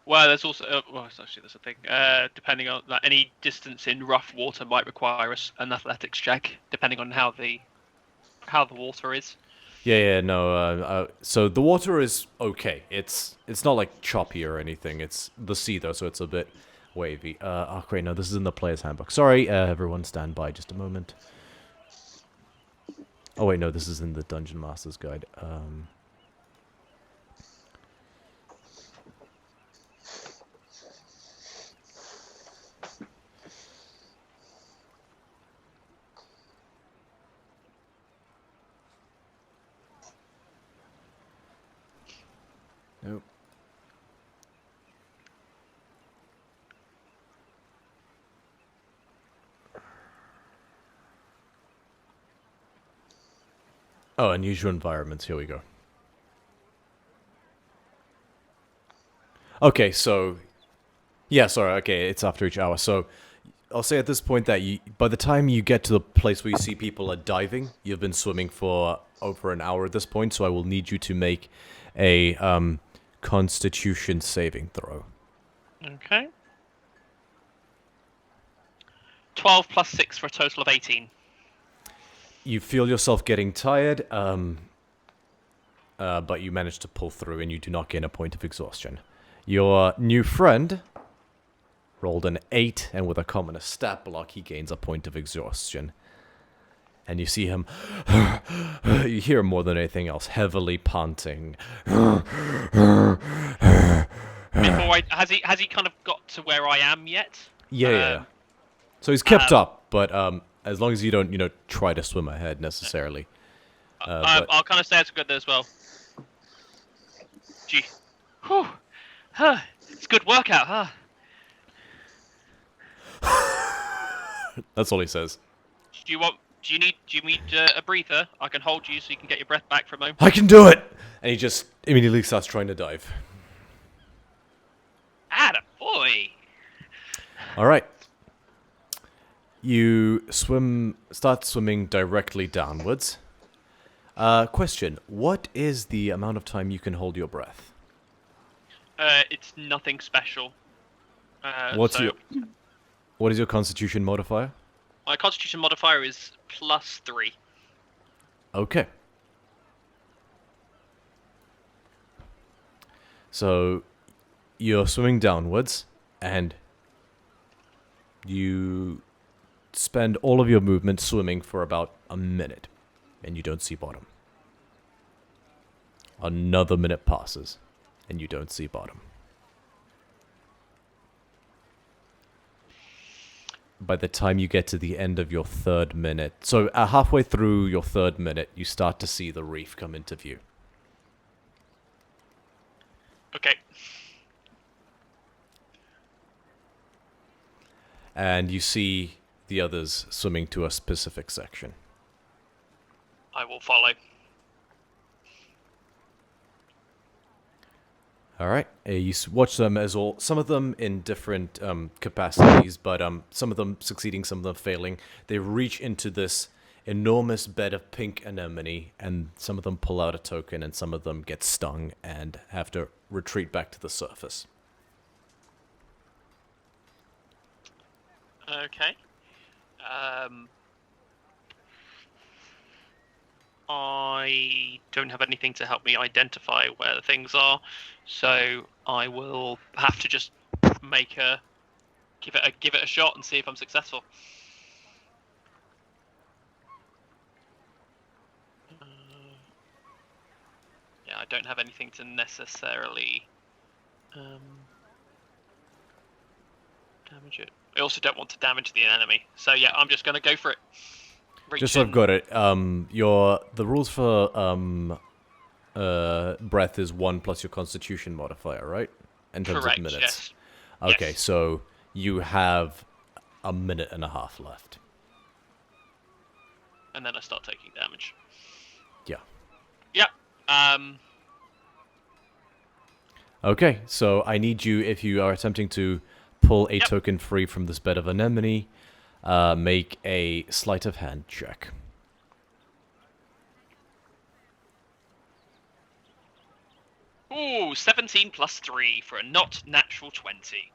Well, there's also there's a thing. Depending on any distance in rough water might require an athletics check, depending on how the water is. Yeah, no. So the water is okay. It's not like choppy or anything. It's the sea though, so it's a bit wavy. Oh great, no, this is in the player's handbook. Sorry, everyone, stand by just a moment. Oh wait, no, this is in the Dungeon Master's Guide. Nope. Oh, unusual environments. Here we go. Okay, so... Yeah, sorry, okay, it's after each hour. So, I'll say at this point that by the time you get to the place where you see people are diving, you've been swimming for over an hour at this point, so I will need you to make a Constitution saving throw. Okay. 12 plus 6 for a total of 18. You feel yourself getting tired, but you manage to pull through and you do not gain a point of exhaustion. Your new friend rolled an 8, and with a common stat block, he gains a point of exhaustion. And you see him, you hear him more than anything else, heavily panting. Has he kind of got to where I am yet? Yeah. So he's kept up, but as long as you don't, try to swim ahead necessarily. I'll kind of say it's good as well. Gee. Whew. It's a good workout, huh? That's all he says. Do you want Do you need a breather? I can hold you so you can get your breath back for a moment. I can do it! And he just immediately starts trying to dive. Attaboy! Alright. You start swimming directly downwards. Question, what is the amount of time you can hold your breath? It's nothing special. What is your constitution modifier? My constitution modifier is +3. Okay. So, you're swimming downwards, and you spend all of your movement swimming for about a minute, and you don't see bottom. Another minute passes, and you don't see bottom. By the time you get to the end of your 3rd minute, so halfway through your 3rd minute, you start to see the reef come into view. Okay. And you see the others swimming to a specific section. I will follow. Alright, you watch them as some of them in different capacities, but some of them succeeding, some of them failing. They reach into this enormous bed of pink anemone, and some of them pull out a token, and some of them get stung and have to retreat back to the surface. Okay. I don't have anything to help me identify where the things are, so I will have to just give it a shot and see if I'm successful. Yeah, I don't have anything to necessarily damage it. I also don't want to damage the enemy, so yeah, I'm just gonna go for it. Just so I've got it, the rules for breath is 1 plus your constitution modifier, right? In terms Correct, of minutes. yes. Okay, Yes. so you have a minute and a half left. And then I start taking damage. Yeah. Yep. Okay, so I need you, if you are attempting to pull a token free from this bed of anemone, make a sleight of hand check. Ooh, 17 plus 3 for a not natural 20.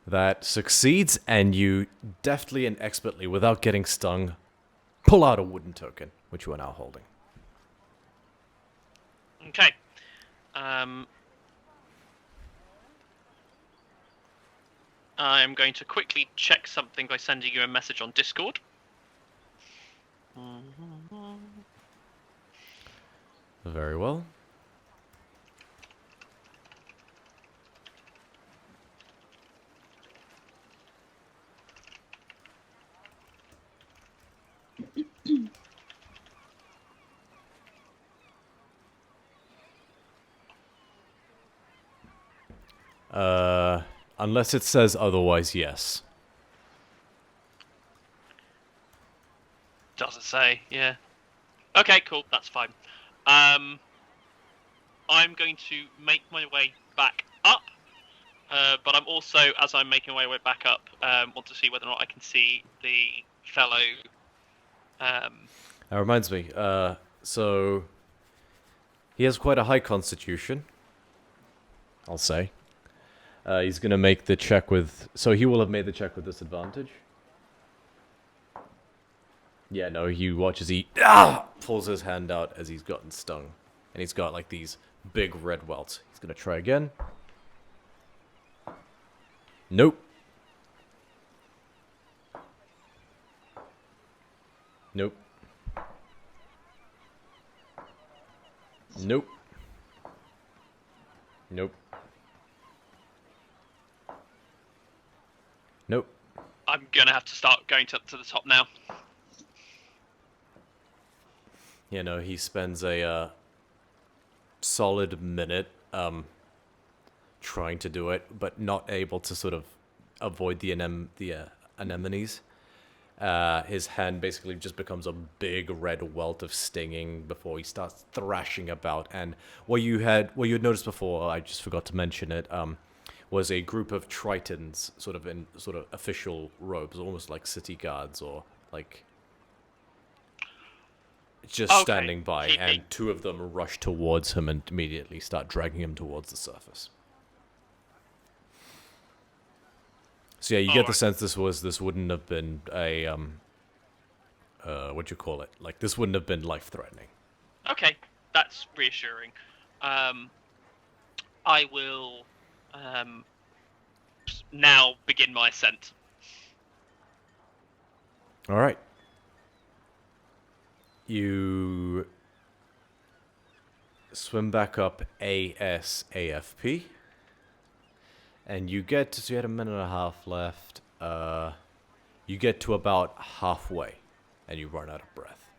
That succeeds, and you deftly and expertly, without getting stung, pull out a wooden token, which you are now holding. Okay. I'm going to quickly check something by sending you a message on Discord. Very well. Unless it says otherwise, yes. Doesn't say, yeah. Okay, cool, that's fine. I'm going to make my way back up, but I'm also, as I'm making my way back up, want to see whether or not I can see the fellow. That reminds me, so he has quite a high constitution, I'll say. He's going to make the check with... So he will have made the check with disadvantage. Yeah, no, he watches he pulls his hand out as he's gotten stung. And he's got, like, these big red welts. He's going to try again. Nope. Nope. Nope. Nope. Nope. I'm gonna have to start going to the top now. You know, he spends a solid minute trying to do it, but not able to sort of avoid the anemones. His hand basically just becomes a big red welt of stinging before he starts thrashing about. And what you had noticed before, I just forgot to mention it, was a group of Tritons, sort of in sort of official robes, almost like city guards or like just standing by. And two of them rush towards him and immediately start dragging him towards the surface. So yeah, you get the sense this wouldn't have been a what do you call it? Like, this wouldn't have been life-threatening. Okay, that's reassuring. I will now begin my ascent. All right. You swim back up ASAFP. And you get to, so you had a minute and a half left. You get to about halfway, and you run out of breath.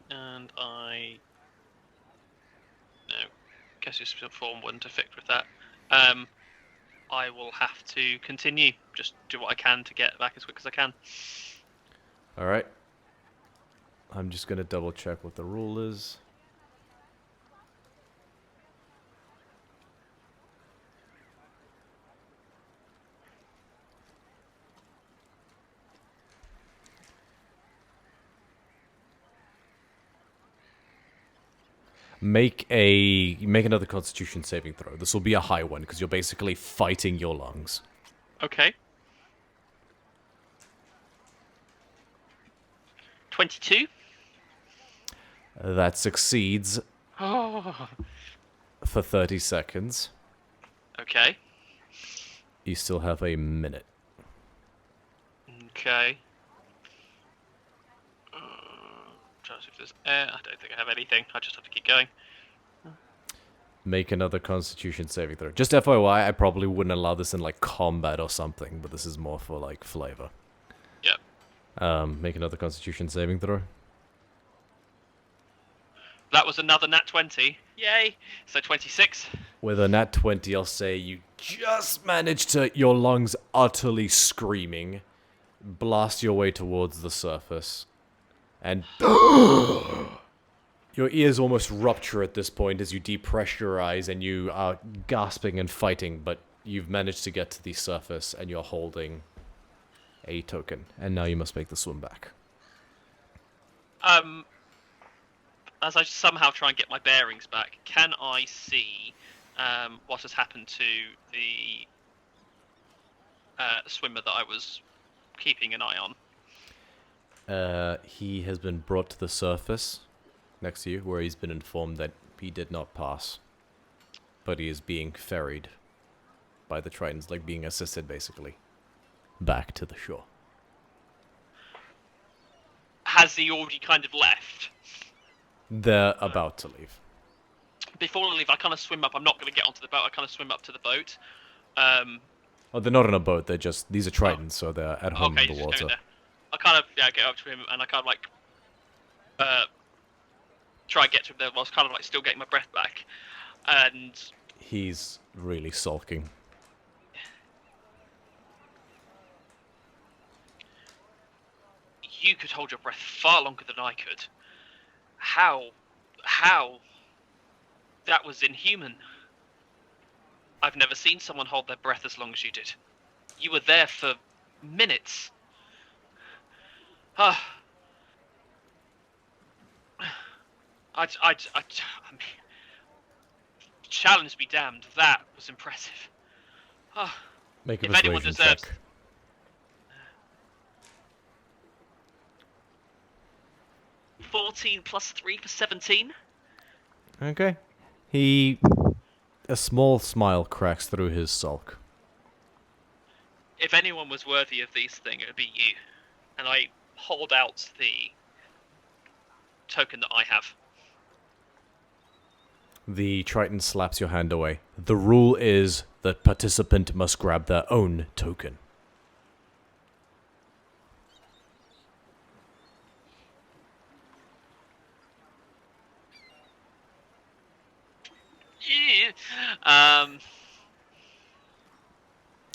And I... No, guess it's form 1 to fix with that. I will have to continue. Just do what I can to get back as quick as I can. Alright. I'm just going to double check what the rule is. Make another Constitution saving throw. This will be a high one because you're basically fighting your lungs. Okay. 22. That succeeds Oh. for 30 seconds. Okay. You still have a Okay. Trying to see if there's air. I don't think I have anything. I just have to keep going. Make another Constitution saving throw. Just FYI, I probably wouldn't allow this in like combat or something, but this is more for like flavor. Yep. Make another Constitution saving throw. That was another nat 20. Yay! So 26. With a nat 20, I'll say you just managed to, your lungs utterly screaming, blast your way towards the surface. And your ears almost rupture at this point as you depressurize and you are gasping and fighting, but you've managed to get to the surface and you're holding a token. And now you must make the swim back. As I somehow try and get my bearings back, can I see what has happened to the swimmer that I was keeping an eye on? He has been brought to the surface next to you, where he's been informed that he did not pass. But he is being ferried by the Tritons, like being assisted, basically, back to the shore. Has he already kind of left? They're about to leave. Before I leave, I kind of swim up. I'm not going to get onto the boat. I kind of swim up to the boat. Oh, they're not on a boat. They're just, these are Tritons, so they're at home in the water. I kind of get up to him and I kind of like try and get to him there whilst kind of like still getting my breath back. And he's really sulking. You could hold your breath far longer than I could. How? That was inhuman. I've never seen someone hold their breath as long as you did. You were there for minutes. I mean, challenge be damned. That was impressive. Make a if anyone persuasion deserves, check. 14 plus 3 for 17. Okay. A small smile cracks through his sulk. If anyone was worthy of these things, it would be you. And I hold out the token that I have. The Triton slaps your hand away. The rule is that participant must grab their own token. Yeah.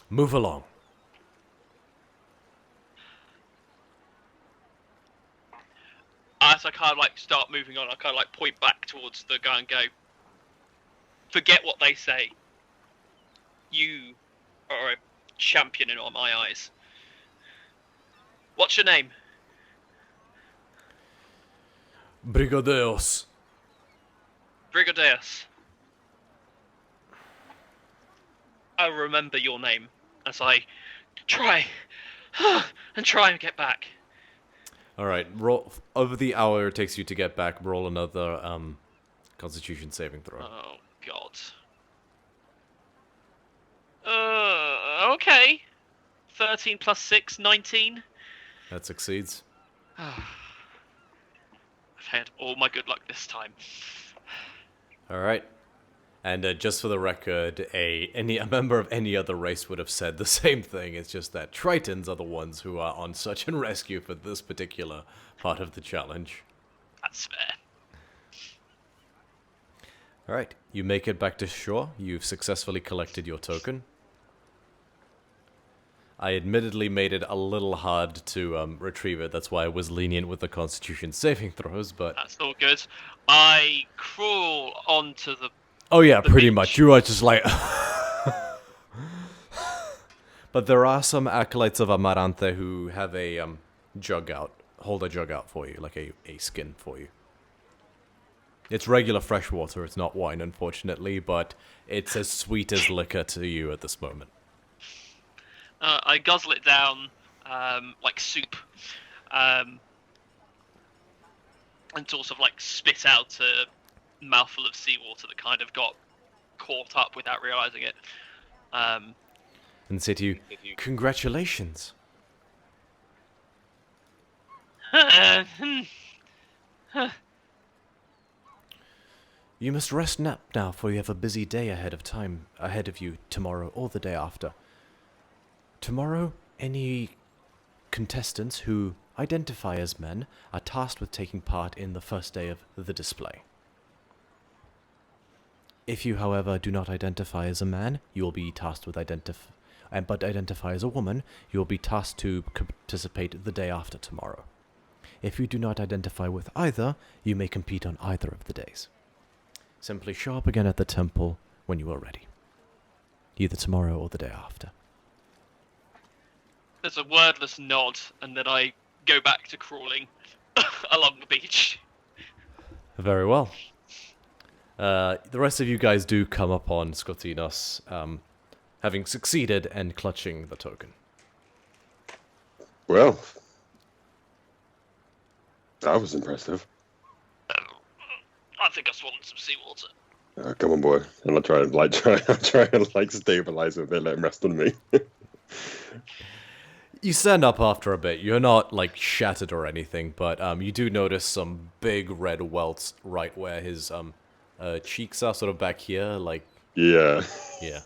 Move along. As I kind of like start moving on, I kind of like point back towards the guy and go, "Forget what they say. You are a champion in all my eyes. What's your name?" Brigadeos. Brigadiers. I'll remember your name as I try and get back. Alright, roll over the hour it takes you to get back, roll another Constitution saving throw. Oh god. Okay. 13 plus 6, 19. That succeeds. I've had all my good luck this time. Alright. And just for the record, a member of any other race would have said the same thing. It's just that Tritons are the ones who are on search and rescue for this particular part of the challenge. That's fair. Alright, you make it back to shore. You've successfully collected your token. I admittedly made it a little hard to retrieve it. That's why I was lenient with the Constitution saving throws, but... That's all good. I crawl onto the... Oh yeah, pretty beach. much. You are just like... But there are some acolytes of Amaranthe who have a hold a jug out for you, like a skin for you. It's regular fresh water, it's not wine, unfortunately, but it's as sweet as liquor to you at this moment. I guzzle it down like soup, and sort of like spit out a mouthful of seawater that kind of got caught up without realizing it. And say to you, congratulations. You must rest now, for you have a busy day ahead of you tomorrow or the day after. Tomorrow, any contestants who identify as men are tasked with taking part in the first day of the display. If you, however, do not identify as a man, you will be tasked with but identify as a woman, you will be tasked to participate the day after tomorrow. If you do not identify with either, you may compete on either of the days. Simply show up again at the temple when you are ready. Either tomorrow or the day after. There's a wordless nod, and then I go back to crawling along the beach. Very well. The rest of you guys do come upon Skotinos, having succeeded and clutching the token. Well, that was impressive. I think I swallowed some seawater. Come on, boy. And I'll try and stabilize him a bit, let him rest on me. You stand up after a bit. You're not, shattered or anything, but you do notice some big red welts right where his cheeks are, sort of back here, Yeah. Yeah.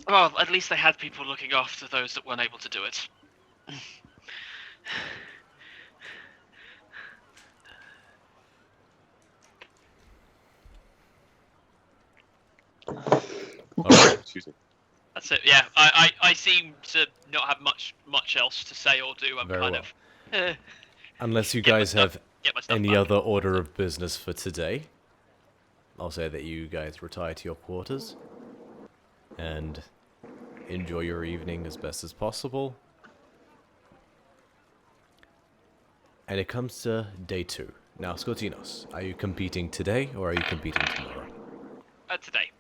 Well, at least they had people looking after those that weren't able to do it. Excuse me. That's it. Yeah, I seem to not have much else to say or do. I'm Very kind well. of. Unless you Get my guys stuff- have get my stuff any back. other order of business for today, I'll say that you guys retire to your quarters and enjoy your evening as best as possible. And it comes to day 2. Now, Skotinos, are you competing today or are you competing tomorrow? Today.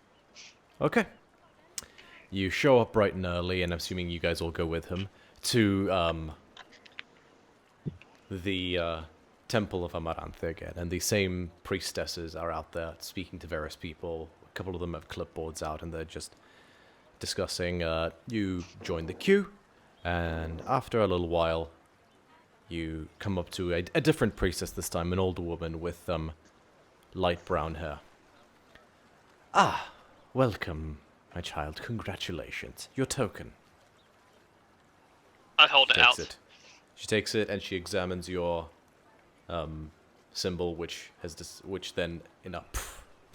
Okay. You show up bright and early, and I'm assuming you guys all go with him, to the Temple of Amaranthe again. And the same priestesses are out there speaking to various people. A couple of them have clipboards out, and they're just discussing. You join the queue, and after a little while, you come up to a different priestess this time, an older woman with light brown hair. Ah, welcome, my child. Congratulations. Your token. I hold it out. She takes it and she examines your symbol, which then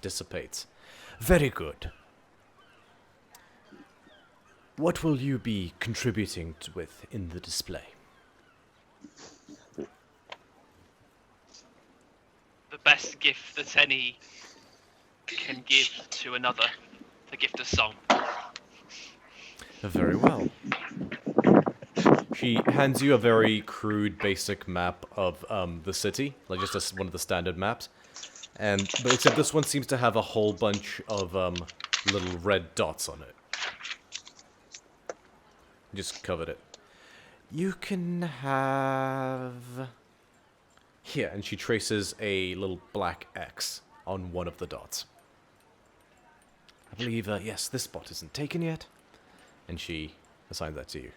dissipates. Very good. What will you be contributing with in the display? The best gift that any can give to another, the gift of song. Very well. She hands you a very crude, basic map of the city, like just one of the standard maps. But except this one seems to have a whole bunch of little red dots on it. Just covered it. You can have... Here, and she traces a little black X on one of the dots. I believe, yes, this spot isn't taken yet. And she assigns that to you.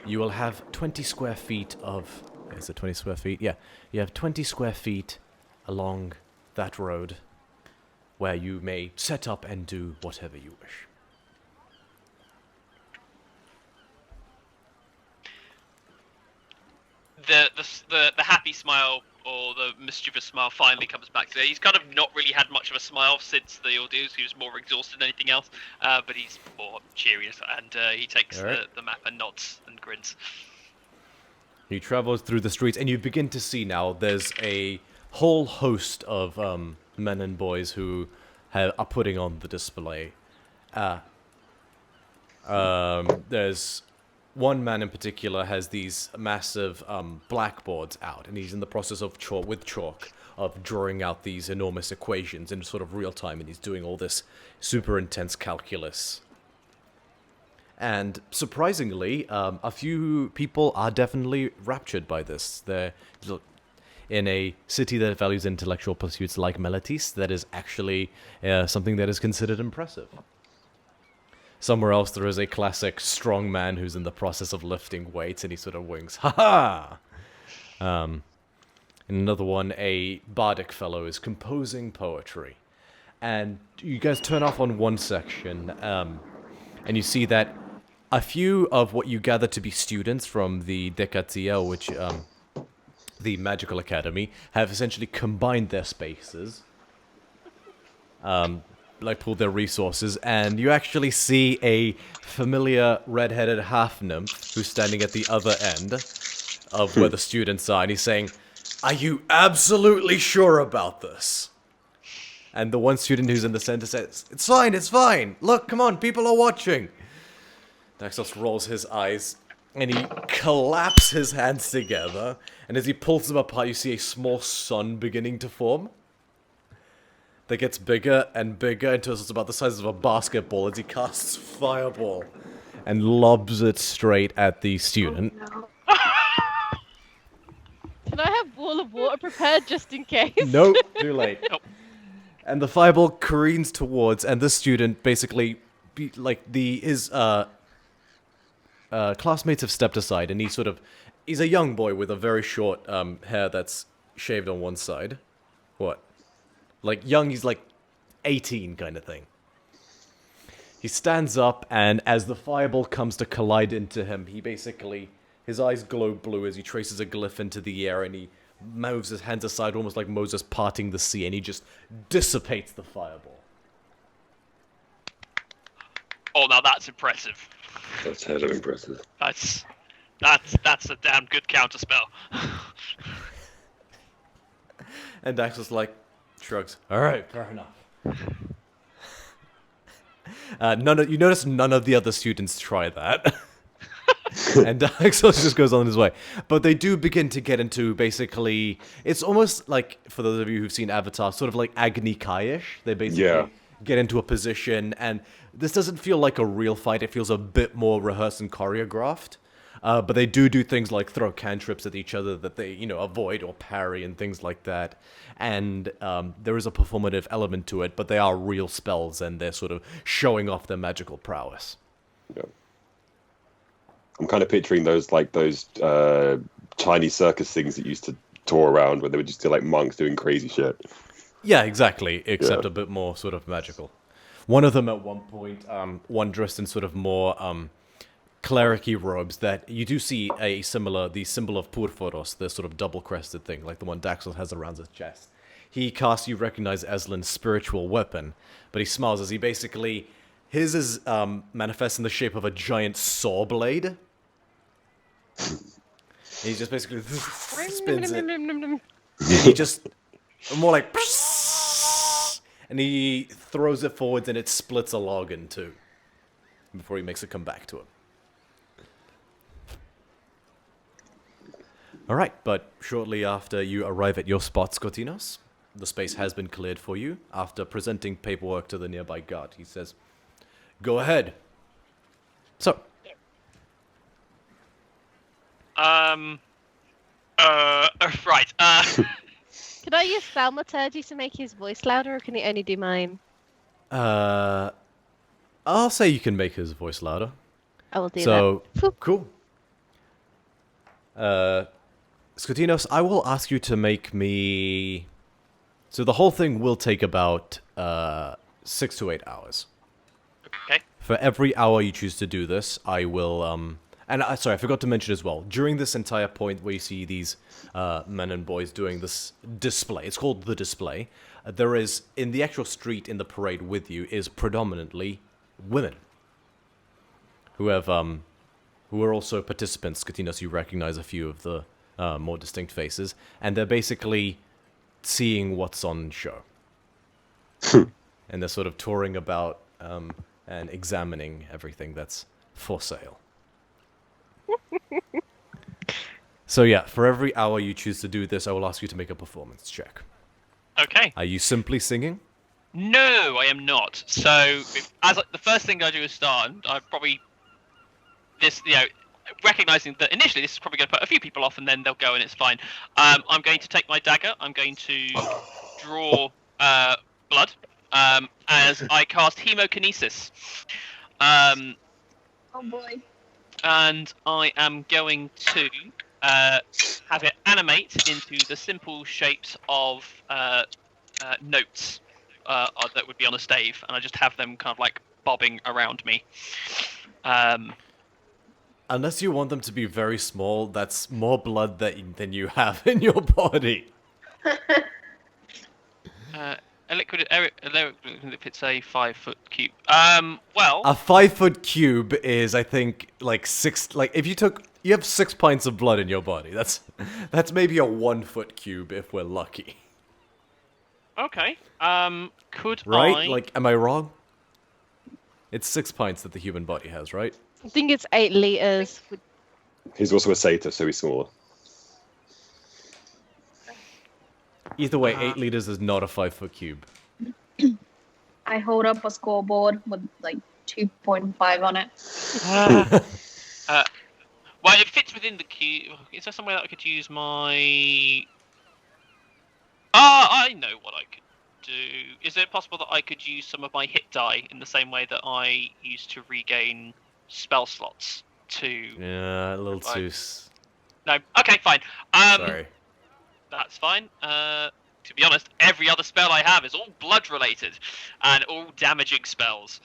You will have 20 square feet of... Is it 20 square feet? Yeah. You have 20 square feet along that road where you may set up and do whatever you wish. The happy smile or the mischievous smile finally comes back today. He's kind of not really had much of a smile since the ordeals. He was more exhausted than anything else, but he's more cheery, and he takes the map and nods and grins. You travel through the streets, and you begin to see now there's a whole host of men and boys who are putting on the display. There's one man in particular has these massive blackboards out, and he's in the process of chalk of drawing out these enormous equations in sort of real time, and he's doing all this super intense calculus. And surprisingly, a few people are definitely raptured by this. They're in a city that values intellectual pursuits like Meletis, that is actually something that is considered impressive. Somewhere else, there is a classic strong man who's in the process of lifting weights, and he sort of winks, ha-ha! In another one, a bardic fellow is composing poetry. And you guys turn off on one section, and you see that a few of what you gather to be students from the Decatia, which, the magical academy, have essentially combined their spaces. Pulled their resources, and you actually see a familiar red-headed half-nymph who's standing at the other end of where the students are, and he's saying, "Are you absolutely sure about this?" And the one student who's in the center says, it's fine, look, come on, people are watching." Daxos rolls his eyes, and he claps his hands together, and as he pulls them apart, you see a small sun beginning to form. That gets bigger and bigger until it's about the size of a basketball as he casts Fireball and lobs it straight at the student. Oh, no. Can I have Wall of Water prepared just in case? Nope, too late. Nope. And the Fireball careens towards, and the student basically, his classmates have stepped aside, and he's a young boy with a very short hair that's shaved on one side. What? Young, he's 18 kind of thing. He stands up, and as the fireball comes to collide into him, his eyes glow blue as he traces a glyph into the air, and he moves his hands aside almost like Moses parting the sea, and he just dissipates the fireball. Oh, now that's impressive. That's hell of impressive. That's a damn good counterspell. And Dax was shrugs. All right, fair enough. You notice none of the other students try that. And Daxos just goes on his way. But they do begin to get into basically, it's almost like, for those of you who've seen Avatar, sort of like Agni Kai-ish. They basically get into a position, and this doesn't feel like a real fight. It feels a bit more rehearsed and choreographed. But they do things like throw cantrips at each other that they, avoid or parry and things like that. And there is a performative element to it, but they are real spells, and they're sort of showing off their magical prowess. Yeah. I'm kind of picturing those tiny circus things that used to tour around, where they would just do monks doing crazy shit. Yeah, exactly, except a bit more sort of magical. One of them at one point, one dressed in sort of more cleric-y robes that you do see the symbol of Purphoros, the sort of double-crested thing, like the one Daxel has around his chest. He casts, you recognize Eslin's spiritual weapon, but he smiles as he basically, his is manifests in the shape of a giant saw blade. He just basically spins it. He just, more like, and he throws it forwards and it splits a log in two before he makes it come back to him. Alright, but shortly after you arrive at your spot, Skotinos, the space has been cleared for you. After presenting paperwork to the nearby guard, he says, "Go ahead." So. Right. Can I use thaumaturgy to make his voice louder, or can he only do mine? I'll say you can make his voice louder. I will do So, that. cool. Skotinos, I will ask you to make me... So the whole thing will take about 6 to 8 hours. Okay. For every hour you choose to do this, I will... And sorry, I forgot to mention as well, during this entire point where you see these men and boys doing this display, it's called the display, there is, in the actual street in the parade with you, is predominantly women. Who are also participants. Skotinos, you recognize a few of the more distinct faces, and they're basically seeing what's on show. And they're sort of touring about and examining everything that's for sale. So yeah, for every hour you choose to do this, I will ask you to make a performance check. Okay. Are you simply singing? No, I am not. So, the first thing I do is start, and I probably recognizing that initially this is probably going to put a few people off, and then they'll go and it's fine. I'm going to take my dagger. I'm going to draw blood as I cast hemokinesis. Oh boy. And I am going to have it animate into the simple shapes of notes that would be on a stave, and I just have them kind of like bobbing around me. Unless you want them to be very small, that's more blood than you have in your body. If it's a 5-foot cube. Well, A 5-foot cube is, I think, like 6. Like if you have 6 pints of blood in your body. That's maybe a 1-foot cube if we're lucky. okay. Could Right? I? Like, am I wrong? It's 6 pints that the human body has, right? I think it's 8 liters. He's also a satyr, so he's smaller. Either way, 8 liters is not a 5-foot cube. I hold up a scoreboard with like 2.5 on it. Well, it fits within the cube. Is there some way that I could use my? I know what I could do. Is it possible that I could use some of my hit die in the same way that I used to regain spell slots to? Yeah, a little too... No. Okay, fine. Sorry. That's fine. To be honest, every other spell I have is all blood related and all damaging spells.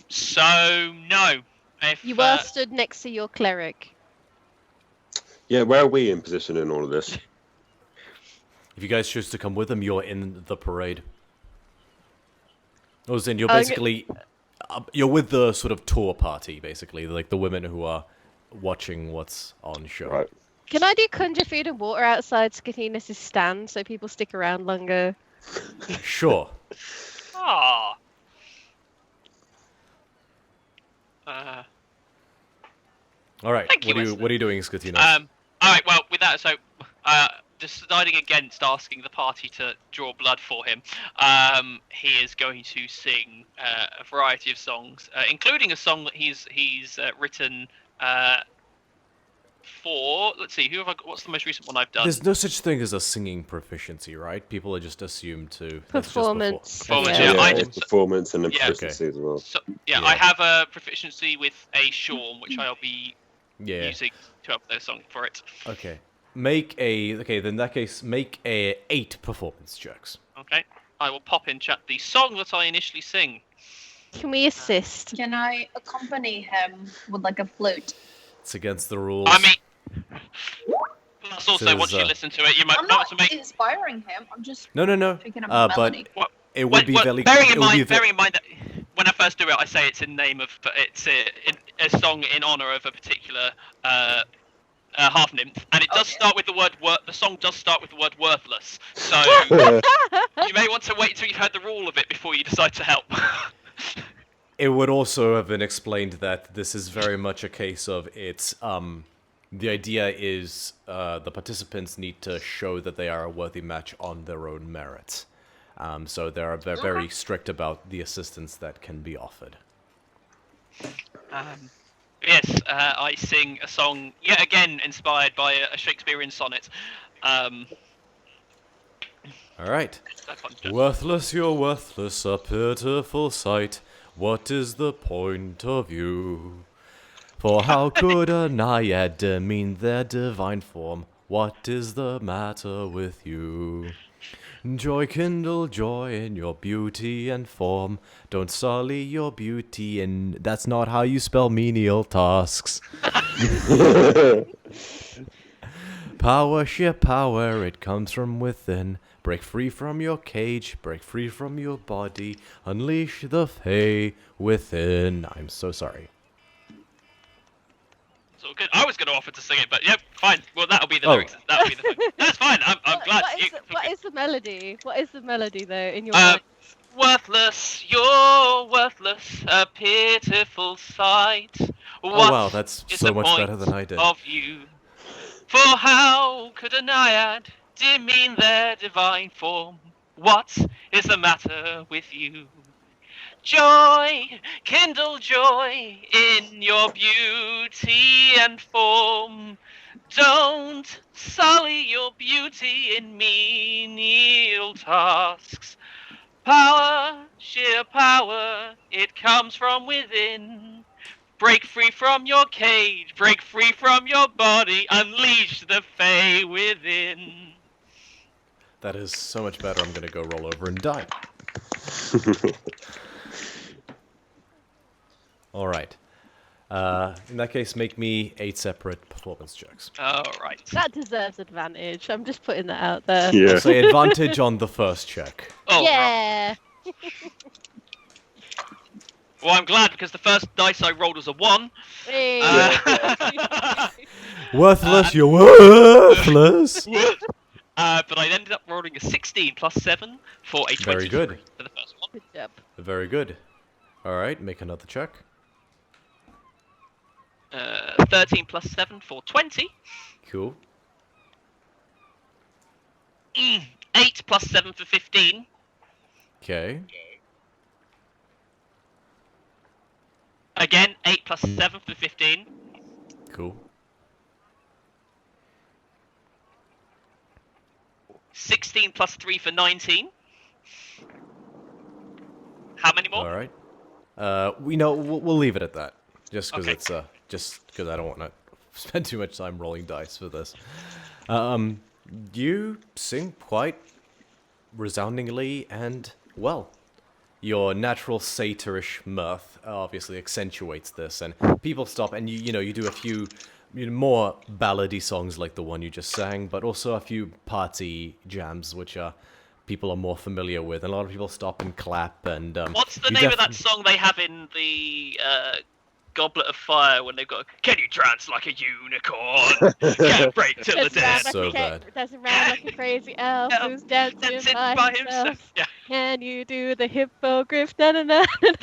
So no. If You were stood next to your cleric. Yeah, where are we in position in all of this? If you guys choose to come with them, you're in the parade. As in, you're basically... you're with the sort of tour party, basically. Like the women who are watching what's on show. Right. Can I do conjure food and water outside Skotinos' stand so people stick around longer? Sure. Ah. All right. Thank you, What are you doing, Skotinos? All right. Well, with that, so deciding against asking the party to draw blood for him, he is going to sing a variety of songs, including a song that he's written for. Let's see, what's the most recent one I've done? There's no such thing as a singing proficiency, right? People are just assumed to... Performance. Performance, Yeah. yeah. It's performance and then Yeah. proficiency as well. So, yeah, Yeah. I have a proficiency with a shawm, which I'll be Yeah. using to up their song for it. Okay. Then in that case, make 8 performance checks. Okay, I will pop in chat the song that I initially sing. Can we assist? Can I accompany him with like a flute? It's against the rules. I mean, plus also Says, once you listen to it, you might I'm know not to make. inspiring him. I'm just no. picking up a But melody. it would be very. Bearing it in would be mind, bearing in mind that when I first do it, I say it's in name of it's a song in honor of a particular half nymph, and it does start with the word the song does start with the word worthless. So you may want to wait until you've heard the rule of it before you decide to help. It would also have been explained that this is very much a case of it's the idea is the participants need to show that they are a worthy match on their own merit. So they're very strict about the assistance that can be offered. Yes, I sing a song yet again inspired by a Shakespearean sonnet. All right. Worthless, you're worthless, a pitiful sight. What is the point of you? For how could a naiad demean their divine form? What is the matter with you? Joy, kindle joy in your beauty and form. Don't sully your beauty in... That's not how you spell menial tasks. Power, sheer power, it comes from within. Break free from your cage, break free from your body. Unleash the Fae within. I'm so sorry. It's all good. I was going to offer to sing it, but yeah, fine. Well, that'll be the lyrics. That'll be the thing. That's fine. I'm glad. What is the melody? What is the melody though in your mind? Worthless, you're worthless, a pitiful sight. Oh What wow, that's is so the much point better than I did. of you? For how could a naiad demean their divine form? What is the matter with you? Joy, kindle joy in your beauty and form. Don't sully your beauty in menial tasks. Power, sheer power, it comes from within. Break free from your cage, break free from your body, unleash the Fae within. That is so much better. I'm gonna go roll over and die. All right. In that case, make me 8 separate performance checks. Alright. That deserves advantage. I'm just putting that out there. Yeah. I'll say advantage on the first check. Oh, Yeah. well, I'm glad because the first dice I rolled was a 1. Hey. Worthless, you're worthless. But I ended up rolling a 16 plus 7 for a 23 Very good. for the first one. Good job. Very good. All right, make another check. 13 plus 7 for 20. Cool. 8 plus 7 for 15. Okay. Again, 8 plus 7 for 15. Cool. 16 plus 3 for 19. How many more? All right. We'll leave it at that, just because Okay. it's just because I don't want to spend too much time rolling dice for this. You sing quite resoundingly and well. Your natural satyrish mirth obviously accentuates this, and people stop, and you do a few more ballady songs like the one you just sang, but also a few party jams which people are more familiar with, and a lot of people stop and clap. And What's the you name of that song they have in the Goblet of Fire when they've got "Can you dance like a unicorn? Can't break till the dead." So bad. That's around like a crazy elf who's dancing by himself. Yeah. Can you do the hippogriff? Na, na, na, na.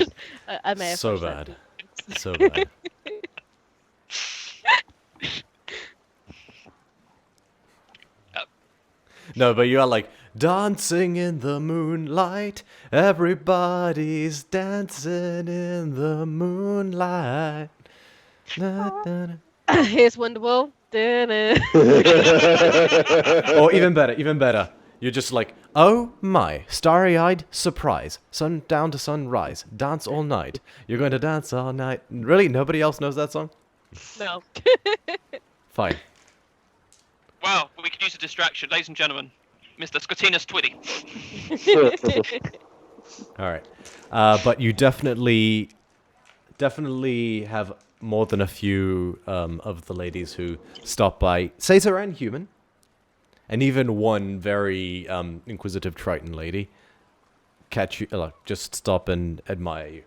I may have So watched that. bad. So bad. No, but you are like, dancing in the moonlight, everybody's dancing in the moonlight. Na, na, na. Here's Wonderwall. Da-na. Or even better. You're just like, oh my, starry-eyed surprise, sundown to sunrise, dance all night. You're going to dance all night. Really? Nobody else knows that song? No. Fine. Wow, we could use a distraction, ladies and gentlemen. Mr. Scotinus Twitty. All right. But you definitely have more than a few of the ladies who stop by. Caesar and human. And even one very inquisitive Triton lady catch you, just stop and admire you.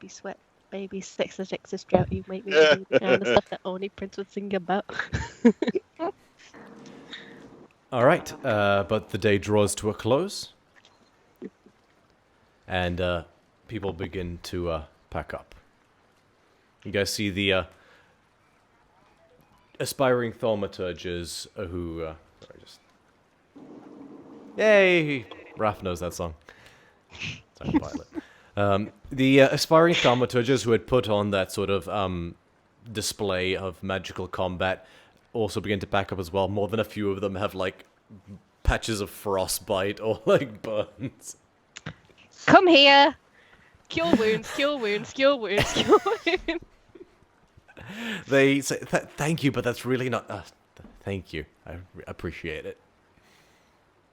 Sweat, baby, sex, drought, you make me do the kind of stuff that only Prince would sing about. All right, but the day draws to a close, and people begin to pack up. You guys see the aspiring thaumaturges who... sorry, just... Yay! Raph knows that song. Sorry, pilot. The aspiring thaumaturges who had put on that sort of display of magical combat also begin to pack up as well. More than a few of them have, like, patches of frostbite or, like, burns. Come here! Cure wounds, cure wounds, cure wounds, cure wounds. They say, thank you, but that's really not... thank you. I appreciate it.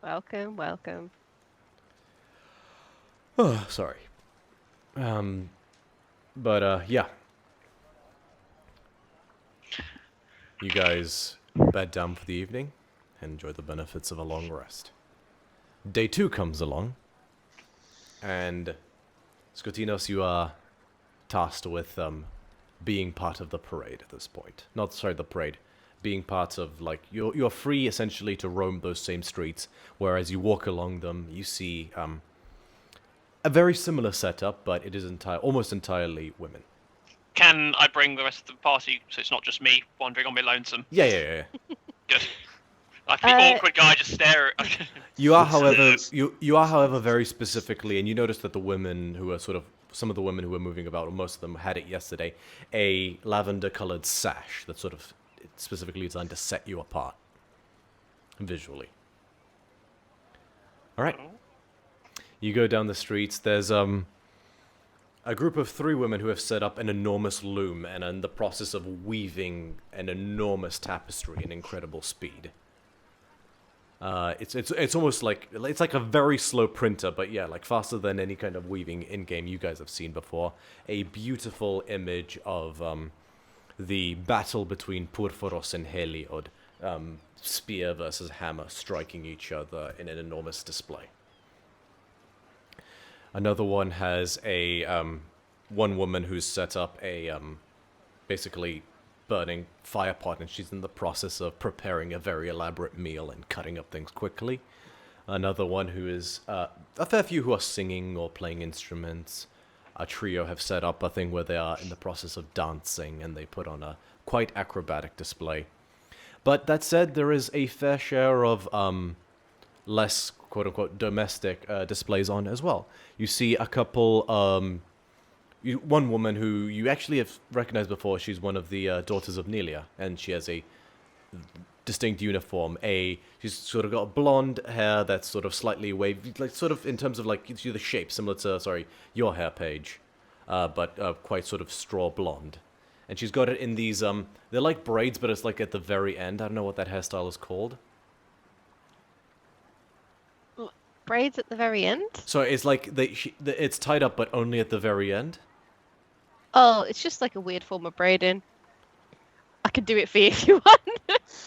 Welcome, welcome. Oh, sorry. Yeah. You guys bed down for the evening and enjoy the benefits of a long rest. Day 2 comes along, and Skotinos, you are tasked with being part of the parade at this point. Not, sorry, the parade. Being part of, like, you're free, essentially, to roam those same streets, whereas you walk along them, you see a very similar setup, but it is almost entirely women. Can I bring the rest of the party so it's not just me wandering on my lonesome? Yeah. Good. Like the awkward guy just stare at... You are, however, you are, however, very specifically, and you notice that the women who are sort of, some of the women who were moving about, or most of them had it yesterday, a lavender-colored sash that sort of specifically designed to set you apart visually. All right. You go down the streets. There's a group of 3 women who have set up an enormous loom and are in the process of weaving an enormous tapestry in incredible speed. It's almost like it's like a very slow printer, but yeah, like faster than any kind of weaving in game you guys have seen before. A beautiful image of the battle between Purphoros and Heliod, spear versus hammer striking each other in an enormous display. Another one has a one woman who's set up a basically burning fire pot, and she's in the process of preparing a very elaborate meal and cutting up things quickly. Another one who is a fair few who are singing or playing instruments. A trio have set up a thing where they are in the process of dancing, and they put on a quite acrobatic display. But that said, there is a fair share of less quote-unquote domestic displays on as well. You see a couple, one woman who you actually have recognized before. She's one of the daughters of Nelia, and she has a distinct uniform. She's sort of got blonde hair that's sort of slightly wavy, like sort of in terms of like the shape similar to, sorry, your hair, Paige, but quite sort of straw blonde. And she's got it in these they're like braids, but it's like at the very end. I don't know what that hairstyle is called. Braids at the very end? So it's like it's tied up, but only at the very end. Oh, it's just like a weird form of braiding. I could do it for you if you want.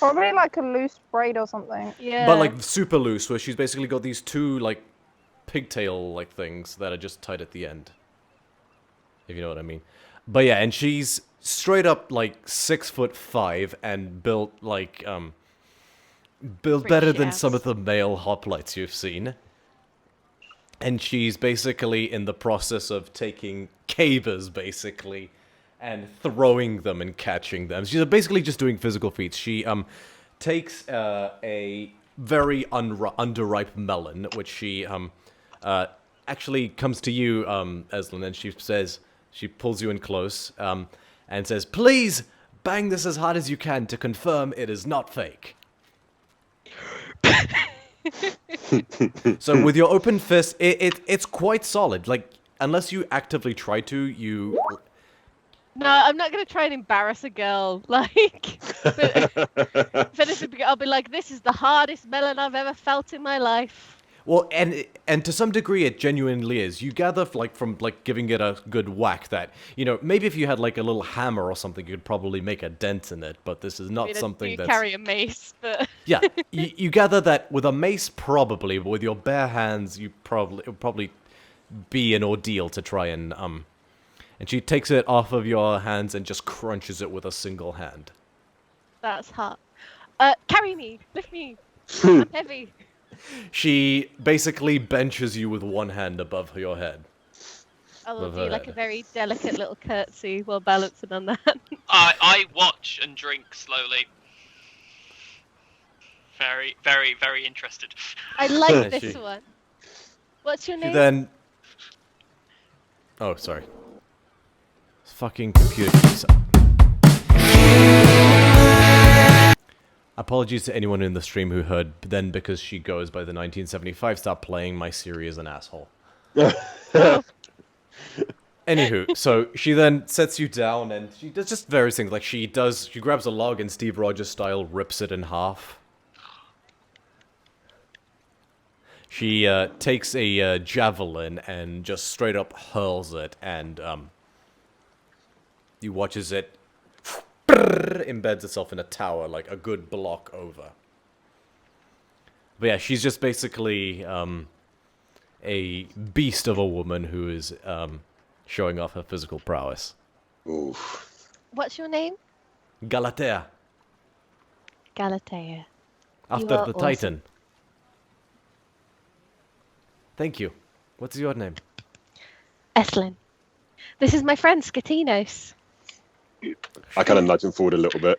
Probably like a loose braid or something. Yeah. But like super loose, where she's basically got these 2 like pigtail like things that are just tied at the end. If you know what I mean. But yeah, and she's straight up like 6'5" and built like built better than some of the male hoplites you've seen. And she's basically in the process of taking cabers, basically, and throwing them and catching them. She's basically just doing physical feats. She takes a very underripe melon, which she actually comes to you, Eslin, and she pulls you in close and says, "Please bang this as hard as you can to confirm it is not fake." So with your open fist, it's quite solid. Like, unless you actively try to, you... No, I'm not going to try and embarrass a girl. Like, if anything, I'll be like, this is the hardest melon I've ever felt in my life. Well, and to some degree, it genuinely is. You gather, like, from, like, giving it a good whack that, you know, maybe if you had, like, a little hammer or something, you could probably make a dent in it, but this is I not mean, something you that's... carry a mace, but Yeah, you gather that with a mace, probably, but with your bare hands, it would probably be an ordeal to try and, And she takes it off of your hands and just crunches it with a single hand. that's hot. Carry me, lift me. I'm heavy. She basically benches you with one hand above your head. I will Above do her like a head. very delicate little curtsy while balancing on that. I watch and drink slowly. Very, very, very interested. I like this She- one. What's your She name? then... Oh, sorry. Fucking computer keys. Apologies to anyone in the stream who heard then because she goes by the 1975 stop playing my Siri as an asshole. Anywho, so she then sets you down and she does just various things. Like she grabs a log and Steve Rogers style rips it in half. She takes a javelin and just straight up hurls it, and you watch as it embeds itself in a tower, like a good block over. But yeah, she's just basically a beast of a woman who is showing off her physical prowess. Oof. What's your name? Galatea, Galatea. after are the awesome. Titan. Thank you. What's your name? Eslin. This is my friend Skatinos. I kind of nudge him forward a little bit.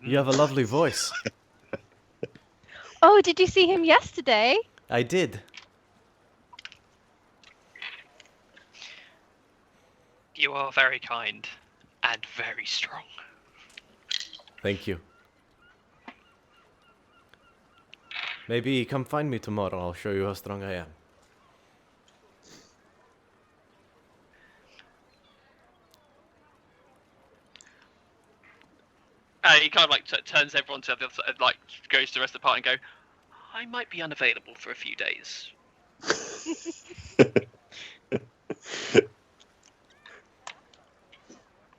You have a lovely voice. Oh, did you see him yesterday? I did. You are very kind and very strong. Thank you. Maybe come find me tomorrow. I'll show you how strong I am. He kind of like turns everyone to the other side, like goes to the rest of the party and go, I might be unavailable for a few days.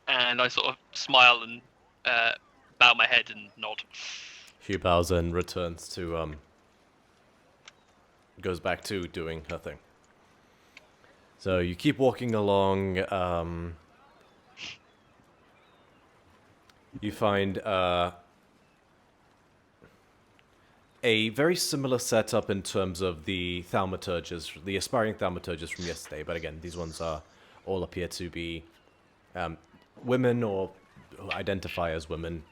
And I sort of smile and bow my head and nod. She bows and returns to, goes back to doing her thing. So you keep walking along, you find, a very similar setup in terms of the thaumaturges, the aspiring thaumaturges from yesterday, but again, these ones are all appear to be, women or who identify as women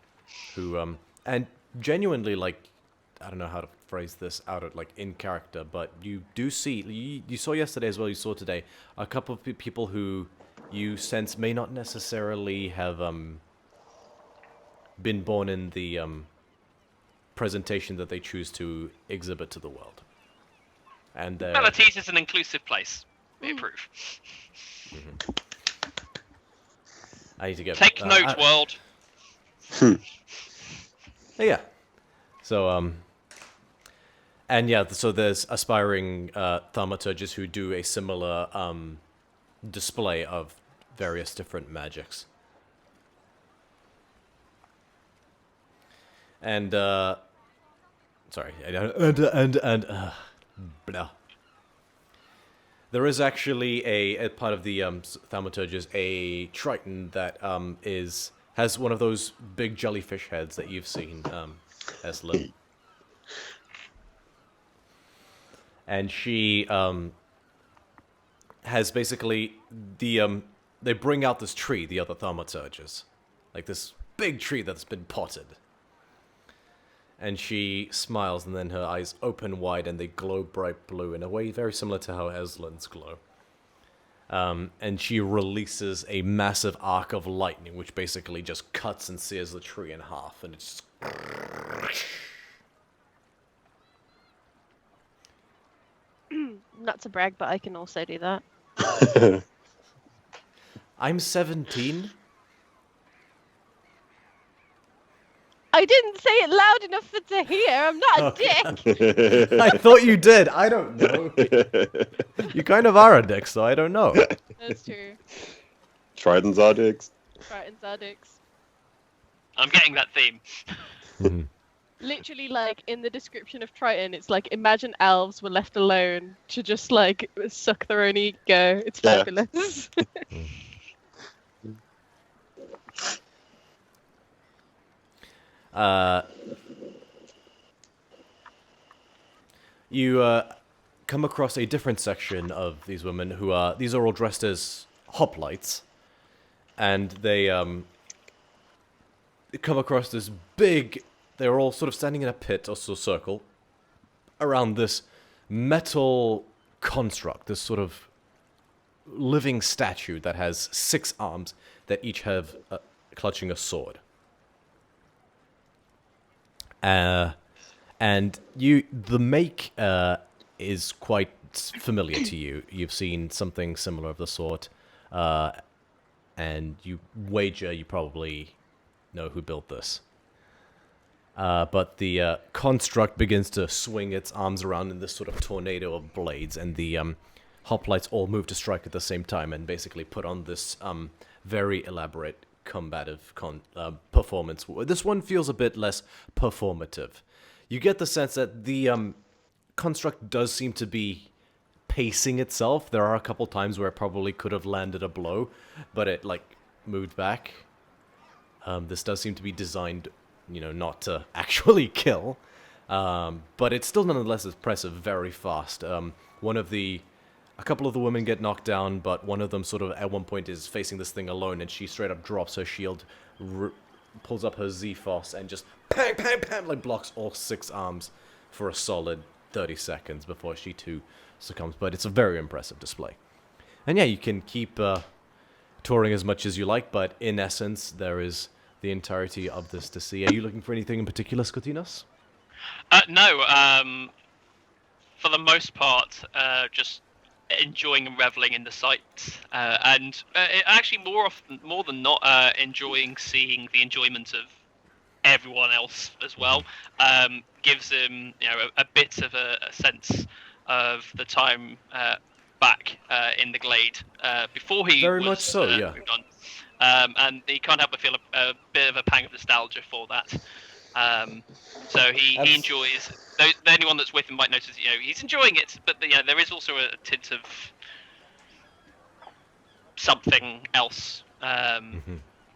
who, and genuinely, like, I don't know how to phrase this out of, like, in character, but you do see, you saw yesterday as well, you saw today, a couple of people who you sense may not necessarily have, been born in the, presentation that they choose to exhibit to the world. And, Melodies is an inclusive place. We approve. I need to get... Take note, world. Yeah. So, and yeah, so there's aspiring thaumaturges who do a similar display of various different magics. And, sorry, blah. There is actually a part of the thaumaturges, a Triton that has one of those big jellyfish heads that you've seen, Eslin. And she has basically they bring out this tree, the other thaumaturges, like this big tree that's been potted. And she smiles, and then her eyes open wide, and they glow bright blue in a way very similar to how Eslin's glow. And she releases a massive arc of lightning, which basically just cuts and sears the tree in half, and it's just... Not to brag, but I can also do that. I'm 17. I didn't say it loud enough for to hear. I'm not a dick. I thought you did. I don't know. You kind of are a dick, so I don't know. That's true. Tridents are dicks. Tritons are dicks. I'm getting that theme. Literally, like, in the description of Triton, it's like, imagine elves were left alone to just, like, suck their own ego. It's Yeah. fabulous. You come across a different section of these women who are... These are all dressed as hoplites. And they come across this big... They're all sort of standing in a pit or so circle around this metal construct, this sort of living statue that has 6 arms that each have clutching a sword. And the make is quite familiar to you. You've seen something similar of the sort, and you wager you probably know who built this. But the construct begins to swing its arms around in this sort of tornado of blades, and the hoplites all move to strike at the same time and basically put on this very elaborate combative performance. This one feels a bit less performative. You get the sense that the construct does seem to be pacing itself. There are a couple times where it probably could have landed a blow, but it, like, moved back. This does seem to be designed... not to actually kill, but it's still nonetheless impressive, very fast. A couple of the women get knocked down, but one of them sort of at one point is facing this thing alone, and she straight up drops her shield, pulls up her Z-Foss, and just bang, bang, bang, like blocks all 6 arms for a solid 30 seconds before she too succumbs. But it's a very impressive display. And yeah, you can keep touring as much as you like, but in essence, there is the entirety of this to see. Are you looking for anything in particular, Skotinos? No, for the most part, just enjoying and reveling in the sights, and actually more than not, enjoying seeing the enjoyment of everyone else as well. Gives him, a bit of a sense of the time back in the glade before he Very was, much so, yeah. moved on. And he can't help but feel a bit of a pang of nostalgia for that. So he enjoys. Anyone that's with him might notice, he's enjoying it, but there is also a tint of something else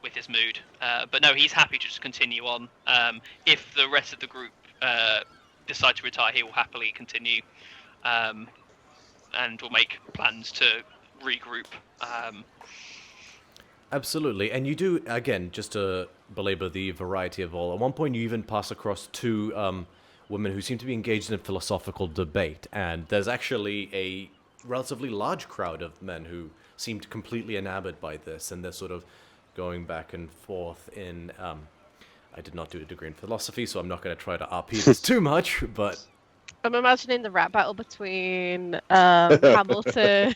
with his mood. But no, he's happy to just continue on. If the rest of the group decide to retire, he will happily continue, and will make plans to regroup. Absolutely, and you do, again, just to belabor the variety of all, at one point you even pass across 2 women who seem to be engaged in a philosophical debate, and there's actually a relatively large crowd of men who seemed completely enamored by this, and they're sort of going back and forth in, I did not do a degree in philosophy, so I'm not going to try to RP this too much, but... I'm imagining the rap battle between Hamilton.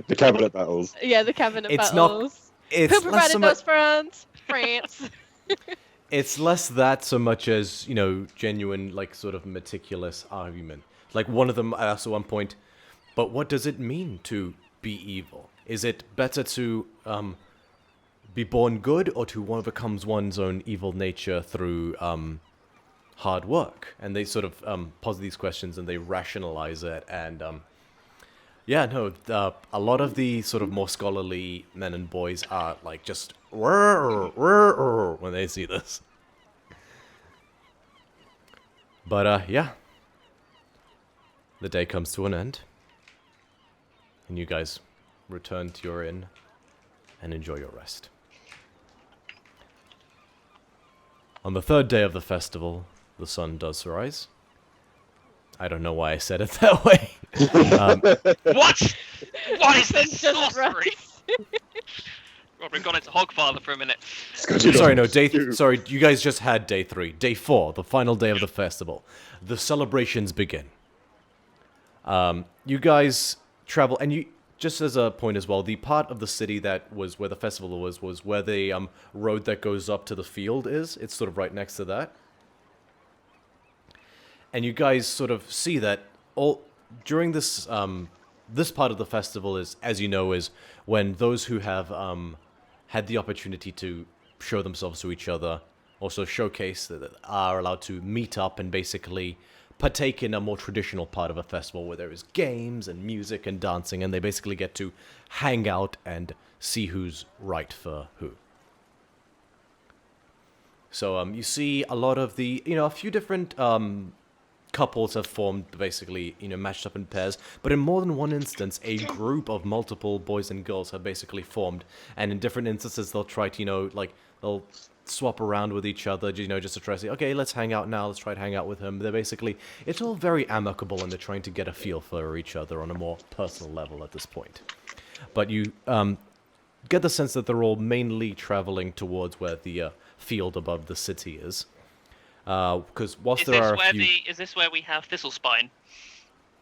The cabinet battles. Yeah, the cabinet It's battles. It's Who less provided so those funds? France. It's less that so much as, genuine, like, sort of meticulous argument. Like, one of them asked at one point, but what does it mean to be evil? Is it better to be born good, or to one becomes one's own evil nature through hard work? And they sort of pose these questions and they rationalize it, and a lot of the sort of more scholarly men and boys are like just when they see this. But the day comes to an end, and you guys return to your inn and enjoy your rest. On the 3rd day of the festival, the sun does rise. I don't know why I said it that way. What? What is this Sun doesn't sorcery? Rob, we've gone into Hogfather for a minute. Sorry, no, sorry, you guys just had day 3. Day 4, the final day of the festival. The celebrations begin. You guys travel, and just as a point as well, the part of the city that was where the festival was where the road that goes up to the field is. It's sort of right next to that. And you guys sort of see that all during this this part of the festival is, as you know, is when those who have had the opportunity to show themselves to each other, also showcase, that are allowed to meet up and basically partake in a more traditional part of a festival where there is games and music and dancing, and they basically get to hang out and see who's right for who. So you see a lot of the, a few different couples have formed, basically, matched up in pairs, but in more than one instance, a group of multiple boys and girls have basically formed, and in different instances, they'll try to, they'll swap around with each other, just to try to say, okay, let's hang out now, let's try to hang out with him. They're basically, it's all very amicable, and they're trying to get a feel for each other on a more personal level at this point. But you get the sense that they're all mainly traveling towards where the field above the city is. Because whilst there are a few... Is this where we have Thistlespine?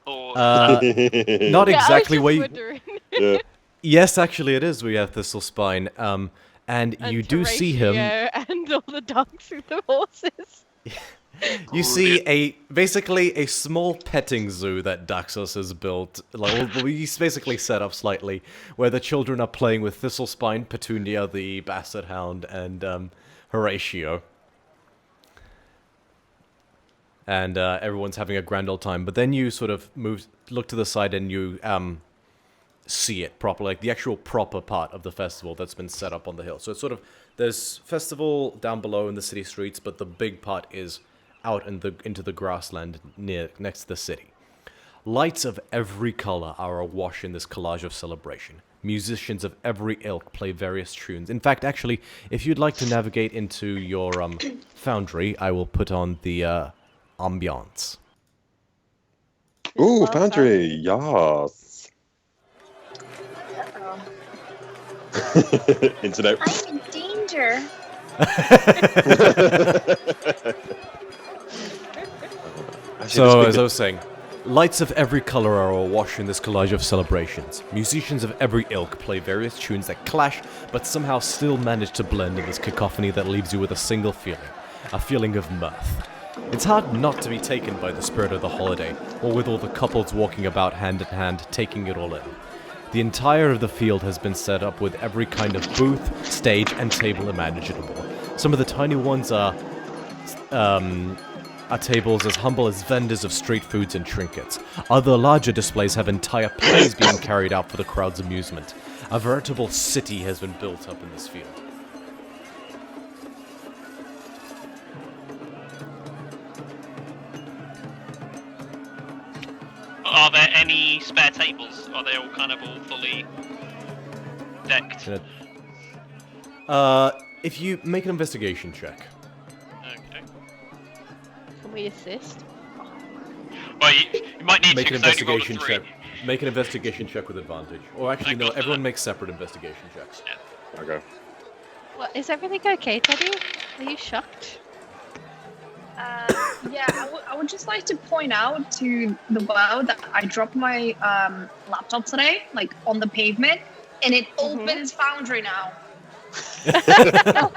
Or not exactly where you... wondering. Yeah. Yes, actually it is. We have Thistlespine. And you do see him... And all the dogs with the horses. You see basically a small petting zoo that Daxos has built. He's basically set up slightly, where the children are playing with Thistlespine, Petunia, the Basset Hound, and Horatio. And everyone's having a grand old time. But then you sort of look to the side, and you see it properly, like the actual proper part of the festival that's been set up on the hill. So it's sort of, there's festival down below in the city streets, but the big part is out into the grassland next to the city. Lights of every color are awash in this collage of celebration. Musicians of every ilk play various tunes. In fact, actually, if you'd like to navigate into your foundry, I will put on the ambiance. Ooh, Foundry, yes. Internet. I'm in danger. So, as I was saying, lights of every color are awash in this collage of celebrations. Musicians of every ilk play various tunes that clash, but somehow still manage to blend in this cacophony that leaves you with a single feeling, a feeling of mirth. It's hard not to be taken by the spirit of the holiday, or with all the couples walking about hand in hand, taking it all in. The entire of the field has been set up with every kind of booth, stage, and table imaginable. Some of the tiny ones are tables as humble as vendors of street foods and trinkets. Other larger displays have entire plays being carried out for the crowd's amusement. A veritable city has been built up in this field. Are there any spare tables? Are they all kind of all fully decked? If you make an investigation check. Okay. Can we assist? Well, you might need Make to, an 'cause I only rolled a investigation 3. check. Make an investigation check with advantage. Or actually, no, everyone makes separate investigation checks. Okay. Well, is everything okay, Teddy? Are you shocked? Yeah, I would just like to point out to the world that I dropped my laptop today, like on the pavement, and it opens Foundry now. That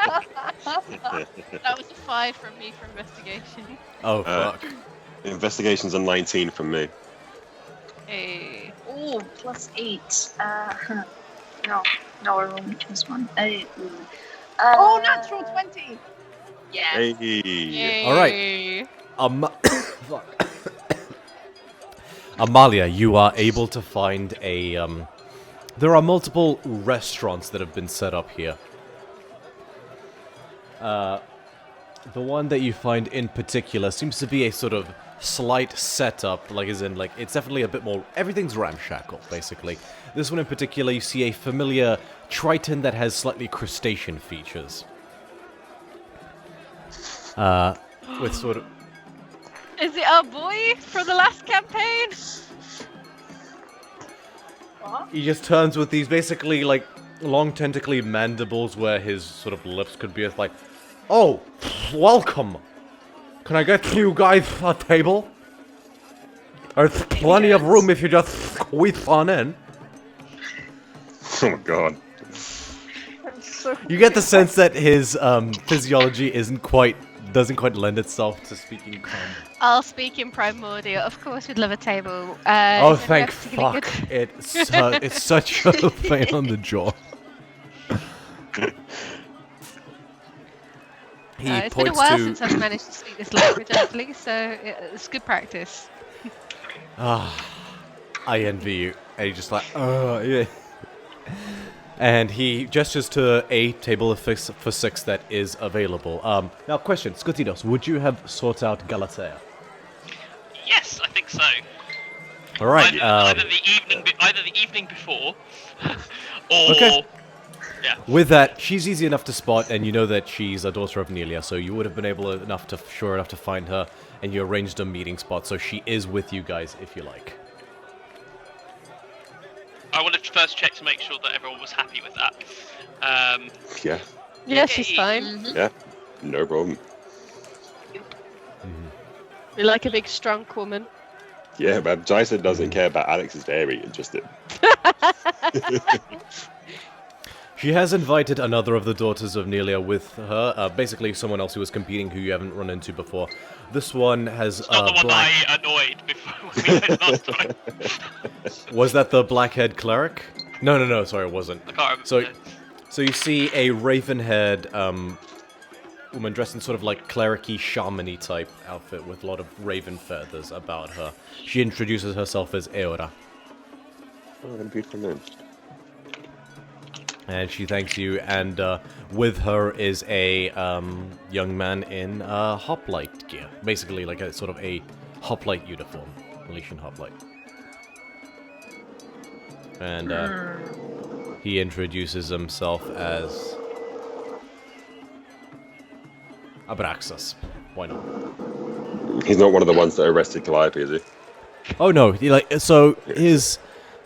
was a 5 from me for investigation. Oh, fuck. Investigation's a 19 from me. Hey. Oh, +8. No, I rolled this one. Oh, natural 20! Yeah. Hey. Yay. Alright. Fuck. Amalia, you are able to find a, there are multiple restaurants that have been set up here. The one that you find in particular seems to be a sort of slight setup, it's definitely a bit more, everything's ramshackle, basically. This one in particular, you see a familiar Triton that has slightly crustacean features. With sort of... Is it our boy from the last campaign? What? He just turns with these basically, long tentacly mandibles where his sort of lips could be like, "Oh, welcome. Can I get you guys a table? There's plenty of room if you just squeeze on in." Oh my god. That's so You get the sense that his physiology doesn't quite lend itself to speaking calm. I'll speak in primordial. Of course, we'd love a table. Oh, Is anyone thank particularly fuck! good? It's such a pain on the jaw. He It's been a points while to. since I've managed to speak this language, actually, so it's good practice. I envy you. And he just like, yeah. And he gestures to a table for 6 that is available. Now, question, Skutinos, would you have sought out Galatea? Yes, I think so. All right. Either the evening before, or Okay. yeah. With that, she's easy enough to spot, and you know that she's a daughter of Nelia, so you would have been sure enough to find her, and you arranged a meeting spot, so she is with you guys if you like. I wanted to first check to make sure that everyone was happy with that. Yeah. Yeah, she's fine. Yeah. No problem. We like a big, strong woman. Yeah, man. Jason doesn't care about Alex's dairy, interested. She has invited another of the daughters of Nelia with her, basically someone else who was competing who you haven't run into before. This one has Not the one black... I annoyed before we went last time. Was that the black-haired cleric? No, sorry, it wasn't. I can't remember. So, so you see a raven-haired woman dressed in sort of like cleric-y, shaman-y type outfit with a lot of raven feathers about her. She introduces herself as Eora. Oh, what a beautiful name. And she thanks you, and with her is a young man in hoplite gear. Basically like a sort of a hoplite uniform. Elysian hoplite. And he introduces himself as Abraxas. Why not? He's not one of the ones that arrested Calliope, is he? Oh no,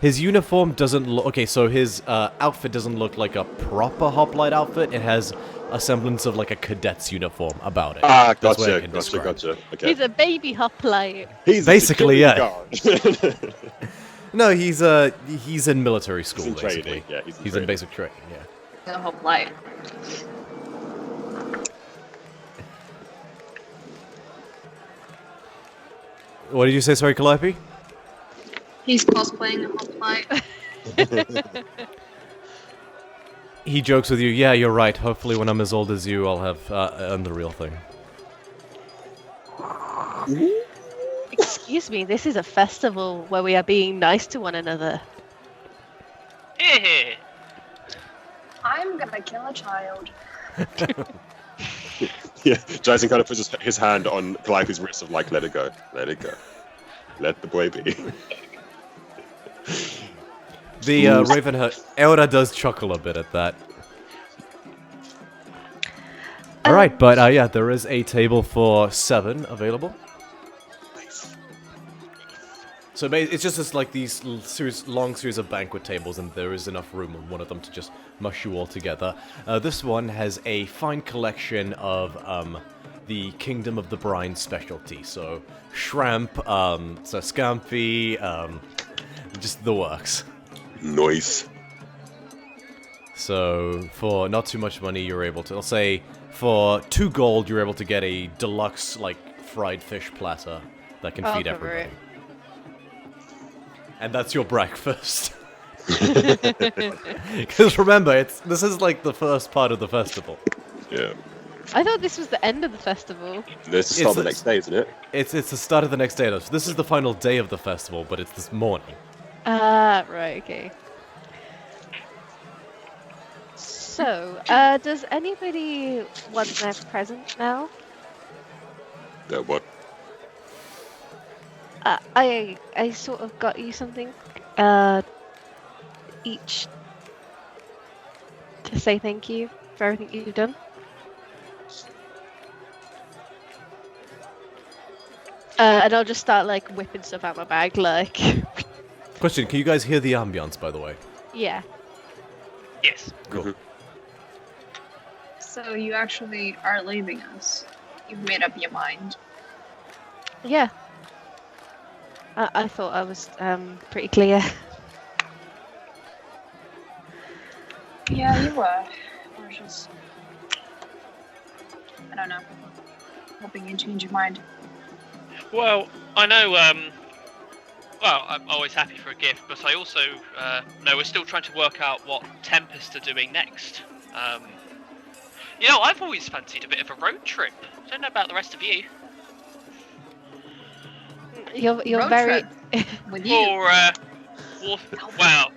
his uniform doesn't look... Okay, so his outfit doesn't look like a proper hoplite outfit. It has a semblance of like a cadet's uniform about it. Ah, That's the way I can gotcha. describe it. Okay. He's a baby hoplite. He's Basically, a yeah. security guard. No, he's in military school, in basically. training, yeah, he's in in training. basic training, yeah. The hoplite. What did you say, sorry, Calliope? He's cosplaying a hoplite. He jokes with you, yeah, you're right. Hopefully when I'm as old as you, I'll have earned the real thing. Excuse me, this is a festival where we are being nice to one another. Here. I'm gonna kill a child. Yeah, Jason kind of puts his hand on Calliope's wrist of like, let it go. Let it go. Let the boy be. The Ravenheart... Eora does chuckle a bit at that. Alright, but yeah, there is a table for 7 available. So it's just this, like these long series of banquet tables, and there is enough room on one of them to just mush you all together. This one has a fine collection of the Kingdom of the Brine specialty. So shrimp, so scampi, just the works. Nice. So for not too much money, you're able to, I'll say, for 2 gold, you're able to get a deluxe like fried fish platter that can I'll feed cover everybody. it. And that's your breakfast. Because remember, this is like the first part of the festival. Yeah. I thought this was the end of the festival. This is start the next day, isn't it? It's the start of the next day. This is the final day of the festival, but it's this morning. Right, okay. So, does anybody want their present now? Yeah, what? I sort of got you something, each to say thank you for everything you've done. And I'll just start like whipping stuff out my bag, like. Question, can you guys hear the ambience, by the way? Yeah. Yes. Cool. So you actually are leaving us. You've made up your mind. Yeah. I thought I was pretty clear. Yeah, you were. I was just, I don't know, hoping you'd change your mind. Well, I know. Well, I'm always happy for a gift, but I also know we're still trying to work out what Tempest are doing next. I've always fancied a bit of a road trip. Don't know about the rest of you. You're Road very trip with you. Or well,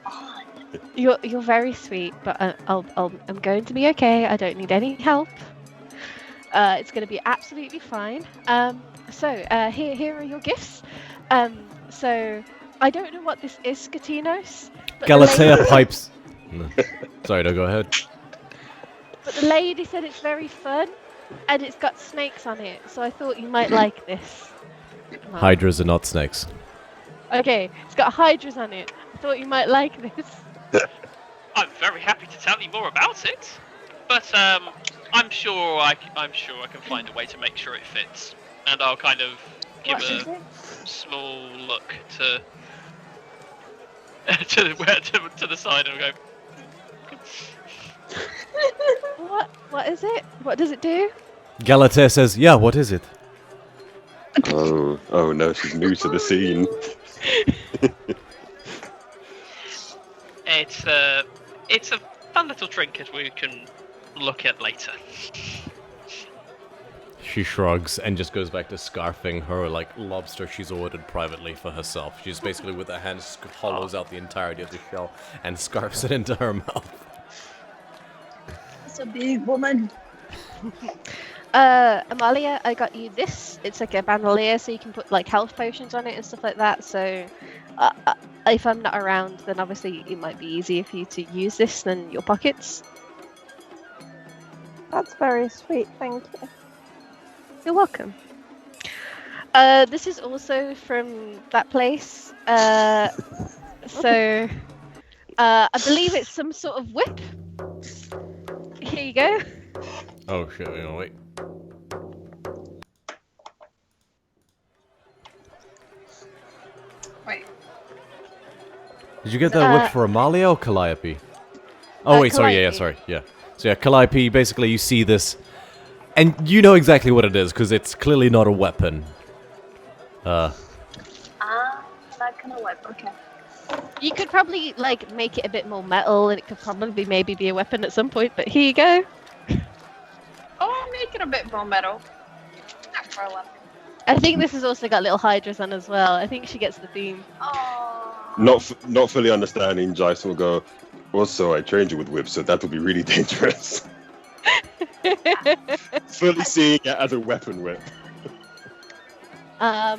you're very sweet, but I'm going to be okay. I don't need any help. It's going to be absolutely fine. Here are your gifts. So I don't know what this is, Skatinos. But Galatea pipes. No. Sorry, no, go ahead. But the lady said it's very fun, and it's got snakes on it. So I thought you might like this. Hydras are not snakes. Okay, it's got hydras on it. I thought you might like this. I'm very happy to tell you more about it. But I'm sure I can find a way to make sure it fits, and I'll kind of give What is a it? small look to to the side and go. What is it? What does it do? Galatea says, yeah, what is it? Oh no, she's new to the scene. It's a fun little trinket we can look at later. She shrugs and just goes back to scarfing her, like, lobster she's ordered privately for herself. She's basically, with her hands, hollows out the entirety of the shell and scarfs it into her mouth. It's a big woman. Amalia, I got you this. It's like a bandolier, so you can put like health potions on it and stuff like that. So, if I'm not around, then obviously it might be easier for you to use this than your pockets. That's very sweet, thank you. You're welcome. This is also from that place. So, I believe it's some sort of whip. Here you go. Oh shit, wait. Wait. Did you get that whip for Amalia or Calliope? Oh wait, sorry, yeah, Calliope. sorry, yeah. So yeah, Calliope, basically you see this, and you know exactly what it is, because it's clearly not a weapon. That kind of whip, okay. You could probably like make it a bit more metal, and it could probably maybe be a weapon at some point. But here you go. Oh, make it a bit more metal. Not for a weapon. I think this has also got little hydras on as well. I think she gets the theme. Oh. Not fully understanding, Jason will go, also, I trained you with whips, so that would be really dangerous. Fully seeing it as a weapon whip. Yeah,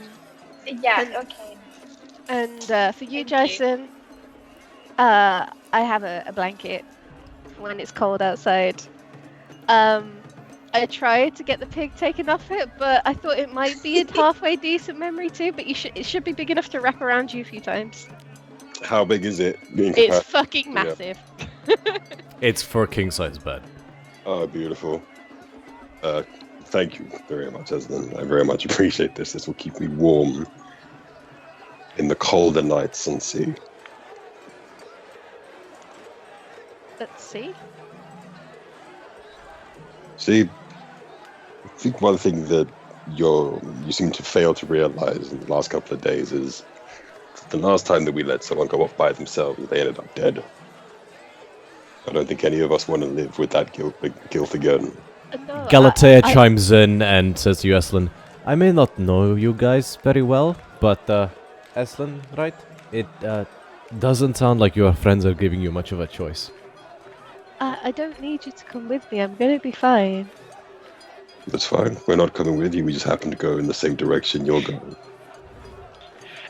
And- okay. And for you, Thank you. Jason, I have a blanket when it's cold outside. I tried to get the pig taken off it, but I thought it might be a halfway decent memory too. But it should be big enough to wrap around you a few times. How big is it? It's fucking Yeah. massive. It's for a king-size bed. Oh, beautiful. Thank you very much, Eslan. I very much appreciate this. This will keep me warm in the colder nights and sea. Let's see. See, I think one thing that you seem to fail to realize in the last couple of days is the last time that we let someone go off by themselves, they ended up dead. I don't think any of us want to live with that guilt again. No, Galatea I- chimes in and says to you, Eslan, I may not know you guys very well, but Eslan, right? It doesn't sound like your friends are giving you much of a choice. I don't need you to come with me. I'm gonna be fine. That's fine. We're not coming with you. We just happen to go in the same direction you're going.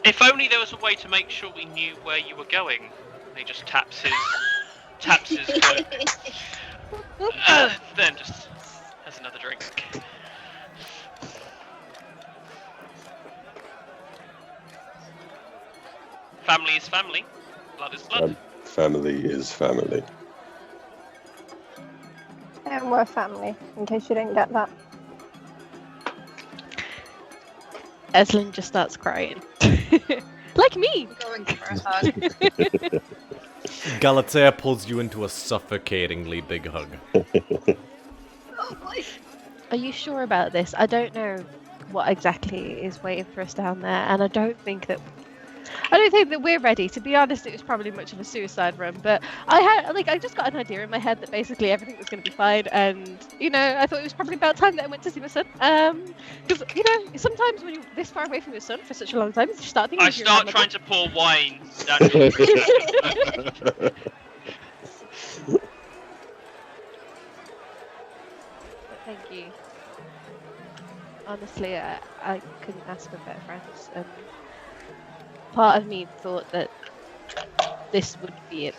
If only there was a way to make sure we knew where you were going. He just taps his cloak. Then just has another drink. Family is family. Blood is blood. Family is family. And we're family, in case you didn't get that. Eslin just starts crying. Like me. Going for a hug. Galatea pulls you into a suffocatingly big hug. Oh boy. Are you sure about this? I don't know what exactly is waiting for us down there, and I don't think that we're ready. To be honest, it was probably much of a suicide run, but I just got an idea in my head that basically everything was going to be fine, and I thought it was probably about time that I went to see my son. Because sometimes when you're this far away from your son for such a long time, you start thinking. I start trying to pour wine down. Thank you. Honestly, I couldn't ask for better friends, and part of me thought that this would be it.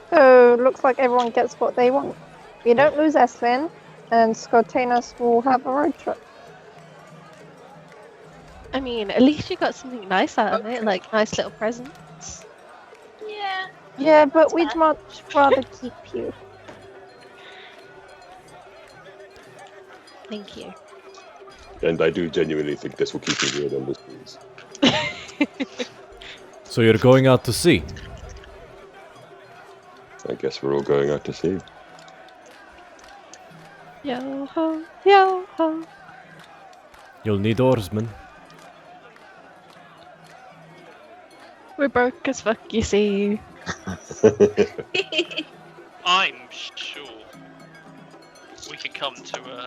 So, looks like everyone gets what they want. We don't lose Eslin, and Scotanus will have a road trip. I mean, at least you got something nice out of it, like nice little presents. Yeah. Yeah, but we'd much rather keep you. Thank you. And I do genuinely think this will keep me weird on this piece. So you're going out to sea? I guess we're all going out to sea. Yo ho, yo ho. You'll need oarsmen. We're broke as fuck, you see. I'm sure we could come to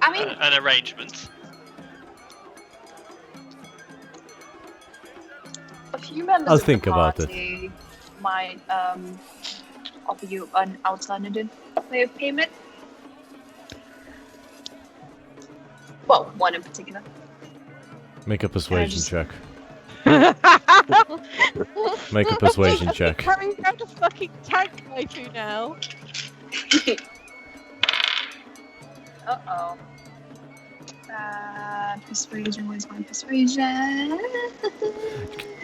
I mean, an arrangement. a few members I'll of think the about it. party might offer you an alternative way of payment. Well, one in particular. Make a persuasion just- check. Make a persuasion check. Carrying around a fucking tank waifu now. Uh-oh. Persuasion, where's my persuasion?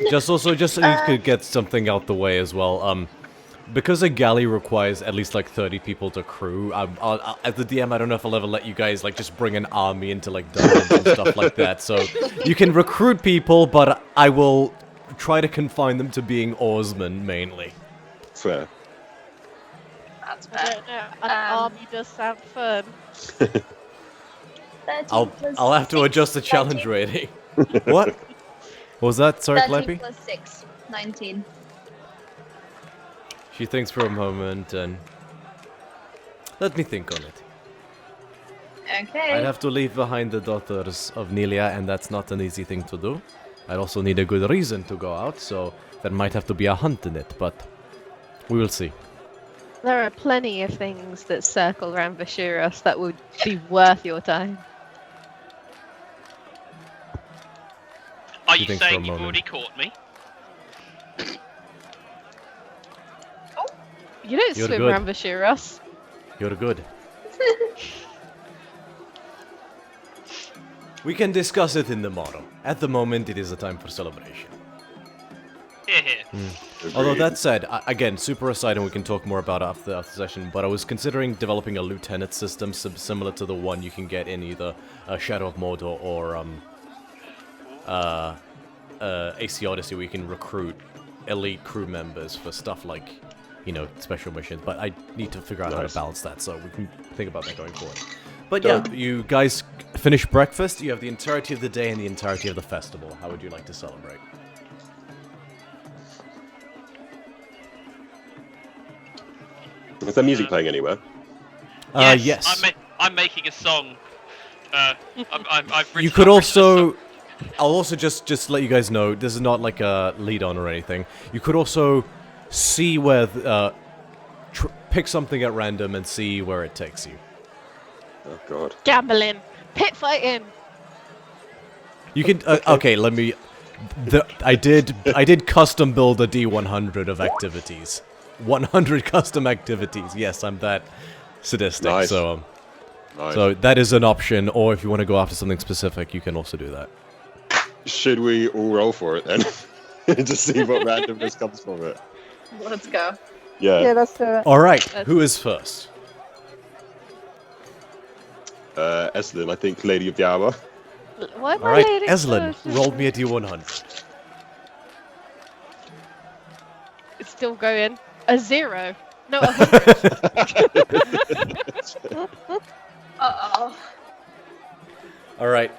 Just so you could get something out the way as well. Because a galley requires at least like 30 people to crew. At the DM, I don't know if I'll ever let you guys like just bring an army into like dungeons and stuff like that. So you can recruit people, but I will try to confine them to being oarsmen mainly. Fair. That's I fair. don't know. An army does sound fun. 13 I'll have to adjust the challenge 13. rating. What? What was that? Sorry, 13 Clappy? plus 6, 19. She thinks for a moment and... Let me think on it. Okay. I'd have to leave behind the daughters of Nelia, and that's not an easy thing to do. I'd also need a good reason to go out, so there might have to be a hunt in it, but we will see. There are plenty of things that circle around Vashuros that would be worth your time. Are She you thinks for a saying you've moment. already caught me? You don't You're swim good. around Vashuros. You're good. We can discuss it in the morrow. At the moment, it is a time for celebration. Here, here. Although Agreed. that said, again, super aside, and we can talk more about it after the session, but I was considering developing a lieutenant system similar to the one you can get in either Shadow of Mordor or AC Odyssey, where you can recruit elite crew members for stuff like, special missions. But I need to figure out how to Nice. balance that, so we can think about that going forward. But yeah, you guys finish breakfast. You have the entirety of the day and the entirety of the festival. How would you like to celebrate? Is there music playing anywhere? Yes. I'm making a song. I've written. You could I've written a also... song. I'll also just let you guys know, this is not like a lead-on or anything. You could also see where... pick something at random and see where it takes you. Oh god. Gambling. Pit fighting. You can... okay, let me... I did custom build a D100 of activities. 100 custom activities. Yes, I'm that sadistic. Nice. So, Nice. so that is an option, or if you want to go after something specific, you can also do that. Should we all roll for it then? Just see what randomness comes from it. Let's go. Yeah, let's do it. Alright, who is first? Eslin, I think Lady of the Hour. Why am I Alright, leading Eslin, first? roll me a d100. It's still going. A 0. No, 100. Uh-oh. Alright.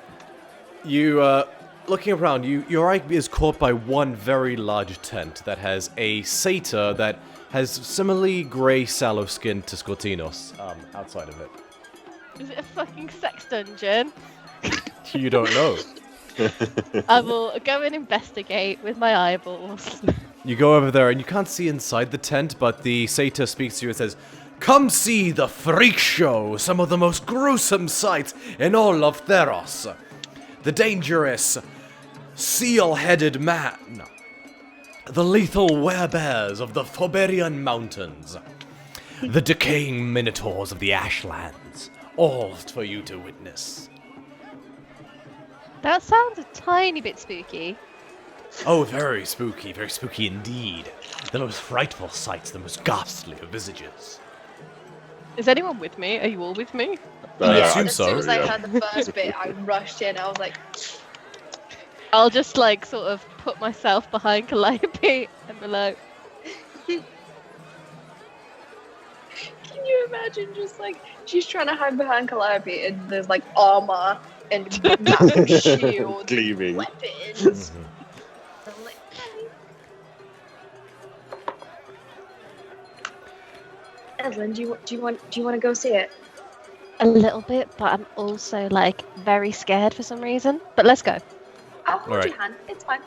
You, looking around, your eye is caught by one very large tent that has a satyr that has similarly grey sallow skin to Scortinos, outside of it. Is it a fucking sex dungeon? You don't know. I will go and investigate with my eyeballs. You go over there and you can't see inside the tent, but the satyr speaks to you and says, "Come see the freak show, some of the most gruesome sights in all of Theros. The dangerous, seal-headed man, the lethal werebears of the Forberian Mountains, the decaying minotaurs of the Ashlands, all for you to witness." That sounds a tiny bit spooky. Oh, very spooky indeed. The most frightful sights, the most ghastly of visages. Is anyone with me? Are you all with me? I assume As so. soon as I yeah. heard the first bit, I rushed in. I was like, I'll just like sort of put myself behind Calliope and be like, can you imagine just like she's trying to hide behind Calliope and there's like armor and massive shield, Gleaming. weapons. I'm like, Evelyn, do you want to go see it? a little bit, but I'm also like very scared for some reason. But let's go. I'll hold Alright. your hand. It's fine.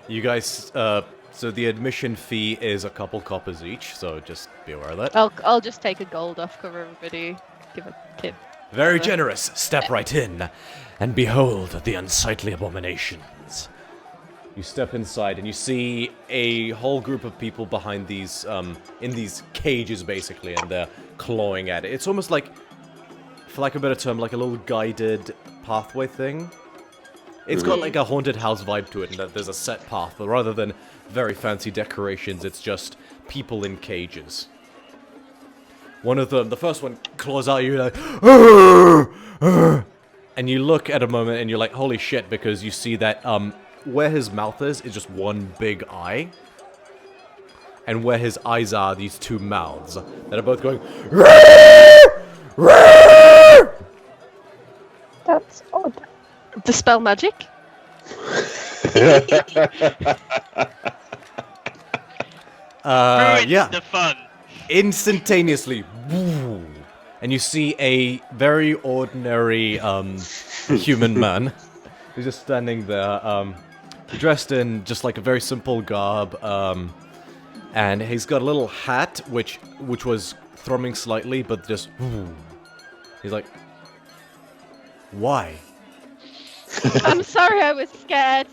You guys, so the admission fee is a couple coppers each, so just be aware of that. I'll just take a gold off, cover everybody, give a tip. Very generous. Step right in, and behold the unsightly abominations. You step inside, and you see a whole group of people behind these, in these cages, basically, and they're clawing at it. It's almost like, for lack of a better term, like a little guided pathway thing. It's got like a haunted house vibe to it, and that there's a set path, but rather than very fancy decorations, it's just people in cages. One of them, the first one, claws out at you like, "Arr! Arr!" And you look at a moment and you're like, holy shit, because you see that where his mouth is just one big eye. And where his eyes are, these two mouths that are both going, "Arr! Arr!" That's odd. Dispel magic. Ruins Yeah. the fun. Instantaneously, woo, and you see a very ordinary human man who's just standing there, dressed in just like a very simple garb, and he's got a little hat which was thrumming slightly, but just woo. He's like, "Why?" I'm sorry, I was scared.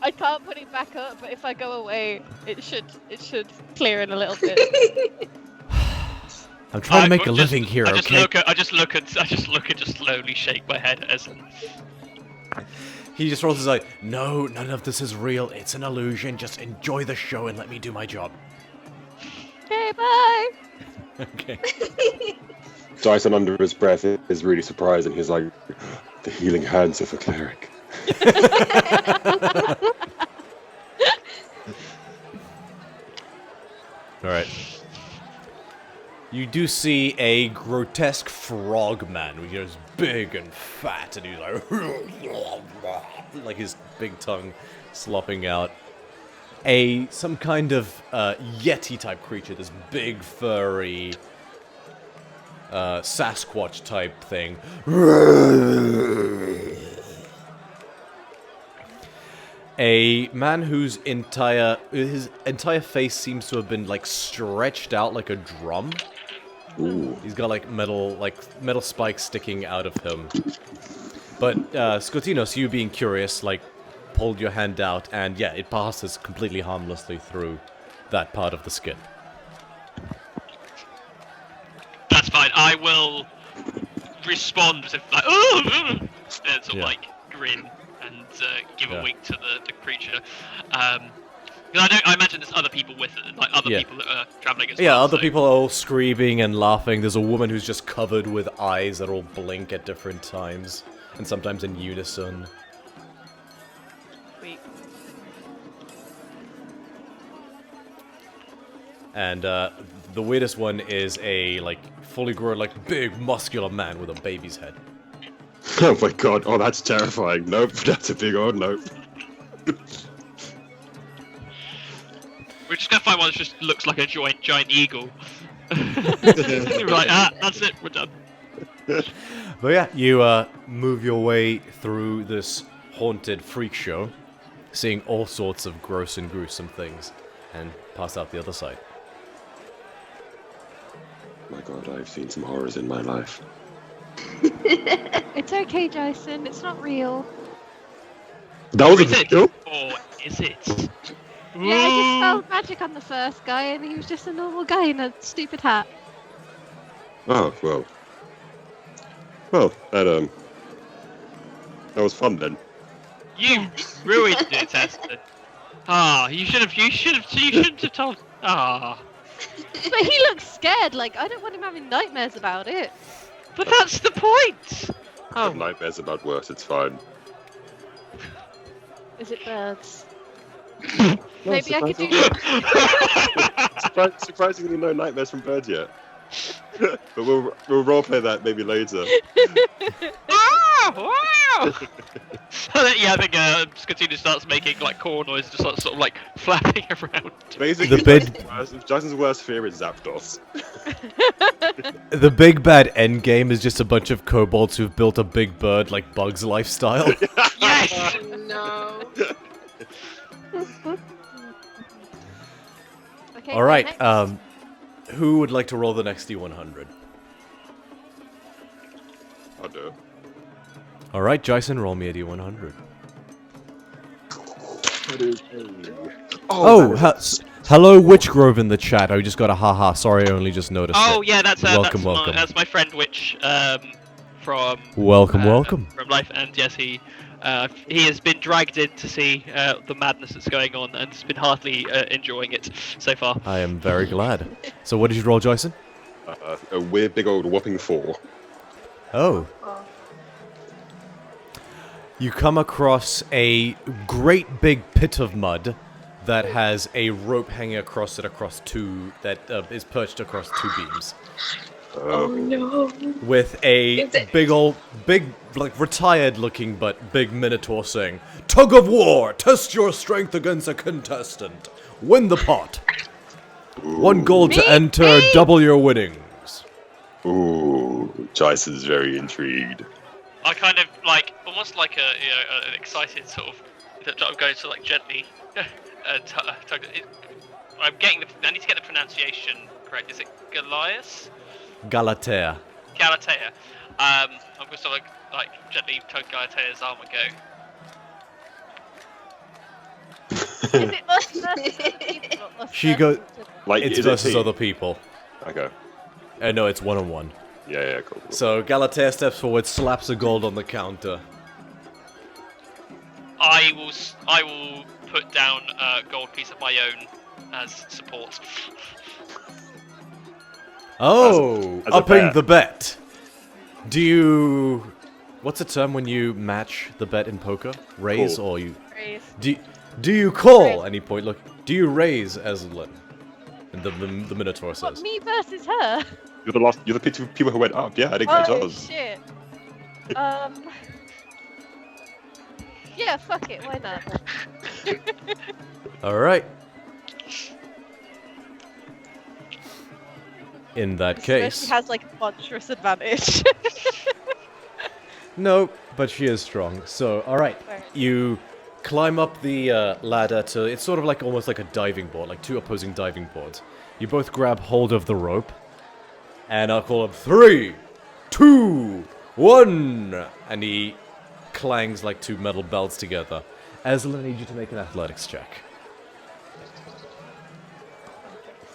I can't put it back up, but if I go away, it should clear in a little bit. I'm trying to make a living here, I just okay? I just look and just slowly shake my head as. He just rolls his eye. "No, none of this is real. It's an illusion. Just enjoy the show and let me do my job." Okay, bye. Okay. Dyson under his breath is really surprised, and he's like, "The healing hands of a cleric." Alright. You do see a grotesque frog man, who's just big and fat, and he's like his big tongue slopping out. Some kind of Yeti type creature, this big furry Sasquatch type thing. A man whose entire face seems to have been like stretched out like a drum. Ooh. He's got like metal spikes sticking out of him. But Scotinos, you being curious, like pulled your hand out, and yeah, it passes completely harmlessly through that part of the skin. That's fine. I will respond with like, oh, and sort of Yeah. like grin and give Yeah. a wink to the creature. 'Cause I imagine there's other people with it, like other Yeah. people that are traveling as Yeah, well. other so- people are all screaming and laughing. There's a woman who's just covered with eyes that all blink at different times. and sometimes in unison. Sweet. And the weirdest one is a like fully grown, like big muscular man with a baby's head. Oh my god, oh that's terrifying. Nope, that's a big old nope. We're just gonna find one that just looks like a giant eagle. We're like, that's it, we're done. But yeah, you move your way through this haunted freak show, seeing all sorts of gross and gruesome things, and pass out the other side. My god, I've seen some horrors in my life. It's okay, Jason. It's not real. That was a Is it? video? Or is it? Yeah, I just spelled magic on the first guy, and he was just a normal guy in a stupid hat. Oh, well. Well, that was fun then. You ruined it, Esther. You shouldn't have told. But he looks scared. Like, I don't want him having nightmares about it. But that's the point. I have nightmares about worse, it's fine. Is it birds? No, Maybe I could do. surprisingly no nightmares from birds yet. But we'll roleplay that maybe later. Wow! Yeah, I think Skatuna starts making like core noise, just sort of like flapping around. Basically, Jason's worst fear is Zapdos. The big bad end game is just a bunch of kobolds who've built a big bird like Bug's lifestyle. Yes! No. Okay, All right, next. who would like to roll the next D100? I'll do it. All right, Jason, roll me a D100. Oh, hello, Witchgrove in the chat. I just got a haha. Sorry, I only just noticed. Oh it. yeah, that's welcome. that's my friend Witch from Welcome. from Life, and yes, he has been dragged in to see the madness that's going on, and has been heartily enjoying it so far. I am very glad. So, what did you roll, Jason? A weird big old whopping 4. Oh. You come across a great big pit of mud that has a rope hanging across it that is perched across 2 beams. Oh no. With a Is it- big, like retired looking but big minotaur saying, "Tug of war, test your strength against a contestant. Win the pot. 1 gold to enter, double your winnings." Ooh, Jason's very intrigued. I kind of like almost like an excited sort of. I'm going to like gently. Tug. I need to get the pronunciation correct. Is it Goliath? Galatea. Galatea. I'm going to sort of like gently tug Galatea's arm and go. Is it us versus other people, not us She goes. versus- Like, It's is it versus team? other people. Okay. No, it's 1-on-1. Yeah, cool. So Galatea steps forward, slaps a gold on the counter. I will put down a gold piece of my own as support. Oh, as a upping bet. the bet. Do you? What's the term when you match the bet in poker? Raise Call. or you? Raise. Do you call? Raise. Any point? Look. Do you raise, Eslin? And the Minotaur What, says. me versus her? You're the people who went up. Yeah, I didn't catch Oh ours. shit. Yeah, fuck it. Why not? All right. In that case, She has like a monstrous advantage. no, but she is strong. So, all right, Right. you climb up the ladder to. It's sort of like almost like a diving board, like 2 opposing diving boards. You both grab hold of the rope, and I'll call him 3, 2, 1, and he clangs like 2 metal belts together. Eslin, I need you to make an athletics check.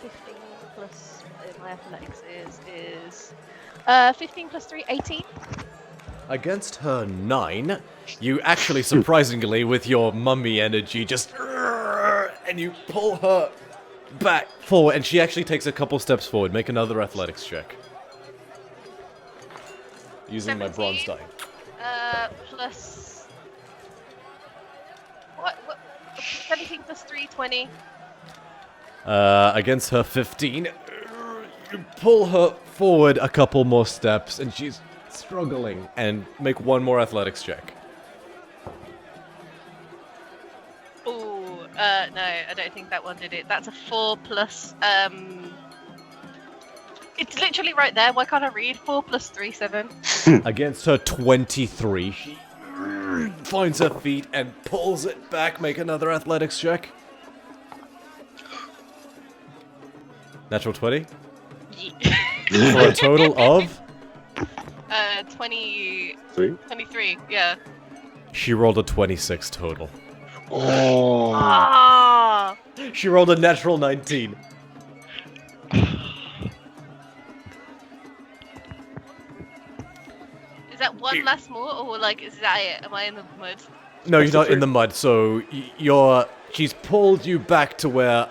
15 plus my athletics is 15 plus 3, 18. Against her 9, you actually surprisingly, with your mummy energy, just and you pull her back forward, and she actually takes a couple steps forward. Make another athletics check. Using my bronze 17. die. Plus. What? 17 plus 3, 20. Against her 15, you pull her forward a couple more steps, and she's struggling. And make one more athletics check. Ooh, no, I don't think that one did it. That's a 4 plus, It's literally right there. Why can't I read? 4 plus 3, 7. Against her 23, she finds her feet and pulls it back. Make another athletics check. Natural 20? For a total of? 23, yeah. She rolled a 26 total. Oh. Ah! She rolled a natural 19. Is that one less more, or like, is that it? Am I in the mud? No, you're not in the mud, so she's pulled you back to where,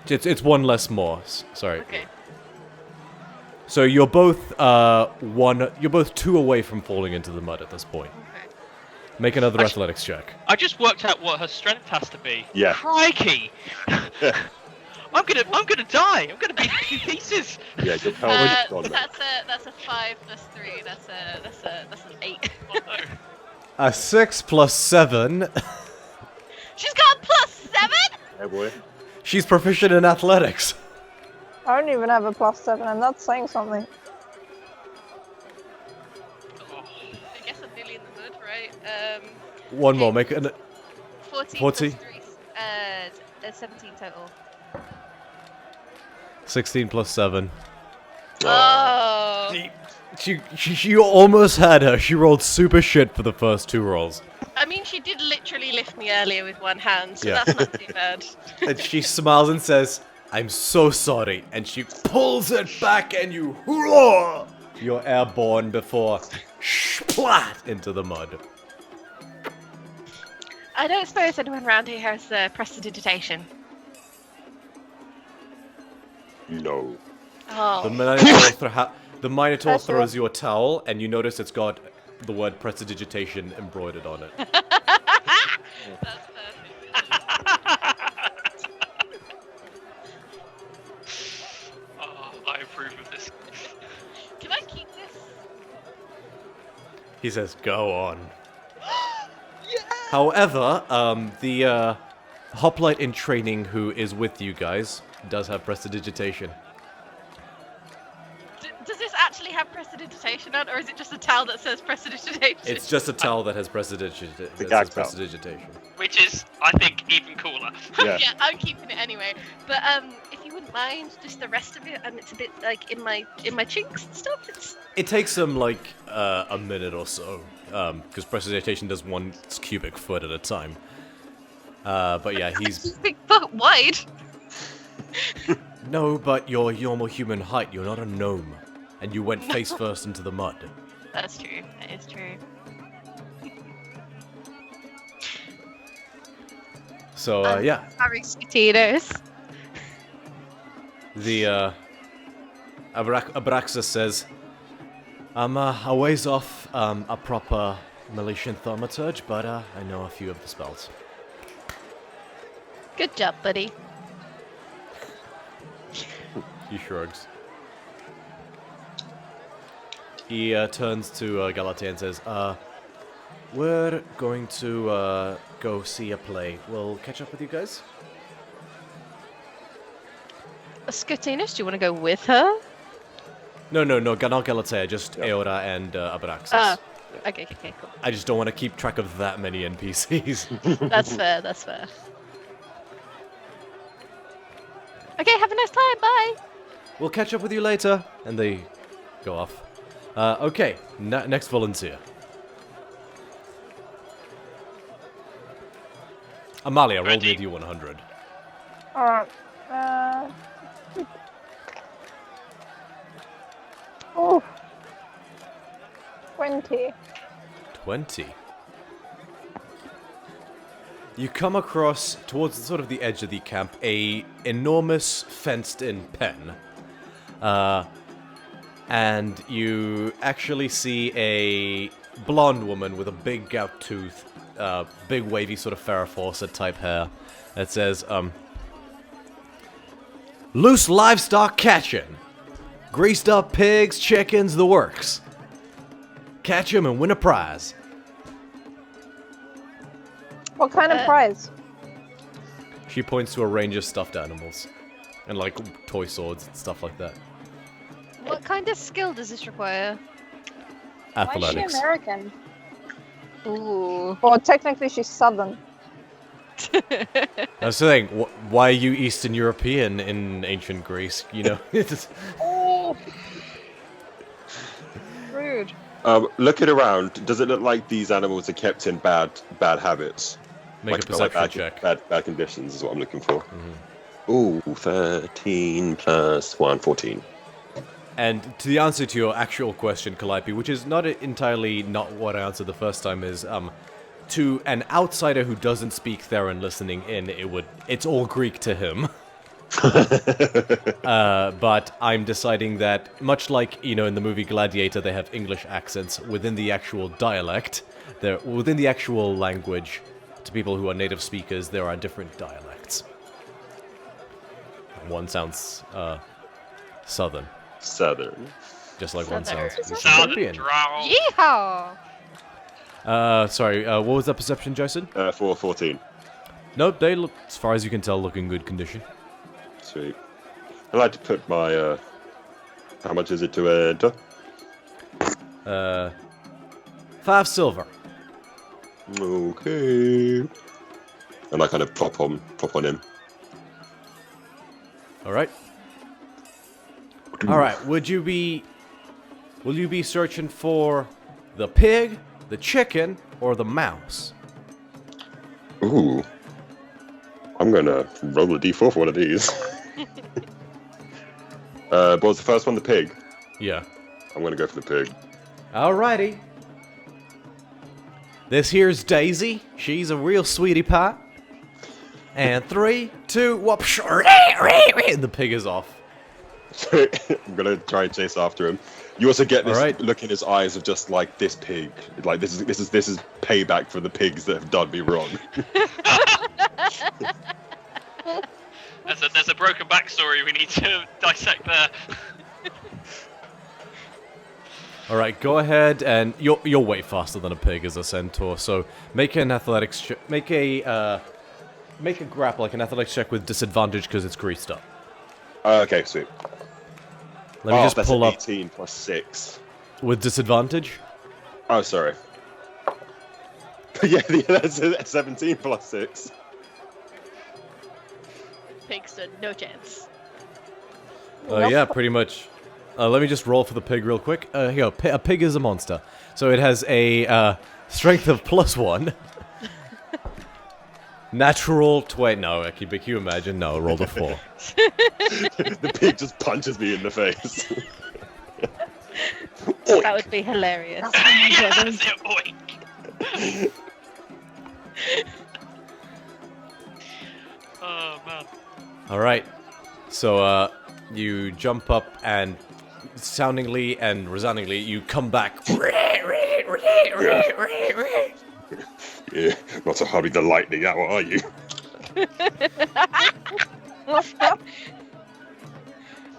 it's one less more, sorry. Okay. So you're both, you're both 2 away from falling into the mud at this point. Okay. Make another athletics check. I just worked out what her strength has to be. Yeah. Crikey! I'm gonna die. I'm gonna be in 2 pieces. Yeah, your power gone. That's a 5 plus 3. That's an 8. Oh, no. A 6 plus 7. She's got a plus 7. Yeah, boy. She's proficient in athletics. I don't even have a +7, and that's saying something. Oh, I guess I'm nearly in the mud, right? One more, okay. make an... 14 40? plus 3, 17 total. 16 plus 7. Oh. She almost had her. She rolled super shit for the first 2 rolls. I mean, she did literally lift me earlier with one hand, so Yeah. that's not too bad. And she smiles and says, "I'm so sorry." And she pulls it back and you're airborne before splat into the mud. I don't suppose anyone around here has prestidigitation. No. Oh. The Minotaur That's throws you a towel, and you notice it's got the word prestidigitation embroidered on it. That's perfect. oh, I approve of this. Can I keep this? He says, "Go on." However, the hoplite in training who is with you guys does have prestidigitation. Does this actually have prestidigitation on, or is it just a towel that says prestidigitation? It's just a towel that has prestidigitation. Which is, I think, even cooler. Yeah. Yeah, I'm keeping it anyway. But if you wouldn't mind, just the rest of it, and it's a bit like in my chinks and stuff. It takes him like a minute or so, because prestidigitation does 1 cubic foot at a time. But yeah, he's... big foot wide. No, but you're normal human height. You're not a gnome. And you went face first into the mud. That's true. That is true. So, yeah. Harry Spitinos. The, Abraxas says, "I'm a ways off a proper Miletian thaumaturge, but I know a few of the spells." Good job, buddy. He shrugs. He turns to Galatea and says, "We're going to go see a play. We'll catch up with you guys." Scutinos, do you want to go with her? No, not Galatea, just Eora and Abraxas. Oh, okay, cool. I just don't want to keep track of that many NPCs. That's fair, that's fair. Okay, have a nice time, bye! We'll catch up with you later. And they go off. Okay, next volunteer. Amalia, roll me a D100. Alright. Oh. 20. 20. You come across, towards sort of the edge of the camp, a enormous fenced-in pen. and you actually see a blonde woman with a big gout tooth, big wavy sort of Farrah Fawcett type hair that says, loose livestock catching. Greased up pigs, chickens, the works. Catch 'em and win a prize. What kind of prize? She points to a range of stuffed animals. And like toy swords and stuff like that. What kind of skill does this require? Athletics. Why is she American? Ooh. Well, technically she's southern. I was saying, why are you Eastern European in ancient Greece? You know, it's Oh! Rude. Looking around, does it look like these animals are kept in bad habits? make Like, a perception bad, check. Bad conditions is what I'm looking for. Ooh, 13 plus 1, 14. And to the answer to your actual question, Calliope, which is not entirely not what I answered the first time, is to an outsider who doesn't speak Theron listening in, it's all Greek to him. But I'm deciding that, much like, you know, in the movie Gladiator, they have English accents within the actual dialect, within the actual language, to people who are native speakers, there are different dialects. One sounds southern, Southern. just like one Southern. sounds Eastern Southern European. drawl. Yeehaw! Sorry, what was that perception, Jason? 14. Nope, they look, as far as you can tell, look in good condition. Sweet. I'd like to put my, how much is it to enter? 5 silver. Okay. And I kind of pop on him. Alright. Alright, will you be searching for the pig, the chicken, or the mouse? Ooh. I'm gonna roll a d4 for one of these. What was the first one? The pig? Yeah. I'm gonna go for the pig. Alrighty. This here's Daisy. She's a real sweetie pie. And 3, 2, whoop, and the pig is off. I'm gonna try and chase after him. You also get this Alright. look in his eyes of just like, this pig. Like, this is payback for the pigs that have done me wrong. There's a broken backstory we need to dissect there. Alright, go ahead, and you're way faster than a pig as a centaur, so make an athletics check. Make a grapple, like an athletics check with disadvantage because it's greased up. Okay, sweet. Let me just that's pull an up 18 plus 6. with disadvantage. Oh, sorry. yeah, that's a 17 plus 6. Pig stood no chance. Yeah, pretty much. Let me just roll for the pig real quick. Here you go. A pig is a monster. So it has a strength of +1. Natural 20. No, can you imagine? No, rolled a 4. The pig just punches me in the face. That would be hilarious. That's it, oink. Oh man. Alright. So, you jump up and soundingly and resoundingly, you come back. Yeah, not to hurry the lightning out, are you?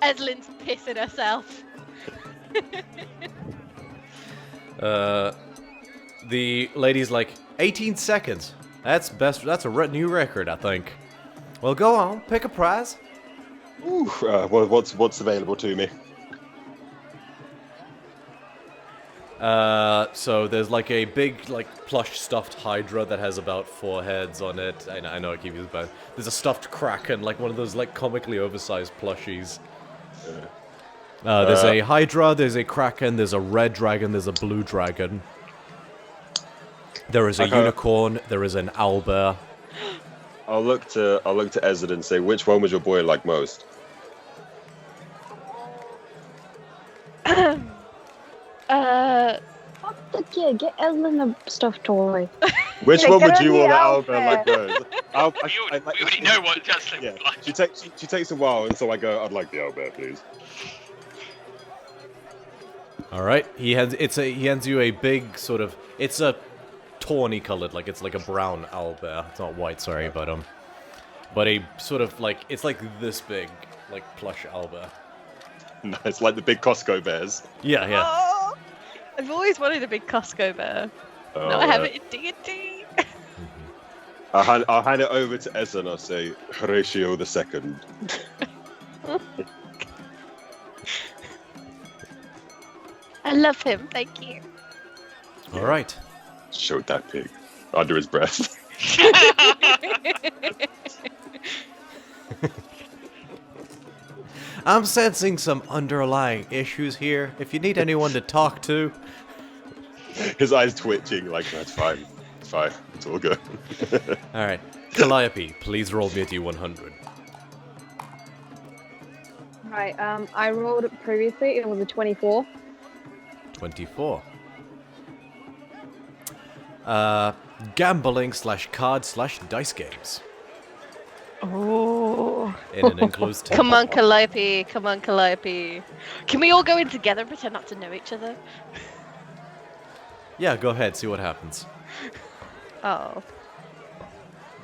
Edlin's pissing herself. The lady's like, 18 seconds. That's a new record, I think. Well, go on, pick a prize. Ooh, what's available to me? So there's like a big, like, plush stuffed hydra that has about 4 heads on it. I know I keep using both. There's a stuffed kraken, like one of those, like, comically oversized plushies. There's a hydra, there's a kraken, there's a red dragon, there's a blue dragon. There is a unicorn, there is an owlbear. I'll look to Ezra and say, which one was your boy like most? Fuck the kid, get Ellen a stuffed toy. Which Yeah, one get would on you the want owlbear. like most? We already know what Justin Yeah, would like. she takes a while, and so I go, I'd like the owlbear, please. All right. He hands you a big sort of. It's a tawny colored, like it's like a brown owlbear. It's not white, sorry, but a sort of like it's like this big, like plush owlbear. It's like the big Costco bears. Yeah, yeah. Oh, I've always wanted a big Costco bear. Oh, No, I have it in D&D. I'll hand it over to Ezra and I'll say, Horatio the Second. I love him. Thank you. All right. Showed that pig under his breath. I'm sensing some underlying issues here. If you need anyone to talk to, His eyes twitching, like, that's fine. It's fine. It's all good. all right. Calliope, please roll me a D100. Right, I rolled it previously, it was a 24. 24. Gambling / card / dice games Oh. in an enclosed tent. Come on, Calliope. Come on, Calliope. Can we all go in together and pretend not to know each other? Yeah, go ahead. See what happens. Oh.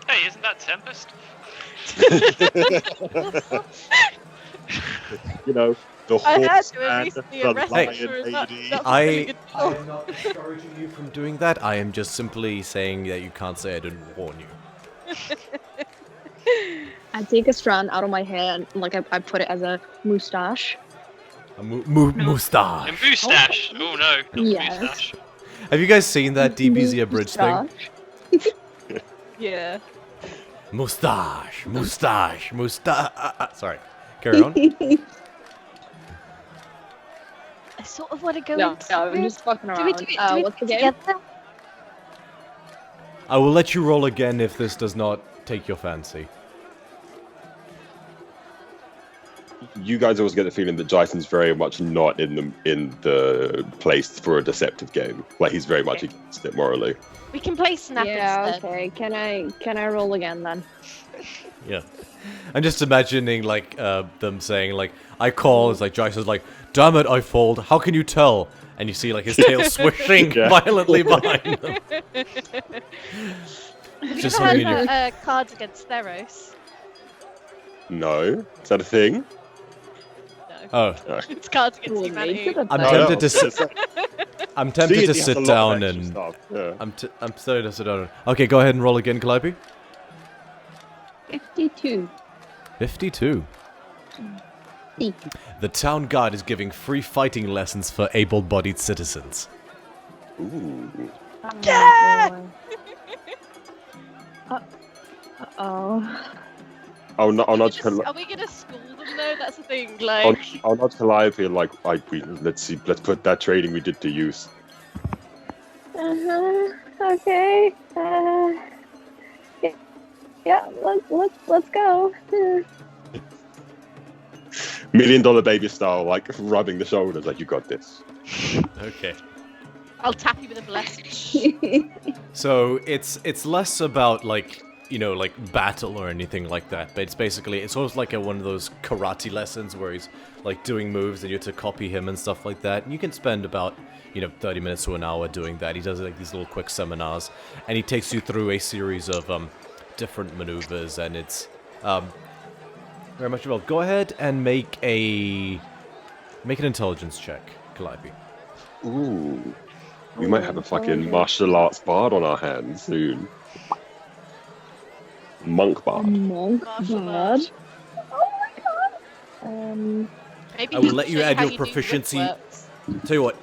Hey, isn't that Tempest? You know, the I had horse to at and least be the a wrestler. lion and lady. that's I really good. am not discouraging you from doing that. I am just simply saying that you can't say I didn't warn you. I take a strand out of my hair and like I put it as a moustache. A moustache. A moustache! Oh no, not the Yes. moustache. Have you guys seen that DBZ abridged thing? Moustache. Yeah. Moustache. Sorry. Carry on. I sort of want to go No, into no, I'm just fucking Do around. we do it, do we What's do the it game? together? I will let you roll again if this does not take your fancy. You guys always get the feeling that Jason's very much not in the place for a deceptive game. Like he's very much against it morally. We can play Snap Yeah, instead. okay. Can I roll again then? Yeah. I'm just imagining like them saying like I call, it's like Jason's like, damn it, I fold, how can you tell? And you see like his tail swishing Yeah. violently behind them. Have you Just ever something had you cards against Theros? No, is that a thing? Oh. It's cards against Well, humanity. make it a I'm thing. tempted to sit I'm tempted See, to he has a sit lot of down extra and stuff, yeah. I'm sorry to sit down. Okay, go ahead and roll again, Calliope. 52. 52. See. The town guard is giving free fighting lessons for able-bodied citizens. Ooh. Yeah! Oh. I'll nudge Are we gonna school them though? That's the thing. Like, I'll nudge Calliope like let's put that training we did to use. Okay. Yeah. Let's go. $1 million baby style, like rubbing the shoulders, like you got this. Okay. I'll tap you with a blessing. So it's less about like, you know, like battle or anything like that, but it's basically it's almost like one of those karate lessons where he's like doing moves and you have to copy him and stuff like that. And you can spend about 30 minutes to an hour doing that. He does like these little quick seminars, and he takes you through a series of different maneuvers, and it's very much about. Go ahead and make an intelligence check, Calliope. Ooh. We might have a fucking martial arts bard on our hands soon. Monk bard. Monk Martial bard. art. Oh my god. Maybe I will he let can you show add how your do proficiency. whip works. Tell you what,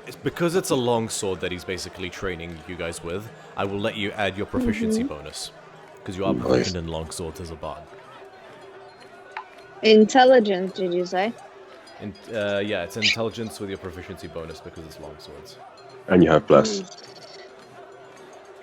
it's because it's a long sword that he's basically training you guys with. I will let you add your proficiency bonus because you are proficient in long swords as a bard. Intelligence, did you say? And yeah, it's intelligence with your proficiency bonus because it's long swords. And you have bless.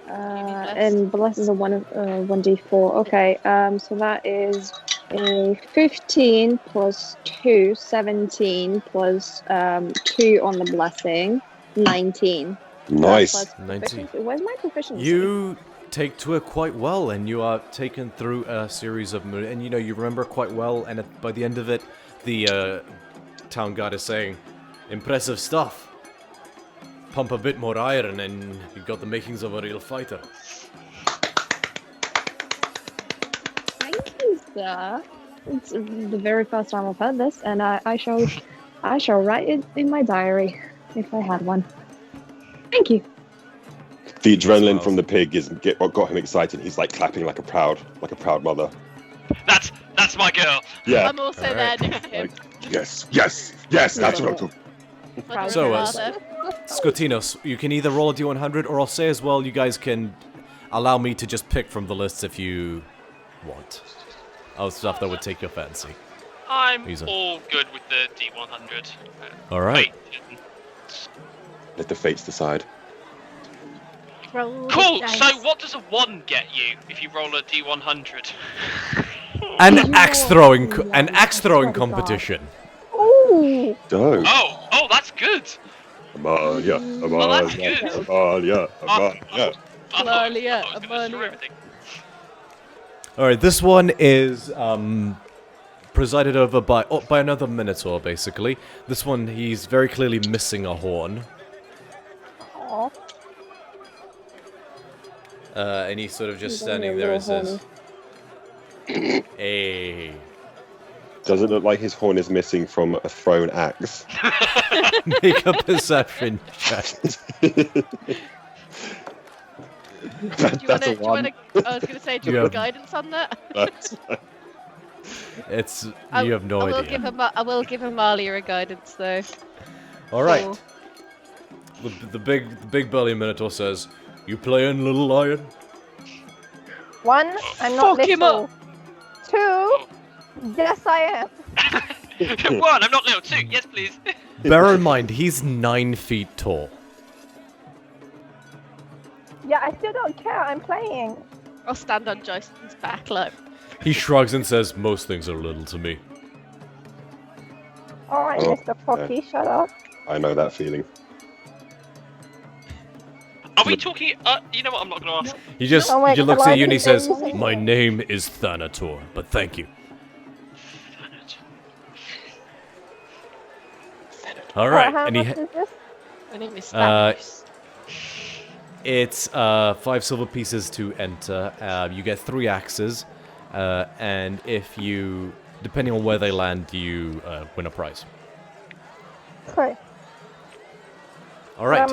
And bless is a 1d4. Okay, so that is a 15 plus 2, 17 plus 2 on the blessing, 19. Nice. Plus 19. proficiency. Where's my proficiency? You take to it quite well, and you are taken through a series of and you remember quite well. And by the end of it, the town guard is saying, Impressive stuff. Pump a bit more iron and you got the makings of a real fighter. Thank you, sir. It's the very first time I've heard this, and I shall write it in my diary if I had one. Thank you. The adrenaline from the pig what got him excited. He's like clapping like a proud mother. That's my girl. Yeah. I'm also there next to him. Yes. That's what I'm talking. Like a So, father. Scotinos, you can either roll a d100, or I'll say as well, you guys can allow me to just pick from the lists if you want. Oh, stuff that would take your fancy. I'm Easy. all good with the D100. Alright. Wait. Let the fates decide. Roll the Cool. dice. So what does a 1 get you if you roll a D100? An axe throwing competition. Ooh! Dope. Oh, that's good. Amalia, that's good. Amalia. I thought Amalia, I was gonna destroy Amalia. everything. Alright, this one is presided over by another Minotaur, basically. This one, he's very clearly missing a horn. Aw. And he's sort of just He's standing only a there and little says, Hey. Doesn't look like his horn is missing from a thrown axe. Make a perception check. That's a one. I was going to say, do you want guidance on that? That's- You have no idea. I will give Amalia a guidance, though. Alright. The big burly Minotaur says, You playing, little lion? 1, I'm not Fuck him little. 2, yes I am. 1, I'm not little. 2, yes please. Bear in mind, he's 9 feet tall. Yeah, I still don't care, I'm playing. I'll stand on Jason's back, like. He shrugs and says, Most things are little to me. Alright, Oh, Mr. Pocky, shut up. I know that feeling. Are we talking? You know what? I'm not going to ask. He just, Oh, wait, he just looks at you and he says, Eliza- My name is Thanator, but thank you. Alright, How and much is this? My name is Uh, Thanos. it's 5 silver pieces to enter. You get 3 axes, and if you, depending on where they land, you win a prize. Okay. Alright,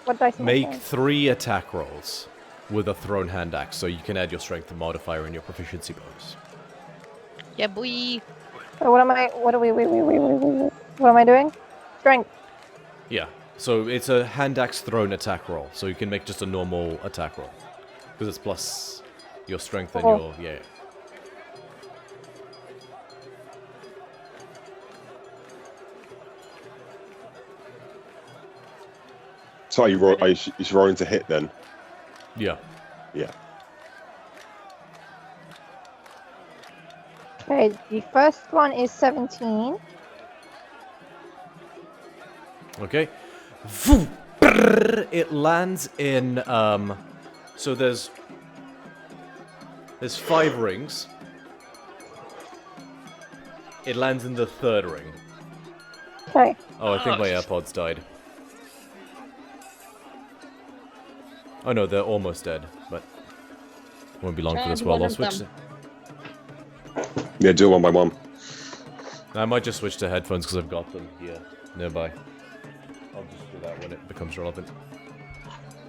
What dice am I make saying? 3 attack rolls with a thrown hand axe, so you can add your strength modifier and your proficiency bonus. Yeah, boy. So what am I, what am I doing? Strength. Yeah, so it's a hand axe thrown attack roll, so you can make just a normal attack roll. Because it's plus your strength and Oh. your, yeah. So are you rolling to hit then? Yeah. Yeah. Okay, the first one is 17. Okay. Voo, brrr, it lands in so there's 5 rings. It lands in the 3rd ring. Okay. Oh, I think my AirPods died. Oh no, they're almost dead, but won't be long for this while I'll switch. Yeah, do it one by one. I might just switch to headphones because I've got them here nearby. I'll just do that when it becomes relevant.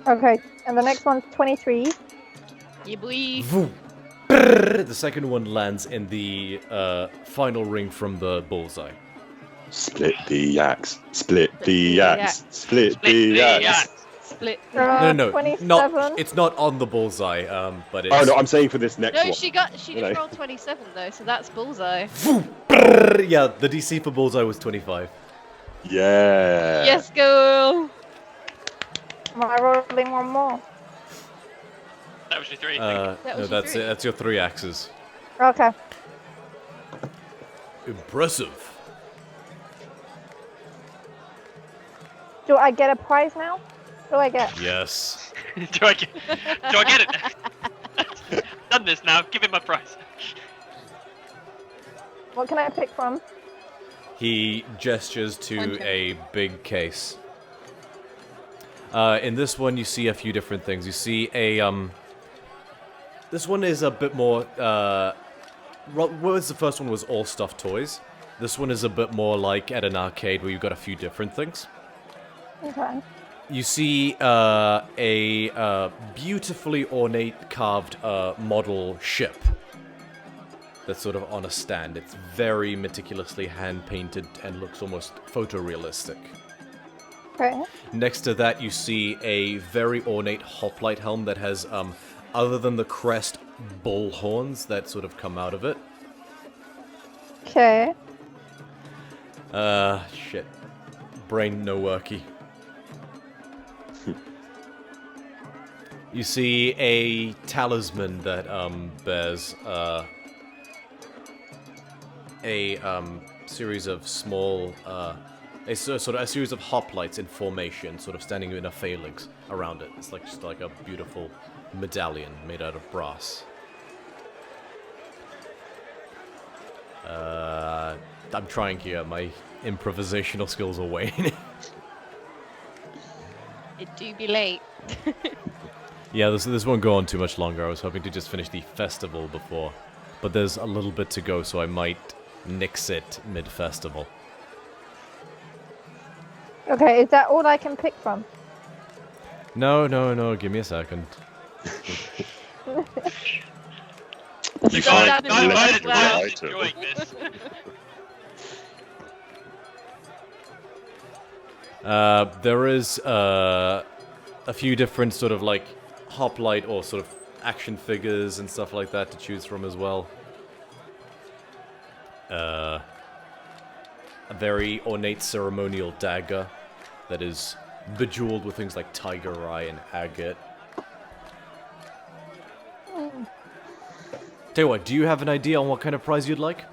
Okay, and the next one's 23. Yeah, boy. Voo, brrr, the second one lands in the final ring from the bullseye. Split the axe. Split the axe. Split the axe. Split. No, 27. not. It's not on the bullseye. But it's. Oh no, I'm saying for this next No, one. she You just know. rolled 27 though, so that's bullseye. Brrr, yeah, the DC for bullseye was 25. Yeah. Yes, girl. Am I rolling one more? That was your 3. That No, was your that's 3. it. That's your 3 axes. Okay. Impressive. Do I get a prize now? What do I get? Yes. do I get it now? Done this now. Give him my prize. What can I pick from? He gestures to One a big case. In this one, you see a few different things. You see a This one is a bit more. Whereas the first one was all stuffed toys, this one is a bit more like at an arcade where you've got a few different things. Okay. You see a beautifully ornate carved model ship that's sort of on a stand. It's very meticulously hand-painted and looks almost photorealistic. Okay. Next to that, you see a very ornate hoplite helm that has, other than the crest, bull horns that sort of come out of it. Okay. Shit. Brain no worky. You see a talisman that, bears, a series of small, a series of hoplites in formation, sort of standing in a phalanx around it. It's like just like a beautiful medallion made out of brass. I'm trying here. My improvisational skills are waning. It do be late. Yeah, this won't go on too much longer. I was hoping to just finish the festival before, but there's a little bit to go, so I might nix it mid-festival. Okay, is that all I can pick from? No, give me a second. You Guys, find I'm less well. item. enjoying this. There is a few different sort of like hoplite or sort of action figures and stuff like that to choose from as well. A very ornate ceremonial dagger that is bejeweled with things like tiger eye and agate. Tell you what, do you have an idea on what kind of prize you'd like?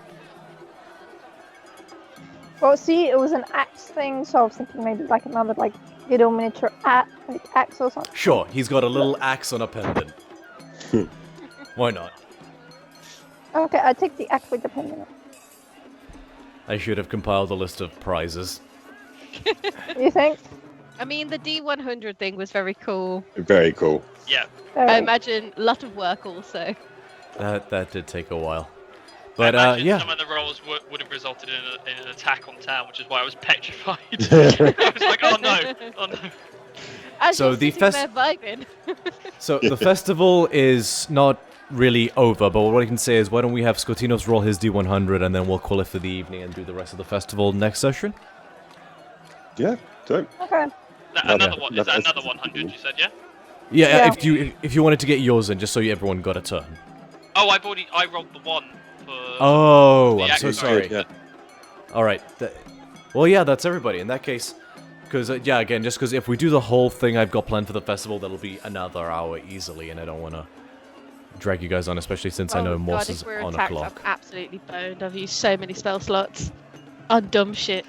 Well, see, it was an axe thing, so I was thinking maybe like another like little miniature axe or something. Sure, he's got a little axe on a pendant. Why not? Okay, I take the axe with the pendant. I should have compiled a list of prizes. You think? I mean, the D100 thing was very cool. Very cool. Yeah. I imagine a lot of work also. That did take a while. I But, imagine yeah. some of the rolls would have resulted in an attack on town, which is why I was petrified. I was like, oh no. As So you're the sitting there vibing. So the festival is not really over, but what I can say is why don't we have Scotinos roll his D100 and then we'll call it for the evening and do the rest of the festival next session? Yeah, so Okay. Another one. Is that That's- another 100? You said, yeah. Yeah, Yeah. if you wanted to get yours in, just so everyone got a turn. Oh, I rolled the one for. Oh, the I'm so axe. sorry. yeah. All right. Well, yeah, that's everybody. In that case, because yeah, again, just because if we do the whole thing I've got planned for the festival, that'll be another hour easily, and I don't want to drag you guys on, especially since I know Morse God, is if we're on a attacked, clock. I'm absolutely boned. I've used so many spell slots on dumb shit.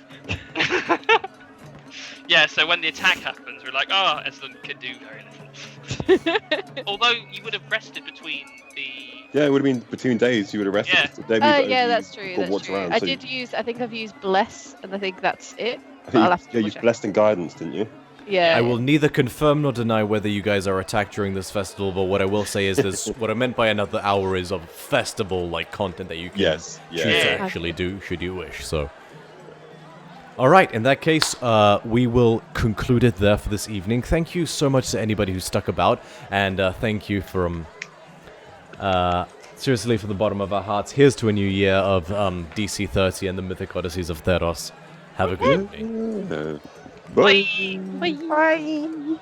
Yeah, so when the attack happens, we're like, oh, Eslan can do very little. Although you would have rested between the. Yeah, it would have been between days. You would have rested. Yeah. The day we- Yeah, you that's true. got That's what's true. around, I so did use. I think I've used bless, and I think that's it. I But I'll think have to you double used check. blessed and guidance, didn't you? Yeah. I will neither confirm nor deny whether you guys are attacked during this festival, but what I will say is this: what I meant by another hour is of festival-like content that you can Yes. choose Yeah. to actually do, should you wish. So, all right. In that case, we will conclude it there for this evening. Thank you so much to anybody who stuck about, and thank you from seriously from the bottom of our hearts. Here's to a new year of DC30 and the Mythic Odysseys of Theros. Have a good evening. Bye. Bye. Bye. Bye.